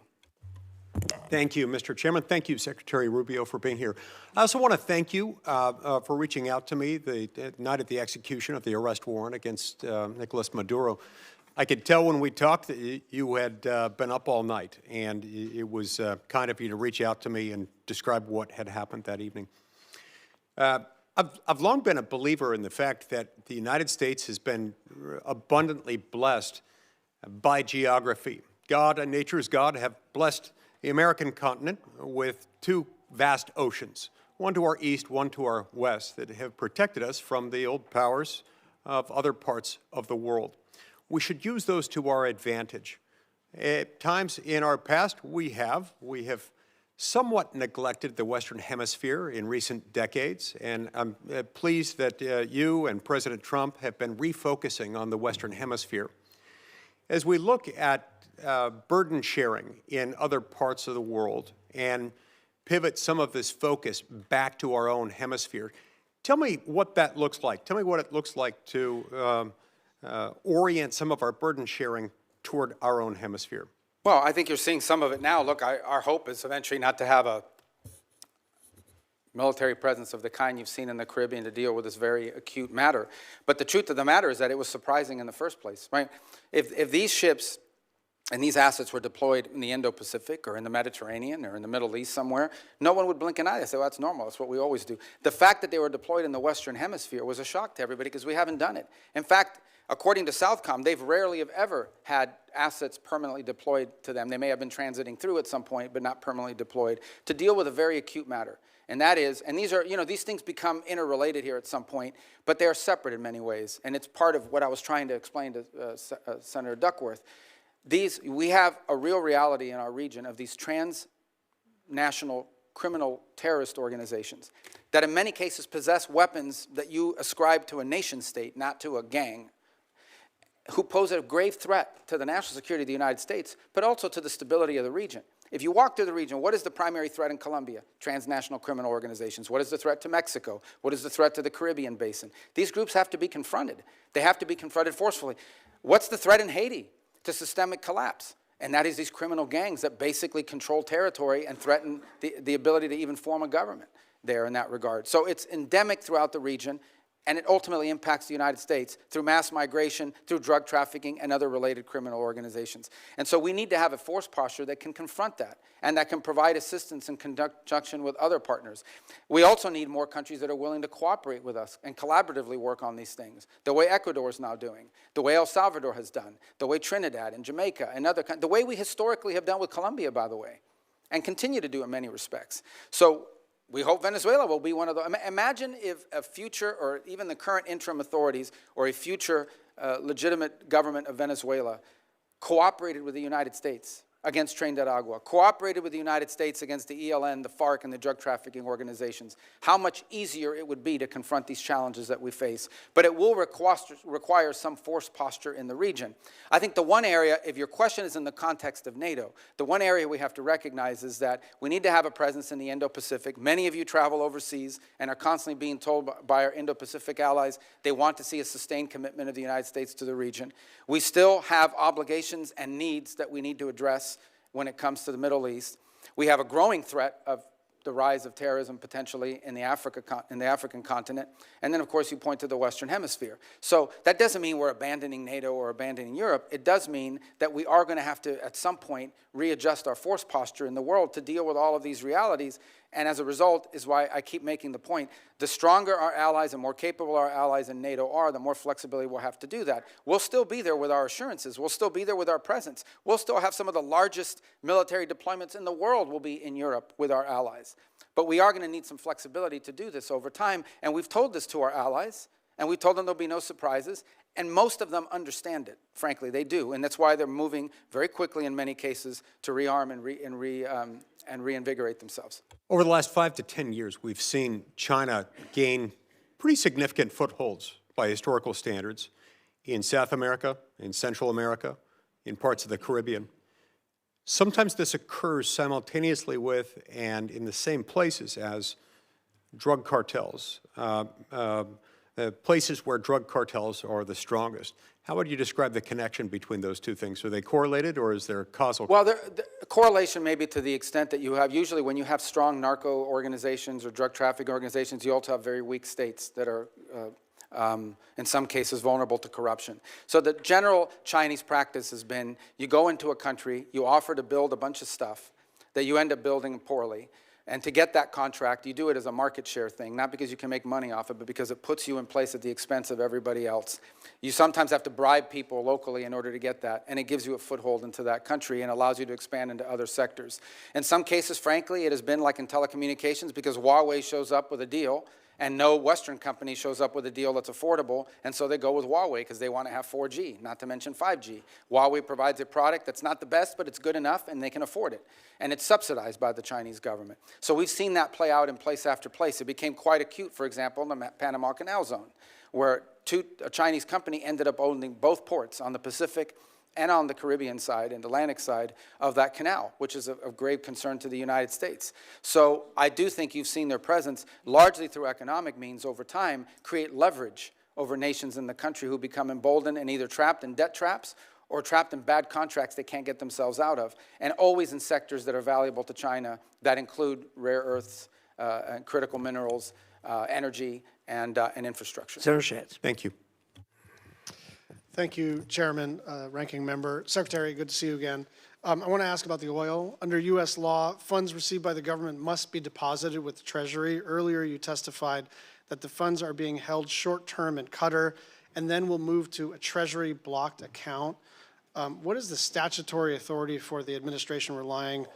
Thank you, Mr. Chairman. Thank you, Secretary Rubio, for being here. I also want to thank you for reaching out to me the night of the execution of the arrest warrant against Nicolas Maduro. I could tell when we talked that you had been up all night, and it was kind of you to reach out to me and describe what had happened that evening. I've long been a believer in the fact that the United States has been abundantly blessed by geography. God and nature's God have blessed the American continent with two vast oceans, one to our east, one to our west, that have protected us from the old powers of other parts of the world. We should use those to our advantage. At times in our past, we have somewhat neglected the Western Hemisphere in recent decades, and I'm pleased that you and President Trump have been refocusing on the Western Hemisphere. As we look at burden sharing in other parts of the world and pivot some of this focus back to our own hemisphere, tell me what that looks like. Tell me what it looks like to orient some of our burden sharing toward our own hemisphere. Well, I think you're seeing some of it now. Look, our hope is eventually not to have a military presence of the kind you've seen in the Caribbean to deal with this very acute matter. But the truth of the matter is that it was surprising in the first place, right? If these ships and these assets were deployed in the Indo-Pacific or in the Mediterranean or in the Middle East somewhere, no one would blink an eye. They say, well, that's normal. That's what we always do. The fact that they were deployed in the Western Hemisphere was a shock to everybody because we haven't done it. In fact, according to Southcom, they've rarely have ever had assets permanently deployed to them. They may have been transiting through at some point, but not permanently deployed, to deal with a very acute matter. And that is, and these are, these things become interrelated here at some point, but they are separate in many ways. And it's part of what I was trying to explain to Senator Duckworth. We have a real reality in our region of these transnational criminal terrorist organizations that in many cases possess weapons that you ascribe to a nation state, not to a gang, who pose a grave threat to the national security of the United States, but also to the stability of the region. If you walk through the region, what is the primary threat in Colombia? Transnational criminal organizations. What is the threat to Mexico? What is the threat to the Caribbean basin? These groups have to be confronted. They have to be confronted forcefully. What's the threat in Haiti to systemic collapse? And that is these criminal gangs that basically control territory and threaten the ability to even form a government. there in that regard. So it's endemic throughout the region, and it ultimately impacts the United States through mass migration, through drug trafficking, and other related criminal organizations. And so we need to have a force posture that can confront that and that can provide assistance in conjunction with other partners. We also need more countries that are willing to cooperate with us and collaboratively work on these things, the way Ecuador is now doing, the way El Salvador has done, the way Trinidad and Jamaica and other countries, the way we historically have done with Colombia, by the way, and continue to do in many respects. So we hope Venezuela will be one of those. Imagine if a future, or even the current interim authorities, or a future legitimate government of Venezuela cooperated with the United States against Tren de Agua, cooperated with the United States against the ELN, the FARC, and the drug trafficking organizations. How much easier it would be to confront these challenges that we face. But it will require some force posture in the region. I think the one area, if your question is in the context of NATO, the one area we have to recognize is that we need to have a presence in the Indo-Pacific. Many of you travel overseas and are constantly being told by our Indo-Pacific allies they want to see a sustained commitment of the United States to the region. We still have obligations and needs that we need to address when it comes to the Middle East. We have a growing threat of the rise of terrorism potentially in the African continent. And then, of course, you point to the Western Hemisphere. So that doesn't mean we're abandoning NATO or abandoning Europe. It does mean that we are going to have to, at some point, readjust our force posture in the world to deal with all of these realities. And as a result is why I keep making the point, the stronger our allies and more capable our allies in NATO are, the more flexibility we'll have to do that. We'll still be there with our assurances. We'll still be there with our presence. We'll still have some of the largest military deployments in the world will be in Europe with our allies. But we are going to need some flexibility to do this over time. And we've told this to our allies, and we've told them there'll be no surprises. And most of them understand it, frankly, they do. And that's why they're moving very quickly in many cases to rearm and reinvigorate themselves. Over the last 5 to 10 years, we've seen China gain pretty significant footholds by historical standards in South America, in Central America, in parts of the Caribbean. Sometimes this occurs simultaneously with and in the same places as drug cartels, places where drug cartels are the strongest. How would you describe the connection between those two things? Are they correlated, or is there causal? Well, the correlation may be to the extent that you have, usually when you have strong narco organizations or drug trafficking organizations, you also have very weak states that are, in some cases, vulnerable to corruption. So the general Chinese practice has been, you go into a country, you offer to build a bunch of stuff that you end up building poorly. And to get that contract, you do it as a market share thing, not because you can make money off it, but because it puts you in place at the expense of everybody else. You sometimes have to bribe people locally in order to get that, and it gives you a foothold into that country and allows you to expand into other sectors. In some cases, frankly, it has been like in telecommunications, because Huawei shows up with a deal, and no Western company shows up with a deal that's affordable, and so they go with Huawei because they want to have 4G, not to mention 5G. Huawei provides a product that's not the best, but it's good enough, and they can afford it. And it's subsidized by the Chinese government. So we've seen that play out in place after place. It became quite acute, for example, in the Panama Canal Zone, where a Chinese company ended up owning both ports on the Pacific and on the Caribbean side and Atlantic side of that canal, which is of grave concern to the United States. So I do think you've seen their presence, largely through economic means over time, create leverage over nations in the country who become emboldened and either trapped in debt traps or trapped in bad contracts they can't get themselves out of, and always in sectors that are valuable to China that include rare earths, and critical minerals, energy, and infrastructure. Senator Schatz. Thank you. Thank you, Chairman, Ranking Member. Secretary, good to see you again. I want to ask about the oil. Under U.S. law, funds received by the government must be deposited with the Treasury. Earlier, you testified that the funds are being held short-term in Qatar and then will move to a Treasury-blocked account. What is the statutory authority for the administration relying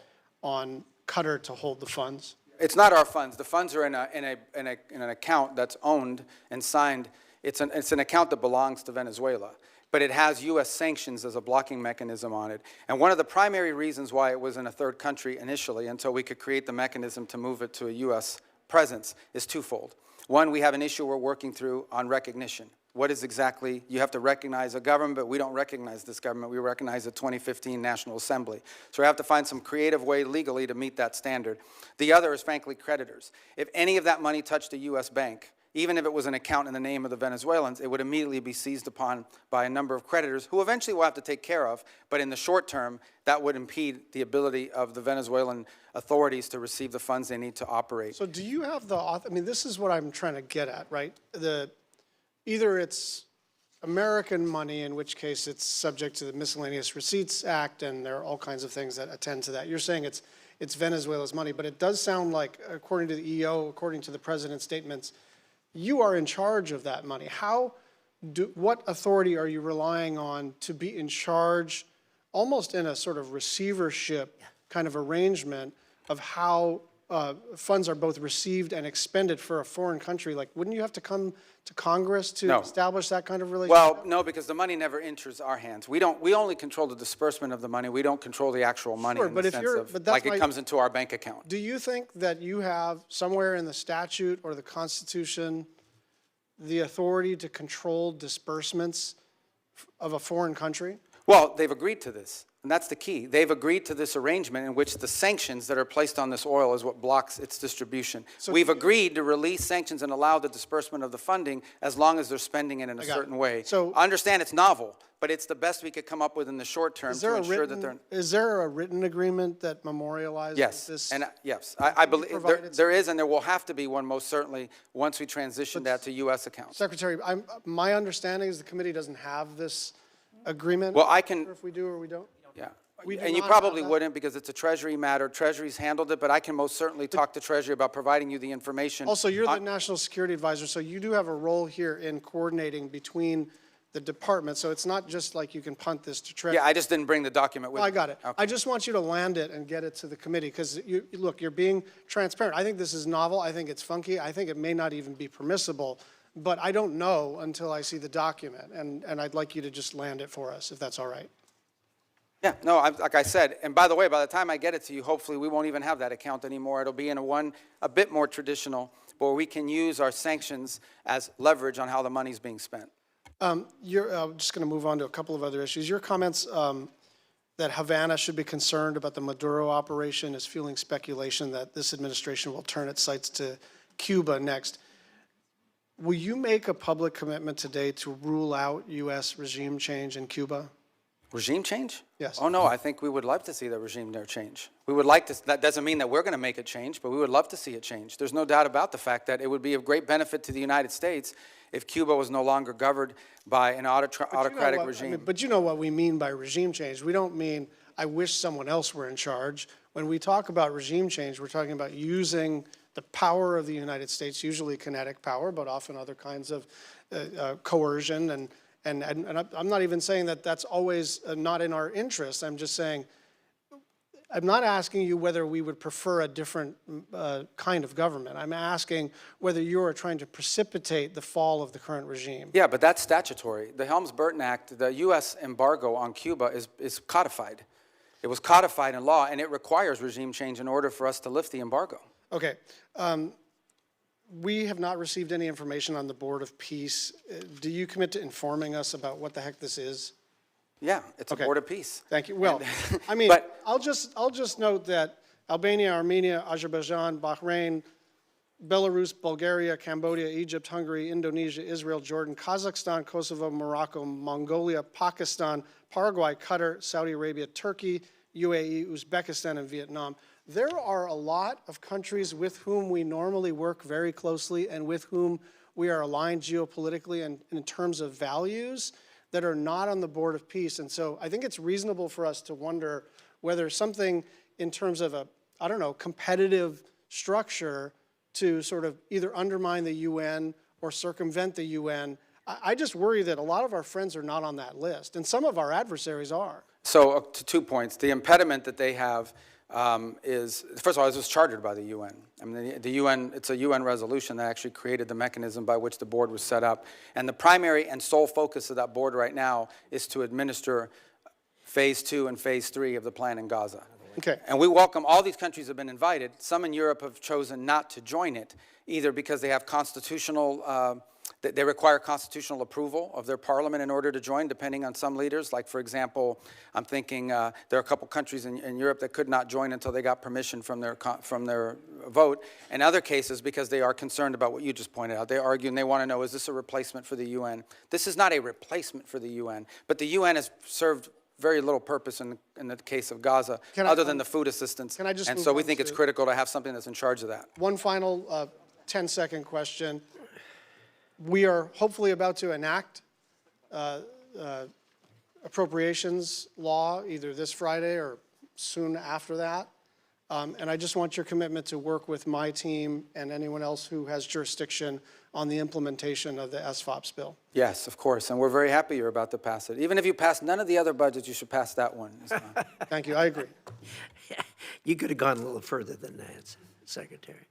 on Qatar to hold the funds? It's not our funds. The funds are in an account that's owned and signed. It's an account that belongs to Venezuela, but it has U.S. sanctions as a blocking mechanism on it. And one of the primary reasons why it was in a third country initially, until we could create the mechanism to move it to a U.S. presence, is twofold. One, we have an issue we're working through on recognition. What is exactly, you have to recognize a government, but we don't recognize this government. We recognize the 2015 National Assembly. So we have to find some creative way legally to meet that standard. The other is, frankly, creditors. If any of that money touched a U.S. bank, even if it was an account in the name of the Venezuelans, it would immediately be seized upon by a number of creditors who eventually we'll have to take care of, but in the short term, that would impede the ability of the Venezuelan authorities to receive the funds they need to operate. So do you have the, I mean, this is what I'm trying to get at, right? Either it's American money, in which case it's subject to the Miscellaneous Receipts Act, and there are all kinds of things that attend to that. You're saying it's Venezuela's money, but it does sound like, according to the EO, according to the president's statements, you are in charge of that money. What authority are you relying on to be in charge, almost in a sort of receivership kind of arrangement, of how funds are both received and expended for a foreign country? Like, wouldn't you have to come to Congress to establish that kind of relationship? Well, no, because the money never enters our hands. We only control the disbursement of the money. We don't control the actual money in the sense of, like, it comes into our bank account. Do you think that you have somewhere in the statute or the Constitution the authority to control disbursements of a foreign country? Well, they've agreed to this, and that's the key. They've agreed to this arrangement in which the sanctions that are placed on this oil is what blocks its distribution. We've agreed to release sanctions and allow the disbursement of the funding as long as they're spending it in a certain way. So I understand it's novel, but it's the best we could come up with in the short term to ensure that they're... Is there a written agreement that memorializes this? Yes, I believe there is, and there will have to be one most certainly once we transition that to U.S. accounts. Secretary, my understanding is the committee doesn't have this agreement. Well, I can... If we do or we don't? Yeah. We do And you not probably have that? wouldn't because it's a Treasury matter. Treasury's handled it, but I can most certainly talk to Treasury about providing you the information. Also, you're the National Security Advisor, so you do have a role here in coordinating between the departments. So it's not just like you can punt this to Treasury. Yeah, I just didn't bring the document with me. I got it. Okay. I just want you to land it and get it to the committee because, look, you're being transparent. I think this is novel. I think it's funky. I think it may not even be permissible. But I don't know until I see the document, and I'd like you to just land it for us, if that's all right. Yeah, no, like I said, and by the way, by the time I get it to you, hopefully we won't even have that account anymore. It'll be in a bit more traditional, where we can use our sanctions as leverage on how the money's being spent. I'm just going to move on to a couple of other issues. Your comments that Havana should be concerned about the Maduro operation is fueling speculation that this administration will turn its sights to Cuba next. Will you make a public commitment today to rule out U.S. regime change in Cuba? Regime change? Yes. Oh, no, I think we would love to see the regime there change. We would like to, that doesn't mean that we're going to make it change, but we would love to see it change. There's no doubt about the fact that it would be of great benefit to the United States if Cuba was no longer governed by an autocratic regime. But you know what we mean by regime change. We don't mean, I wish someone else were in charge. When we talk about regime change, we're talking about using the power of the United States, usually kinetic power, but often other kinds of coercion. And I'm not even saying that that's always not in our interest. I'm just saying, I'm not asking you whether we would prefer a different kind of government. I'm asking whether you are trying to precipitate the fall of the current regime. Yeah, but that's statutory. The Helms-Burton Act, the U.S. embargo on Cuba is codified. It was codified in law, and it requires regime change in order for us to lift the embargo. Okay. We have not received any information on the Board of Peace. Do you commit to informing us about what the heck this is? Yeah, it's a Board of Peace. Thank you. Well, I mean, I'll just note that Albania, Armenia, Azerbaijan, Bahrain, Belarus, Bulgaria, Cambodia, Egypt, Hungary, Indonesia, Israel, Jordan, Kazakhstan, Kosovo, Morocco, Mongolia, Pakistan, Paraguay, Qatar, Saudi Arabia, Turkey, UAE, Uzbekistan, and Vietnam. There are a lot of countries with whom we normally work very closely and with whom we are aligned geopolitically and in terms of values that are not on the Board of Peace. And so I think it's reasonable for us to wonder whether something in terms of a, I don't know, competitive structure to sort of either undermine the UN or circumvent the UN. I just worry that a lot of our friends are not on that list, and some of our adversaries are. So to 2 points. The impediment that they have is, first of all, it was chartered by the UN. I mean, the UN, it's a UN resolution that actually created the mechanism by which the board was set up. And the primary and sole focus of that board right now is to administer phase 2 and phase 3 of the plan in Gaza. Okay. And we welcome, all these countries have been invited. Some in Europe have chosen not to join it, either because they have constitutional They require constitutional approval of their parliament in order to join, depending on some leaders. Like, for example, I'm thinking there are a couple countries in Europe that could not join until they got permission from their vote. In other cases, because they are concerned about what you just pointed out, they argue and they want to know, is this a replacement for the UN? This is not a replacement for the UN, but the UN has served very little purpose in the case of Gaza, other than the food assistance. Can I just and move so we on think it's to- critical to have something that's in charge of that. One final 10-second question. We are hopefully about to enact appropriations law either this Friday or soon after that. And I just want your commitment to work with my team and anyone else who has jurisdiction on the implementation of the SFOPS bill. Yes, of course, and we're very happy you're about to pass it. Even if you pass none of the other budgets, you should pass that one. Thank you, I agree. You could have gone a little further than that, Secretary.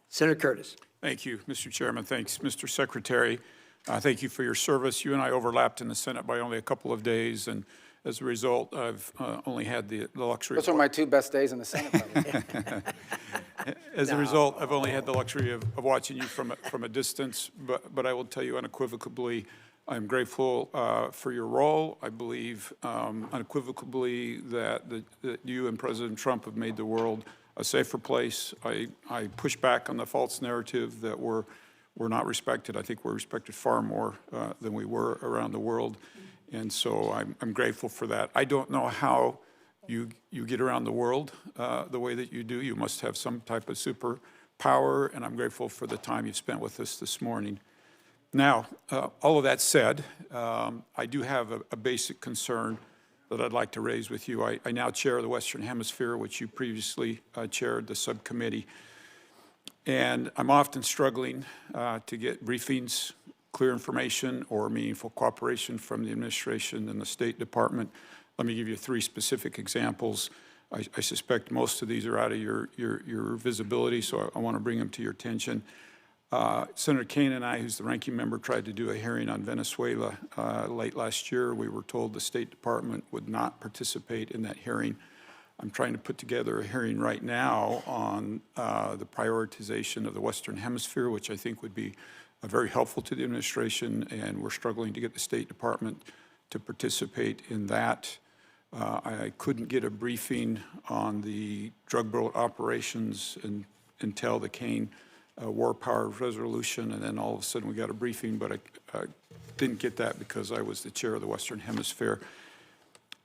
Senator Curtis. Thank you, Mr. Chairman. Thanks, Mr. Secretary. Thank you for your service. You and I overlapped in the Senate by only a couple of days, and as a result, I've only had the luxury. Those were my 2 best days in the Senate. As a result, I've only had the luxury of watching you from a distance, but I will tell you unequivocally, I'm grateful for your role. I believe unequivocally that you and President Trump have made the world a safer place. I push back on the false narrative that we're not respected. I think we're respected far more than we were around the world. And so I'm grateful for that. I don't know how you get around the world the way that you do. You must have some type of superpower, and I'm grateful for the time you've spent with us this morning. Now, all of that said, I do have a basic concern that I'd like to raise with you. I now chair the Western Hemisphere, which you previously chaired, the subcommittee. And I'm often struggling to get briefings, clear information, or meaningful cooperation from the administration and the State Department. Let me give you 3 specific examples. I suspect most of these are out of your visibility, so I want to bring them to your attention. Senator Kaine and I, who's the ranking member, tried to do a hearing on Venezuela late last year. We were told the State Department would not participate in that hearing. I'm trying to put together a hearing right now on the prioritization of the Western Hemisphere, which I think would be very helpful to the administration, and we're struggling to get the State Department to participate in that. I couldn't get a briefing on the drug boat operations until the Kaine war power resolution, and then all of a sudden we got a briefing, but I didn't get that because I was the chair of the Western Hemisphere.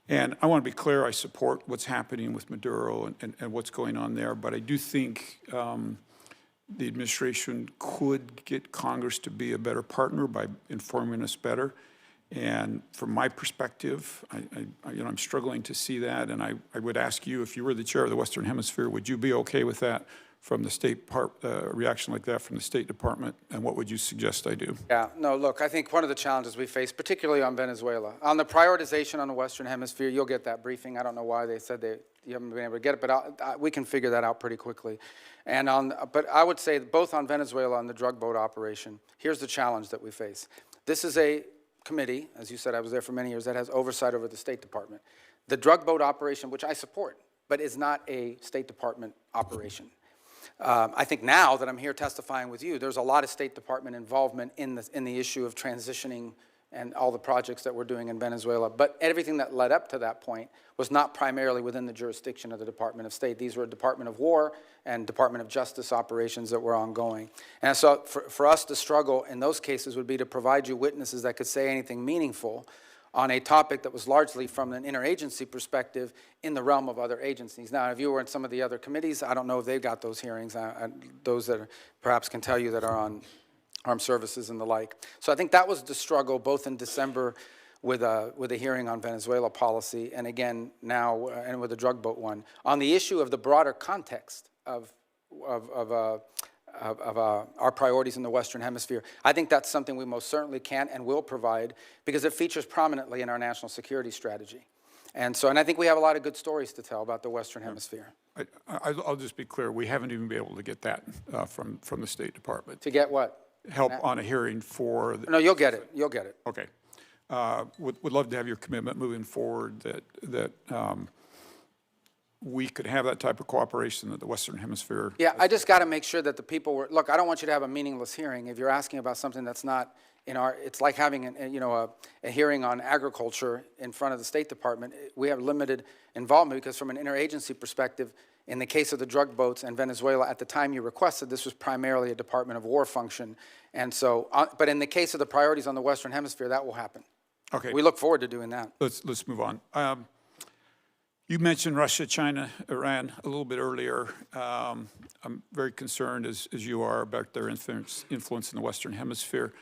And I want to be clear, I support what's happening with Maduro and what's going on there, but I do think the administration could get Congress to be a better partner by informing us better. And from my perspective, I'm struggling to see that, and I would ask you, if you were the chair of the Western Hemisphere, would you be okay with that from the State reaction like that from the State Department, and what would you suggest I do? Yeah, no, look, I think one of the challenges we face, particularly on Venezuela, on the prioritization on the Western Hemisphere, you'll get that briefing. I don't know why they said you haven't been able to get it, but we can figure that out pretty quickly. But I would say both on Venezuela and the drug boat operation, here's the challenge that we face. This is a committee, as you said, I was there for many years, that has oversight over the State Department. The drug boat operation, which I support, but is not a State Department operation. I think now that I'm here testifying with you, there's a lot of State Department involvement in the issue of transitioning and all the projects that we're doing in Venezuela. But everything that led up to that point was not primarily within the jurisdiction of the Department of State. These were Department of War and Department of Justice operations that were ongoing. And so for us to struggle in those cases would be to provide you witnesses that could say anything meaningful on a topic that was largely from an interagency perspective in the realm of other agencies. Now, if you were in some of the other committees, I don't know if they've got those hearings, those that perhaps can tell you that are on armed services and the like. So I think that was the struggle both in December with a hearing on Venezuela policy, and again now and with the drug boat one. On the issue of the broader context of our priorities in the Western Hemisphere, I think that's something we most certainly can and will provide because it features prominently in our national security strategy. And I think we have a lot of good stories to tell about the Western Hemisphere. I'll just be clear, we haven't even been able to get that from the State Department. To get what? Help on a hearing for... No, you'll get it. You'll get it. Okay. Would love to have your commitment moving forward that we could have that type of cooperation that the Western Hemisphere. Yeah, I just got to make sure that the people were, look, I don't want you to have a meaningless hearing. If you're asking about something that's not in our, it's like having a hearing on agriculture in front of the State Department. We have limited involvement because from an interagency perspective, in the case of the drug boats and Venezuela, at the time you requested, this was primarily a Department of War function. And so, but in the case of the priorities on the Western Hemisphere, that will happen. Okay. We look forward to doing that. Let's move on. You mentioned Russia, China, Iran a little bit earlier. I'm very concerned, as you are, about their influence in the Western Hemisphere.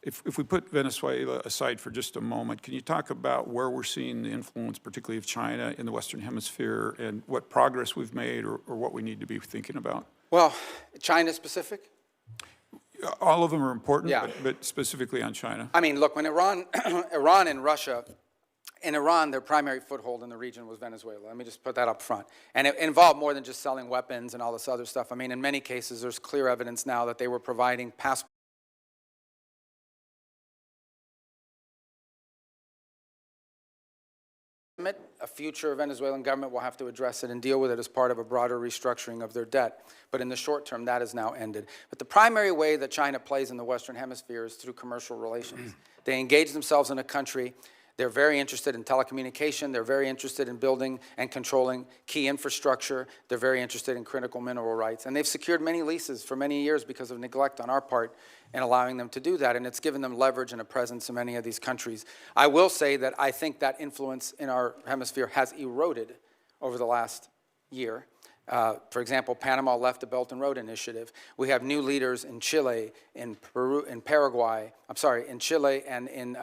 If we put Venezuela aside for just a moment, can you talk about where we're seeing the influence, particularly of China, in the Western Hemisphere, and what progress we've made or what we need to be thinking about? Well, China specific? All of them are important, Yeah. but specifically on China. I mean, look, when Iran and Russia, in Iran, their primary foothold in the region was Venezuela. Let me just put that up front. And it involved more than just selling weapons and all this other stuff. I mean, in many cases, there's clear evidence now that they were providing passports. A future Venezuelan government will have to address it and deal with it as part of a broader restructuring of their debt. But in the short term, that has now ended. But the primary way that China plays in the Western Hemisphere is through commercial relations. They engage themselves in a country. They're very interested in telecommunication. They're very interested in building and controlling key infrastructure. They're very interested in critical mineral rights. And they've secured many leases for many years because of neglect on our part in allowing them to do that. And it's given them leverage and a presence in many of these countries. I will say that I think that influence in our hemisphere has eroded over the last year. For example, Panama left the Belt and Road Initiative. We have new leaders in Chile, in Peru, in Paraguay, in Chile and in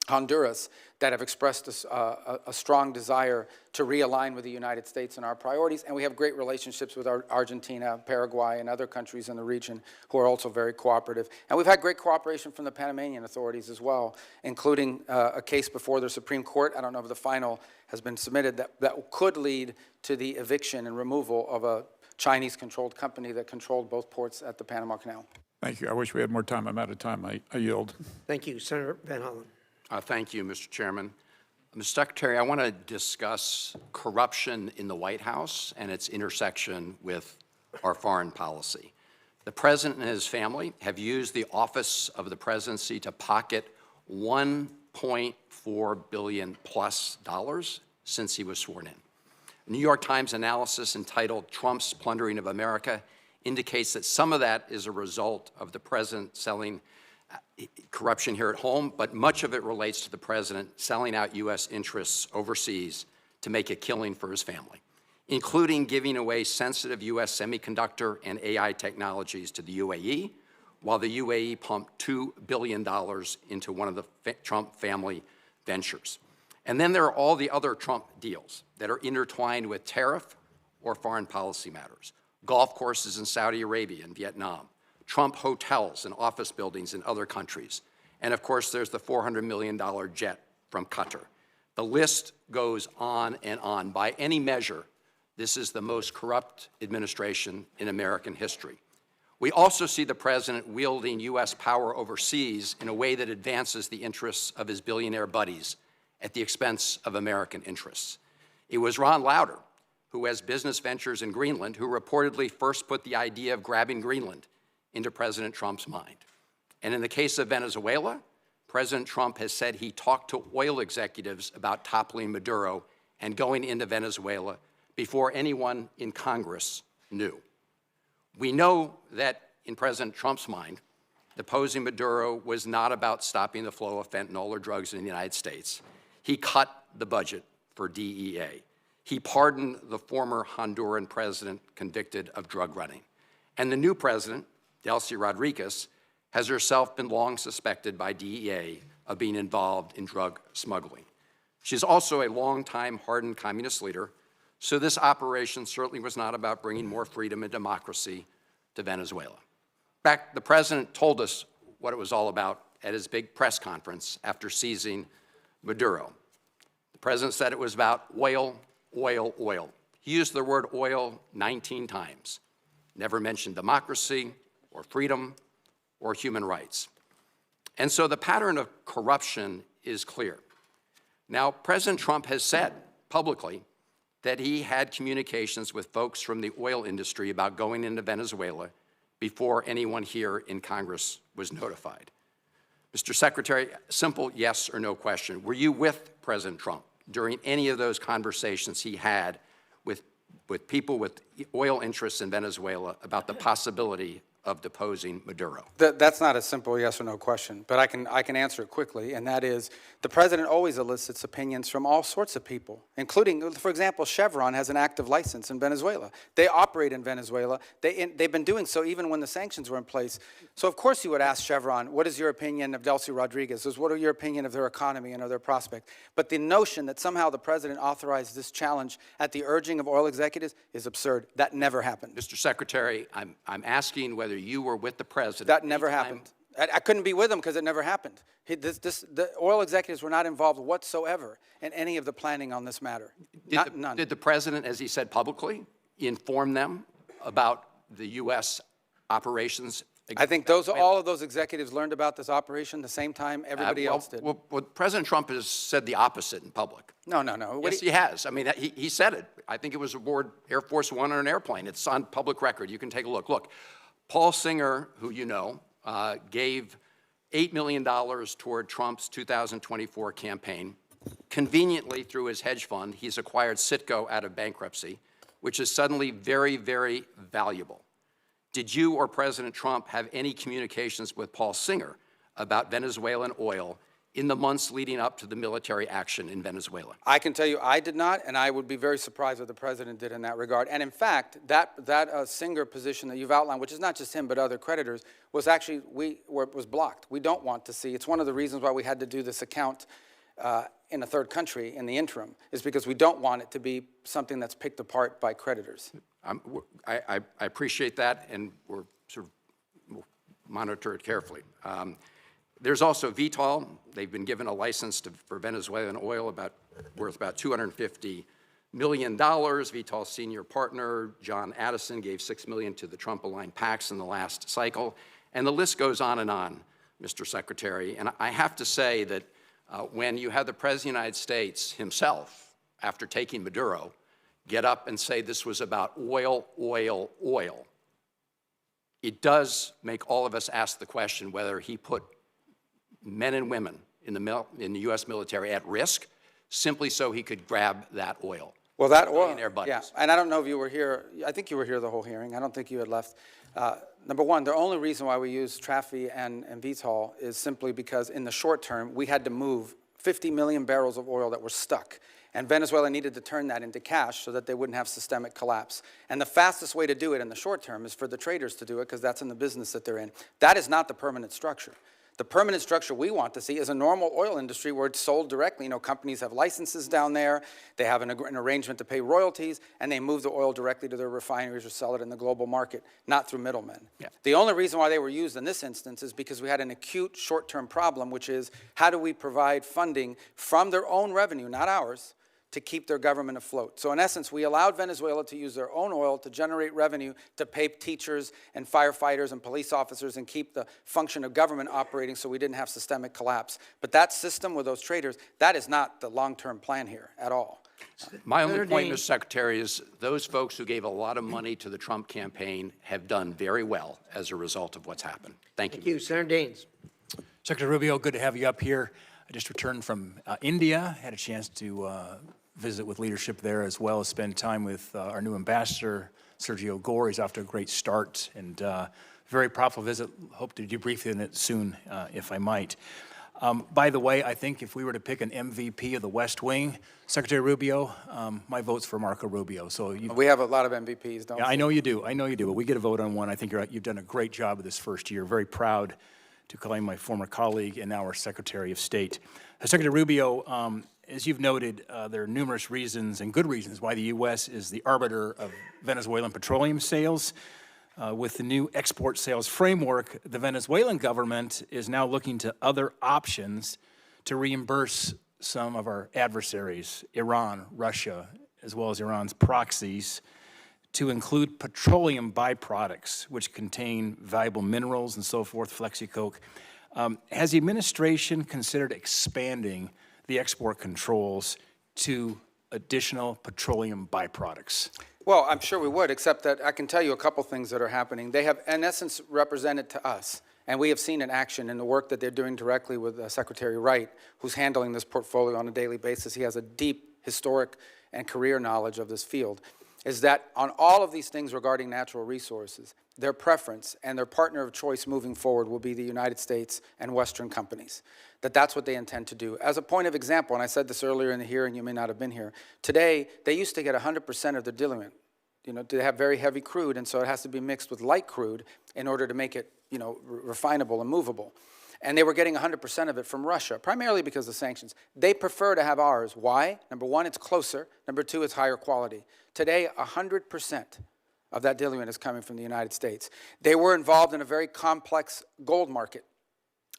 Honduras that have expressed a strong desire to realign with the United States and our priorities. And we have great relationships with Argentina, Paraguay, and other countries in the region who are also very cooperative. And we've had great cooperation from the Panamanian authorities as well, including a case before the Supreme Court. I don't know if the final has been submitted that could lead to the eviction and removal of a Chinese-controlled company that controlled both ports at the Panama Canal. Thank you. I wish we had more time. I'm out of time. I yield. Thank you, Senator Van Hollen. Thank you, Mr. Chairman. Mr. Secretary, I want to discuss corruption in the White House and its intersection with our foreign policy. The President and his family have used the office of the presidency to pocket $1.4 billion plus since he was sworn in. A New York Times analysis entitled "Trump's Plundering of America" indicates that some of that is a result of the president selling corruption here at home, but much of it relates to the president selling out U.S. interests overseas to make a killing for his family, including giving away sensitive U.S. semiconductor and AI technologies to the UAE, while the UAE pumped $2 billion into one of the Trump family ventures. And then there are all the other Trump deals that are intertwined with tariff or foreign policy matters. Golf courses in Saudi Arabia and Vietnam, Trump hotels and office buildings in other countries. And of course, there's the $400 million jet from Qatar. The list goes on and on. By any measure, this is the most corrupt administration in American history. We also see the president wielding U.S. power overseas in a way that advances the interests of his billionaire buddies at the expense of American interests. It was Ron Lauder, who has business ventures in Greenland, who reportedly first put the idea of grabbing Greenland into President Trump's mind. And in the case of Venezuela, President Trump has said he talked to oil executives about toppling Maduro and going into Venezuela before anyone in Congress knew. We know that in President Trump's mind, deposing Maduro was not about stopping the flow of fentanyl or drugs in the United States. He cut the budget for DEA. He pardoned the former Honduran president convicted of drug running. And the new president, Delcy Rodriguez, has herself been long suspected by DEA of being involved in drug smuggling. She's also a longtime hardened communist leader, so this operation certainly was not about bringing more freedom and democracy to Venezuela. In fact, the president told us what it was all about at his big press conference after seizing Maduro. The president said it was about oil, oil, oil. He used the word oil 19 times, never mentioned democracy or freedom or human rights. And so the pattern of corruption is clear. Now, President Trump has said publicly that he had communications with folks from the oil industry about going into Venezuela before anyone here in Congress was notified? Mr. Secretary, simple yes or no question. Were you with President Trump during any of those conversations he had with people with oil interests in Venezuela about the possibility of deposing Maduro? That's not a simple yes or no question, but I can answer it quickly, and that is the president always elicits opinions from all sorts of people, including, for example, Chevron has an active license in Venezuela. They operate in Venezuela. They've been doing so even when the sanctions were in place. So of course you would ask Chevron, what is your opinion of Delcy Rodriguez? What are your opinion of their economy and of their prospect? But the notion that somehow the president authorized this challenge at the urging of oil executives is absurd. That never happened. Mr. Secretary, I'm asking whether you were with the president. That never happened. I couldn't be with him because it never happened. The oil executives were not involved whatsoever in any of the planning on this matter. None. Did the president, as he said publicly, inform them about the U.S. operations? I think all of those executives learned about this operation the same time everybody else did. Well, President Trump has said the opposite in public. No. Yes, he has. I mean, he said it. I think it was aboard Air Force One on an airplane. It's on public record. You can take a look. Look, Paul Singer, who you know, gave $8 million toward Trump's 2024 campaign. Conveniently, through his hedge fund, he's acquired Citgo out of bankruptcy, which is suddenly very, very valuable. Did you or President Trump have any communications with Paul Singer about Venezuelan oil in the months leading up to the military action in Venezuela? I can tell you I did not, and I would be very surprised what the president did in that regard. And in fact, that Singer position that you've outlined, which is not just him but other creditors, was actually, was blocked. We don't want to see. It's one of the reasons why we had to do this account in a third country in the interim, is because we don't want it to be something that's picked apart by creditors. I appreciate that, and we'll monitor it carefully. There's also Vitol. They've been given a license for Venezuelan oil worth about $250 million. Vitol's senior partner, John Addison, gave $6 million to the Trump-aligned PACs in the last cycle. And the list goes on, Mr. Secretary. And I have to say that when you have the President of the United States himself, after taking Maduro, get up and say this was about oil, oil, oil, it does make all of us ask the question whether he put men and women in the U.S. military at risk simply so he could grab that oil. Well, that oil, yeah, and I don't know if you were here. I think you were here the whole hearing. I don't think you had left. Number one, the only reason why we use Trafi and Vitol is simply because in the short term, we had to move 50 million barrels of oil that were stuck. And Venezuela needed to turn that into cash so that they wouldn't have systemic collapse. And the fastest way to do it in the short term is for the traders to do it because that's in the business that they're in. That is not the permanent structure. The permanent structure we want to see is a normal oil industry where it's sold directly. You know, companies have licenses down there, they have an arrangement to pay royalties, and they move the oil directly to their refineries or sell it in the global market, not through middlemen. Yeah. The only reason why they were used in this instance is because we had an acute short-term problem, which is how do we provide funding from their own revenue, not ours, to keep their government afloat. So in essence, we allowed Venezuela to use their own oil to generate revenue to pay teachers and firefighters and police officers and keep the function of government operating so we didn't have systemic collapse. But that system with those traders, that is not the long-term plan here at all. My only point, Mr. Secretary, is those folks who gave a lot of money to the Trump campaign have done very well as a result of what's happened. Thank you. Thank you. Senator Daines. Secretary Rubio, good to have you up here. I just returned from India, had a chance to visit with leadership there as well as spend time with our new ambassador, Sergio Gore. He's off to a great start and very profitable visit. Hope to debrief on it soon, if I might. By the way, I think if we were to pick an MVP of the West Wing, Secretary Rubio, my vote's for Marco Rubio. So we have a lot of MVPs, don't we? Yeah, I know you do. I know you do. But we get a vote on one. I think you've done a great job of this first year. Very proud to claim my former colleague and now our Secretary of State. Secretary Rubio, as you've noted, there are numerous reasons and good reasons why the U.S. is the arbiter of Venezuelan petroleum sales. With the new export sales framework, the Venezuelan government is now looking to other options to reimburse some of our adversaries, Iran, Russia, as well as Iran's proxies, to include petroleum byproducts, which contain valuable minerals and so forth, flexicoke. Has the administration considered expanding the export controls to additional petroleum byproducts? Well, I'm sure we would, except that I can tell you a couple things that are happening. They have, in essence, represented to us, and we have seen in action in the work that they're doing directly with Secretary Wright, who's handling this portfolio on a daily basis. He has a deep historic and career knowledge of this field, is that on all of these things regarding natural resources, their preference and their partner of choice moving forward will be the United States and Western companies. That's what they intend to do. As a point of example, and I said this earlier in the hearing, you may not have been here, today they used to get 100% of their diluent. They have very heavy crude, and so it has to be mixed with light crude in order to make it, refinable and movable. And they were getting 100% of it from Russia, primarily because of sanctions. They prefer to have ours. Why? Number one, it's closer. Number two, it's higher quality. Today, 100% of that diluent is coming from the United States. They were involved in a very complex gold market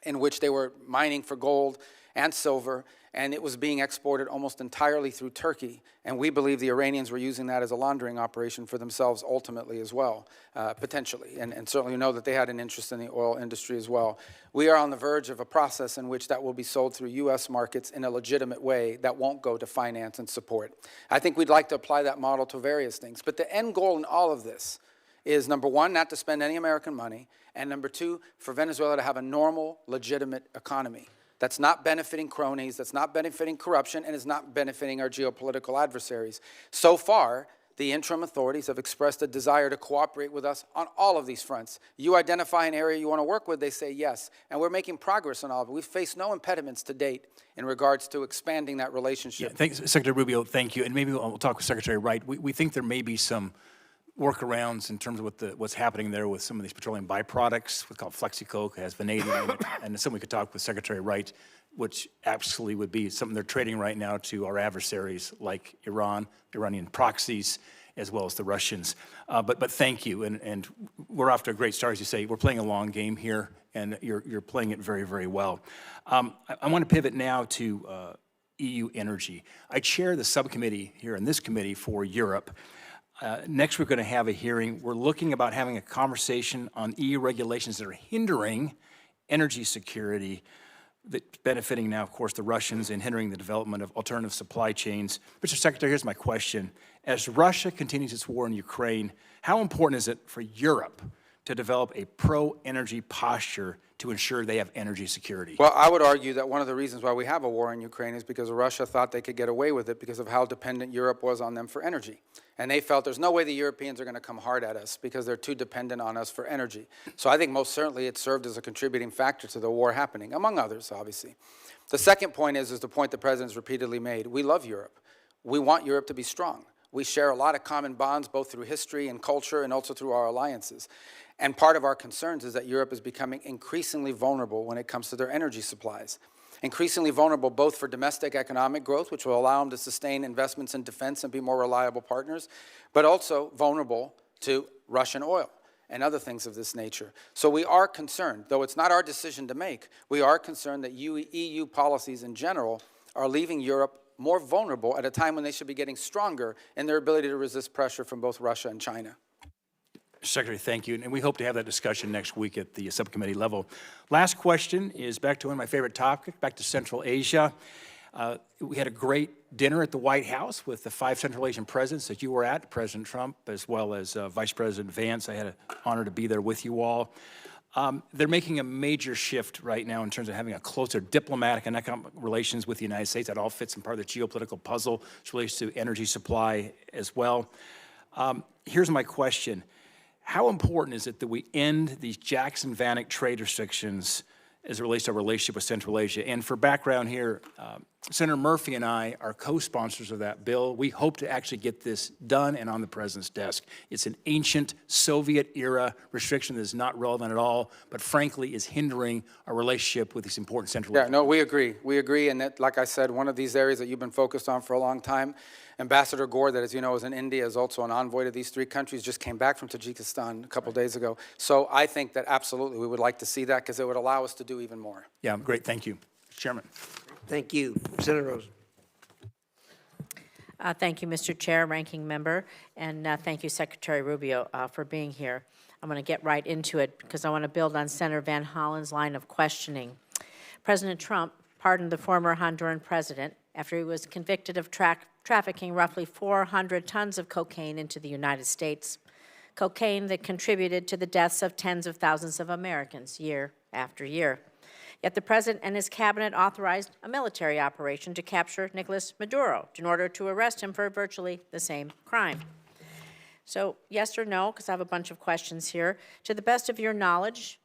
in which they were mining for gold and silver, and it was being exported almost entirely through Turkey. And we believe the Iranians were using that as a laundering operation for themselves ultimately as well, potentially. And certainly know that they had an interest in the oil industry as well. We are on the verge of a process in which that will be sold through U.S. markets in a legitimate way that won't go to finance and support. I think we'd like to apply that model to various things. But the end goal in all of this is, number one, not to spend any American money, and number two, for Venezuela to have a normal, legitimate economy that's not benefiting cronies, that's not benefiting corruption, and is not benefiting our geopolitical adversaries. So far, the interim authorities have expressed a desire to cooperate with us on all of these fronts. You identify an area you want to work with, they say yes, and we're making progress on all of it. We've faced no impediments to date in regards to expanding that relationship. Yeah, thanks, Secretary Rubio, thank you. And maybe we'll talk with Secretary Wright. We think there may be some workarounds in terms of what's happening there with some of these petroleum byproducts. We call it Flexicoke, it has vanadium in it, and something we could talk with Secretary Wright, which absolutely would be something they're trading right now to our adversaries like Iran, Iranian proxies, as well as the Russians. But thank you, and we're off to a great start, as you say. We're playing a long game here, and you're playing it very, very well. I want to pivot now to EU energy. I chair the subcommittee here in this committee for Europe. Next, we're going to have a hearing. We're looking about having a conversation on EU regulations that are hindering energy security, that's benefiting now, of course, the Russians and hindering the development of alternative supply chains. Mr. Secretary, here's my question. As Russia continues its war in Ukraine, how important is it for Europe to develop a pro-energy posture to ensure they have energy security? Well, I would argue that one of the reasons why we have a war in Ukraine is because Russia thought they could get away with it because of how dependent Europe was on them for energy. And they felt there's no way the Europeans are going to come hard at us because they're too dependent on us for energy. So I think most certainly it served as a contributing factor to the war happening, among others, obviously. The second point is the point the President's repeatedly made. We love Europe. We want Europe to be strong. We share a lot of common bonds, both through history and culture and also through our alliances. And part of our concerns is that Europe is becoming increasingly vulnerable when it comes to their energy supplies. Increasingly vulnerable both for domestic economic growth, which will allow them to sustain investments in defense and be more reliable partners, but also vulnerable to Russian oil and other things of this nature. So we are concerned, though it's not our decision to make, we are concerned that EU policies in general are leaving Europe more vulnerable at a time when they should be getting stronger in their ability to resist pressure from both Russia and China. Secretary, thank you. And we hope to have that discussion next week at the subcommittee level. Last question is back to one of my favorite topics, back to Central Asia. We had a great dinner at the White House with the 5 Central Asian presidents that you were at, President Trump, as well as Vice President Vance. I had an honor to be there with you all. They're making a major shift right now in terms of having a closer diplomatic and economic relations with the United States. That all fits in part of the geopolitical puzzle, which relates to energy supply as well. Here's my question. How important is it that we end these Jackson-Vanik trade restrictions as it relates to our relationship with Central Asia? And for background here, Senator Murphy and I are co-sponsors of that bill. We hope to actually get this done and on the President's desk. It's an ancient Soviet-era restriction that is not relevant at all, but frankly is hindering our relationship with these important Central Asian. Yeah, no, we agree. We agree, and that, like I said, one of these areas that you've been focused on for a long time. Ambassador Gore, that as you know is in India, is also an envoy to these 3 countries, just came back from Tajikistan a couple days ago. So I think that absolutely we would like to see that because it would allow us to do even more. Yeah, great, thank you. Chairman. Thank you. Senator Rosen. Thank you, Mr. Chair, Ranking Member, and thank you, Secretary Rubio, for being here. I'm going to get right into it because I want to build on Senator Van Hollen's line of questioning. President Trump pardoned the former Honduran president after he was convicted of trafficking roughly 400 tons of cocaine into the United States, cocaine that contributed to the deaths of tens of thousands of Americans year after year. Yet the President and his cabinet authorized a military operation to capture Nicolas Maduro in order to arrest him for virtually the same crime. So yes or no, because I have a bunch of questions here. To the best of your knowledge,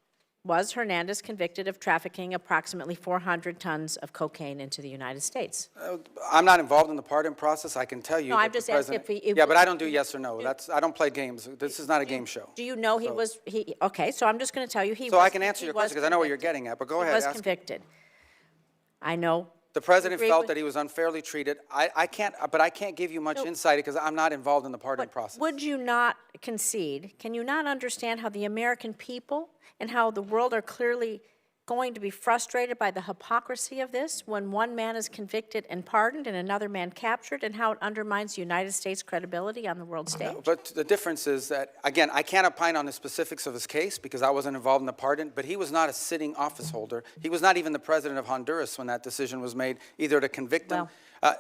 was Hernandez convicted of trafficking approximately 400 tons of cocaine into the United States? I'm not involved in the pardon process. I can tell you. No, that I'm the just asking if president- he- Yeah, but I don't do yes or no. I don't play games. This is not a game show. Do you know he was, okay, so I'm just going to tell you he was. So I can answer he your was question because I know what you're convicted. getting at, but go He ahead. was ask. convicted. I know. The president agree felt with- that he was unfairly treated. I can't give you much insight because I'm not involved in the pardon process. Would you not concede, can you not understand how the American people and how the world are clearly going to be frustrated by the hypocrisy of this when one man is convicted and pardoned and another man captured, and how it undermines the United States' credibility on the world stage? But the difference is that, again, I can't opine on the specifics of his case because I wasn't involved in the pardon, but he was not a sitting office holder. He was not even the president of Honduras when that decision was made, either to convict him.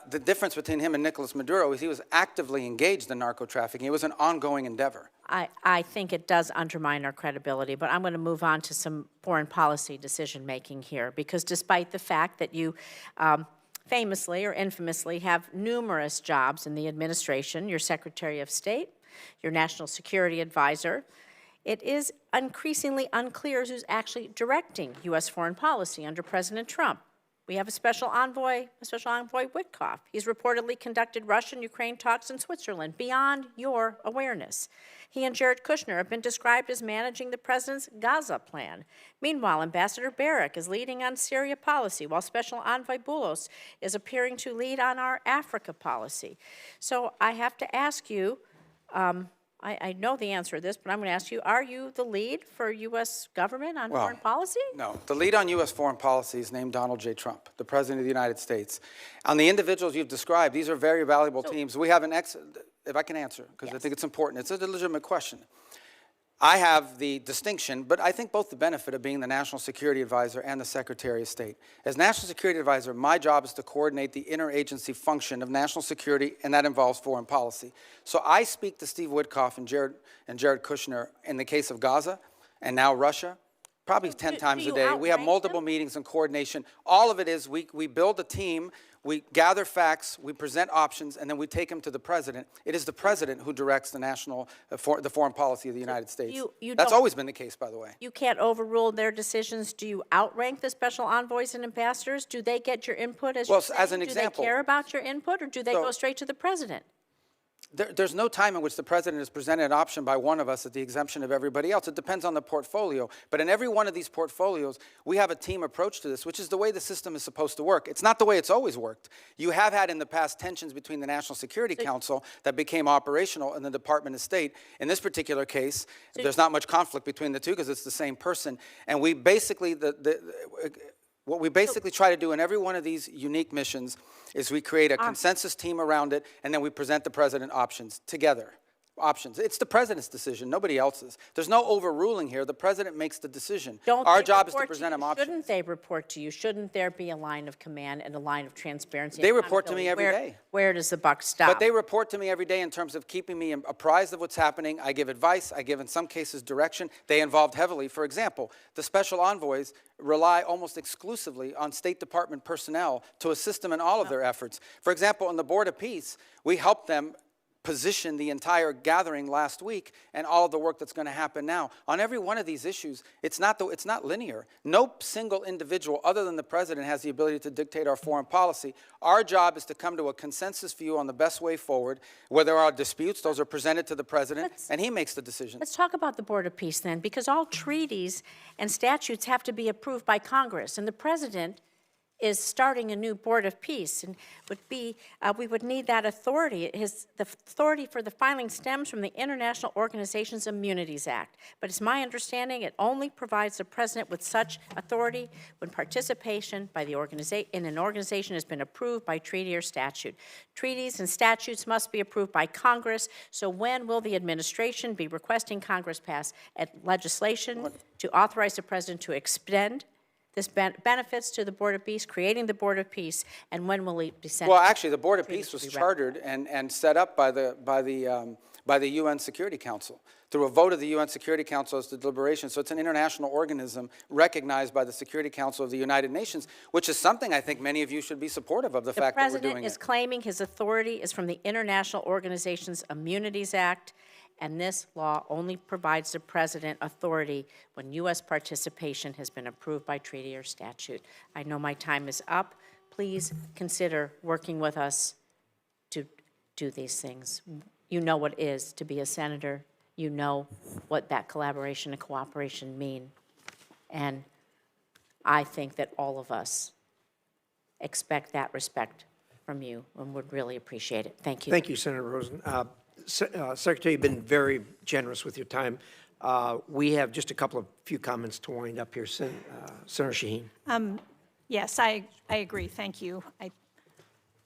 The difference between him and Nicolas Maduro is he was actively engaged in narco trafficking. It was an ongoing endeavor. I think it does undermine our credibility, but I'm going to move on to some foreign policy decision-making here, because despite the fact that you famously or infamously have numerous jobs in the administration, your Secretary of State, your National Security Advisor, it is increasingly unclear who's actually directing U.S. foreign policy under President Trump. We have a Special Envoy Witkoff. He's reportedly conducted Russian-Ukraine talks in Switzerland beyond your awareness. He and Jared Kushner have been described as managing the president's Gaza plan. Meanwhile, Ambassador Barrack is leading on Syria policy, while Special Envoy Boulos is appearing to lead on our Africa policy. So I have to ask you, I know the answer to this, but I'm going to ask you, are you the lead for U.S. government on foreign policy? No. The lead on U.S. foreign policy is named Donald J. Trump, the President of the United States. On the individuals you've described, these are very valuable teams. We have an if I can answer, because I think it's important. It's a legitimate question. I have the distinction, but I think both the benefit of being the National Security Advisor and the Secretary of State. As National Security Advisor, my job is to coordinate the interagency function of national security, and that involves foreign policy. So I speak to Steve Witkoff and Jared Kushner in the case of Gaza, and now Russia, probably 10 times a day. We have multiple meetings and coordination. All of it is we build a team, we gather facts, we present options, and then we take them to the president. It is the president who directs the the foreign policy of the United States. That's always been the case, by the way. You can't overrule their decisions. Do you outrank the special envoys and ambassadors? Do they get your input as as an example, do they care about your input, or do they go straight to the president? There's no time in which the president is presented an option by one of us at the exemption of everybody else. It depends on the portfolio. But in every one of these portfolios, we have a team approach to this, which is the way the system is supposed to work. It's not the way it's always worked. You have had in the past tensions between the National Security Council that became operational and the Department of State. In this particular case, there's not much conflict between the two because it's the same person. And we basically, what we basically try to do in every one of these unique missions is we create a consensus team around it, and then we present the president options together. Options. It's the president's decision, nobody else's. There's no overruling here. The president makes the decision. Our job is to present him options. Shouldn't they report to you? Shouldn't there be a line of command and a line of transparency? They report to me every day. Where does the buck stop? But they report to me every day in terms of keeping me apprised of what's happening. I give advice. I give, in some cases, direction. They involved heavily. For example, the special envoys rely almost exclusively on State Department personnel to assist them in all of their efforts. For example, on the Board of Peace, we helped them position the entire gathering last week and all of the work that's going to happen now. On every one of these issues, it's not linear. No single individual other than the president has the ability to dictate our foreign policy. Our job is to come to a consensus view on the best way forward. Where there are disputes, those are presented to the president, and he makes the decision. Let's talk about the Board of Peace then, because all treaties and statutes have to be approved by Congress, and the president is starting a new Board of Peace, and we would need that authority. The authority for the filing stems from the International Organizations Immunities Act, but it's my understanding it only provides the president with such authority when participation by the in an organization has been approved by treaty or statute. Treaties and statutes must be approved by Congress, so when will the administration be requesting Congress pass legislation to authorize the president to extend this benefits to the Board of Peace, creating the Board of Peace, and when will it be sent? Well, actually, the Board of Treaty Peace to was be chartered and set up by the UN Security Council through a vote of the UN Security Council as to deliberation. So it's an international organism recognized by the Security Council of the United Nations, which is something I think many of you should be supportive of, the fact that we're doing The President is it. claiming his authority is from the International Organizations Immunities Act, and this law only provides the President authority when U.S. participation has been approved by treaty or statute. I know my time is up. Please consider working with us to do these things. You know what it is to be a senator. You know what that collaboration and cooperation mean. And I think that all of us expect that respect from you and would really appreciate it. Thank you. Thank you, Senator Rosen. Secretary, you've been very generous with your time. We have just a few comments to wind up here. Senator Shaheen. Yes, I agree. Thank you.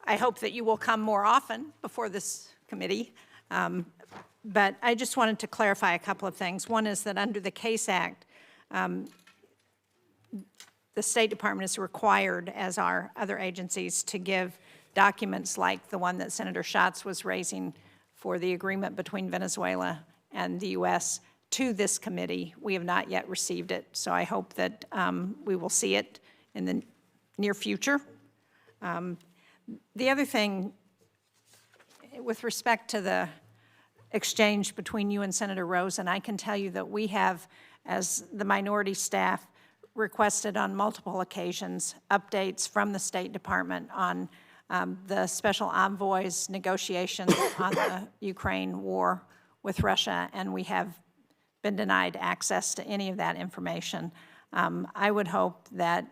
I hope that you will come more often before this committee. But I just wanted to clarify a couple of things. One is that under the CASE Act, the State Department is required, as are other agencies, to give documents like the one that Senator Schatz was raising for the agreement between Venezuela and the U.S. to this committee. We have not yet received it, so I hope that we will see it in the near future. The other thing, with respect to the exchange between you and Senator Rosen, I can tell you that we have, as the minority staff, requested on multiple occasions updates from the State Department on the special envoy's negotiations on the Ukraine war with Russia, and we have been denied access to any of that information. I would hope that,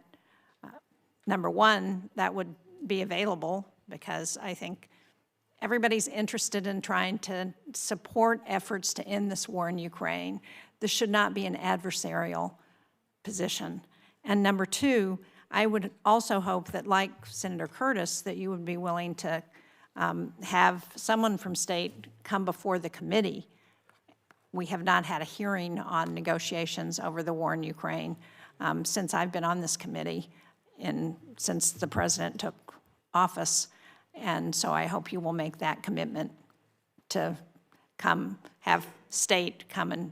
number one, that would be available, because I think everybody's interested in trying to support efforts to end this war in Ukraine. This should not be an adversarial position. And number two, I would also hope that, like Senator Curtis, that you would be willing to have someone from state come before the committee. We have not had a hearing on negotiations over the war in Ukraine since I've been on this committee since the president took office. And so I hope you will make that commitment to come, have state come and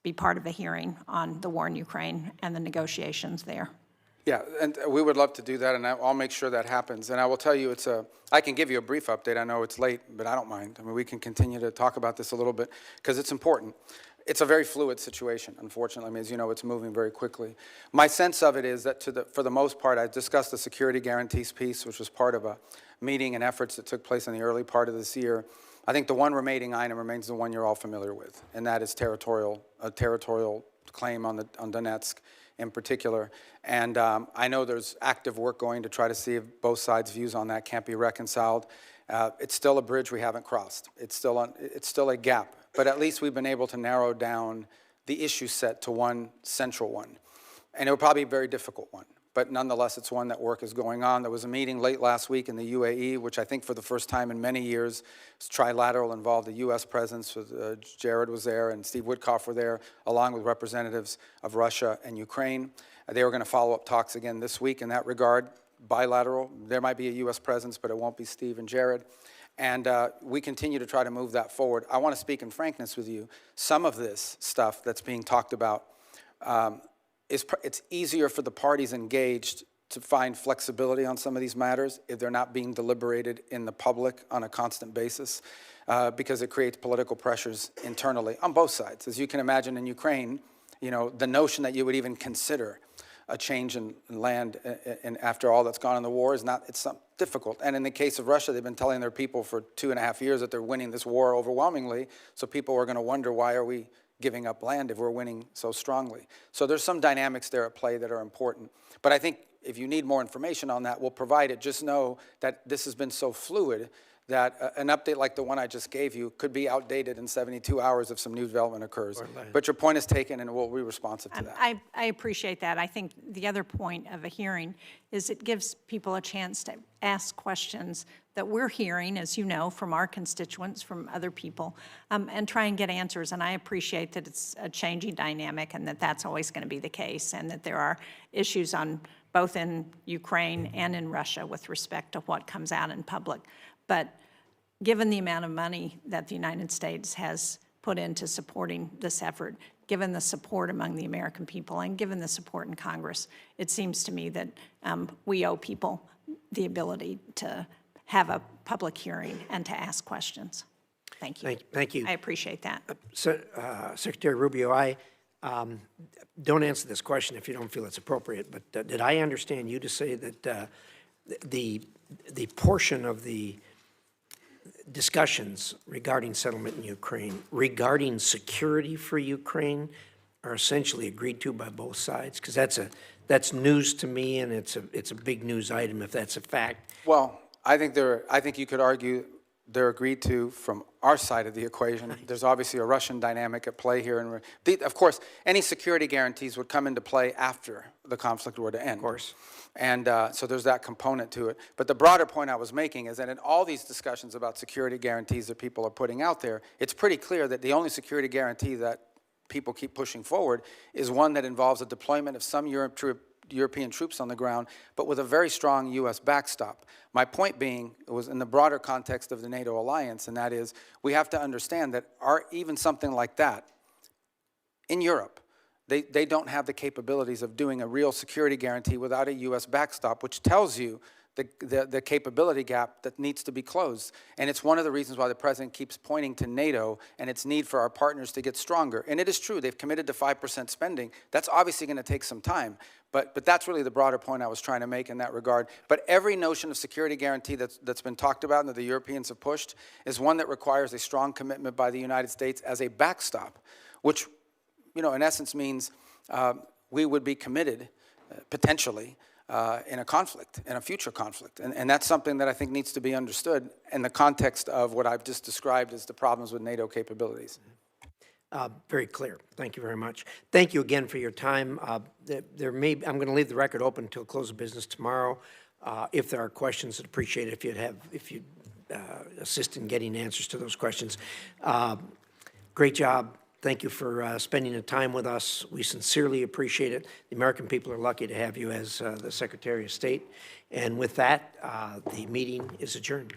be part of a hearing on the war in Ukraine and the negotiations there. Yeah, and we would love to do that, and I'll make sure that happens. And I will tell you, I can give you a brief update. I know it's late, but I don't mind. I mean, we can continue to talk about this a little bit because it's important. It's a very fluid situation, unfortunately. I mean, as you know, it's moving very quickly. My sense of it is that for the most part, I discussed the security guarantees piece, which was part of a meeting and efforts that took place in the early part of this year. I think the one remaining item remains the one you're all familiar with, and that is a territorial claim on Donetsk in particular. And I know there's active work going to try to see if both sides' views on that can't be reconciled. It's still a bridge we haven't crossed. It's still a gap. But at least we've been able to narrow down the issue set to one central one. And it will probably be a very difficult one. But nonetheless, it's one that work is going on. There was a meeting late last week in the UAE, which I think for the first time in many years was trilateral, involved the U.S. presence. Jared was there and Steve Witkoff were there, along with representatives of Russia and Ukraine. They were going to follow up talks again this week in that regard, bilateral. There might be a U.S. presence, but it won't be Steve and Jared. And we continue to try to move that forward. I want to speak in frankness with you. Some of this stuff that's being talked about, it's easier for the parties engaged to find flexibility on some of these matters if they're not being deliberated in the public on a constant basis, because it creates political pressures internally on both sides. As you can imagine in Ukraine, you know, the notion that you would even consider a change in land and after all that's gone in the war it's difficult. And in the case of Russia, they've been telling their people for 2.5 years that they're winning this war overwhelmingly, so people are going to wonder, why are we giving up land if we're winning so strongly? So there's some dynamics there at play that are important. But I think if you need more information on that, we'll provide it. Just know that this has been so fluid that an update like the one I just gave you could be outdated in 72 hours if some new development occurs. But your point is taken, and we'll be responsive to that. I appreciate that. I think the other point of a hearing is it gives people a chance to ask questions that we're hearing, as you know, from our constituents, from other people, and try and get answers. And I appreciate that it's a changing dynamic and that that's always going to be the case, and that there are issues on both in Ukraine and in Russia with respect to what comes out in public. But given the amount of money that the United States has put into supporting this effort, given the support among the American people, and given the support in Congress, it seems to me that we owe people the ability to have a public hearing and to ask questions. Thank you. Thank you. I appreciate that. Secretary Rubio, I don't answer this question if you don't feel it's appropriate, but did I understand you to say that the portion of the discussions regarding settlement in Ukraine, regarding security for Ukraine, are essentially agreed to by both sides? Because that's news to me, and it's a big news item if that's a fact. Well, I think you could argue they're agreed to from our side of the equation. There's obviously a Russian dynamic at play here, and of course, any security guarantees would come into play after the conflict were to end. Of course. And so there's that component to it. But the broader point I was making is that in all these discussions about security guarantees that people are putting out there, it's pretty clear that the only security guarantee that people keep pushing forward is one that involves a deployment of some European troops on the ground, but with a very strong U.S. backstop. My point being, it was in the broader context of the NATO alliance, and that is, we have to understand that even something like that, in Europe, they don't have the capabilities of doing a real security guarantee without a U.S. backstop, which tells you the capability gap that needs to be closed. And it's one of the reasons why the President keeps pointing to NATO and its need for our partners to get stronger. And it is true, they've committed to 5% spending. That's obviously going to take some time. But that's really the broader point I was trying to make in that regard. But every notion of security guarantee that's been talked about and that the Europeans have pushed is one that requires a strong commitment by the United States as a backstop, which, in essence means we would be committed, potentially, in a conflict, in a future conflict. And that's something that I think needs to be understood in the context of what I've just described as the problems with NATO capabilities. Very clear. Thank you very much. Thank you again for your time. I'm going to leave the record open until close of business tomorrow. If there are questions, I'd appreciate it if you'd assist in getting answers to those questions. Great job. Thank you for spending the time with us. We sincerely appreciate it. The American people are lucky to have you as the Secretary of State. And with that, the meeting is adjourned.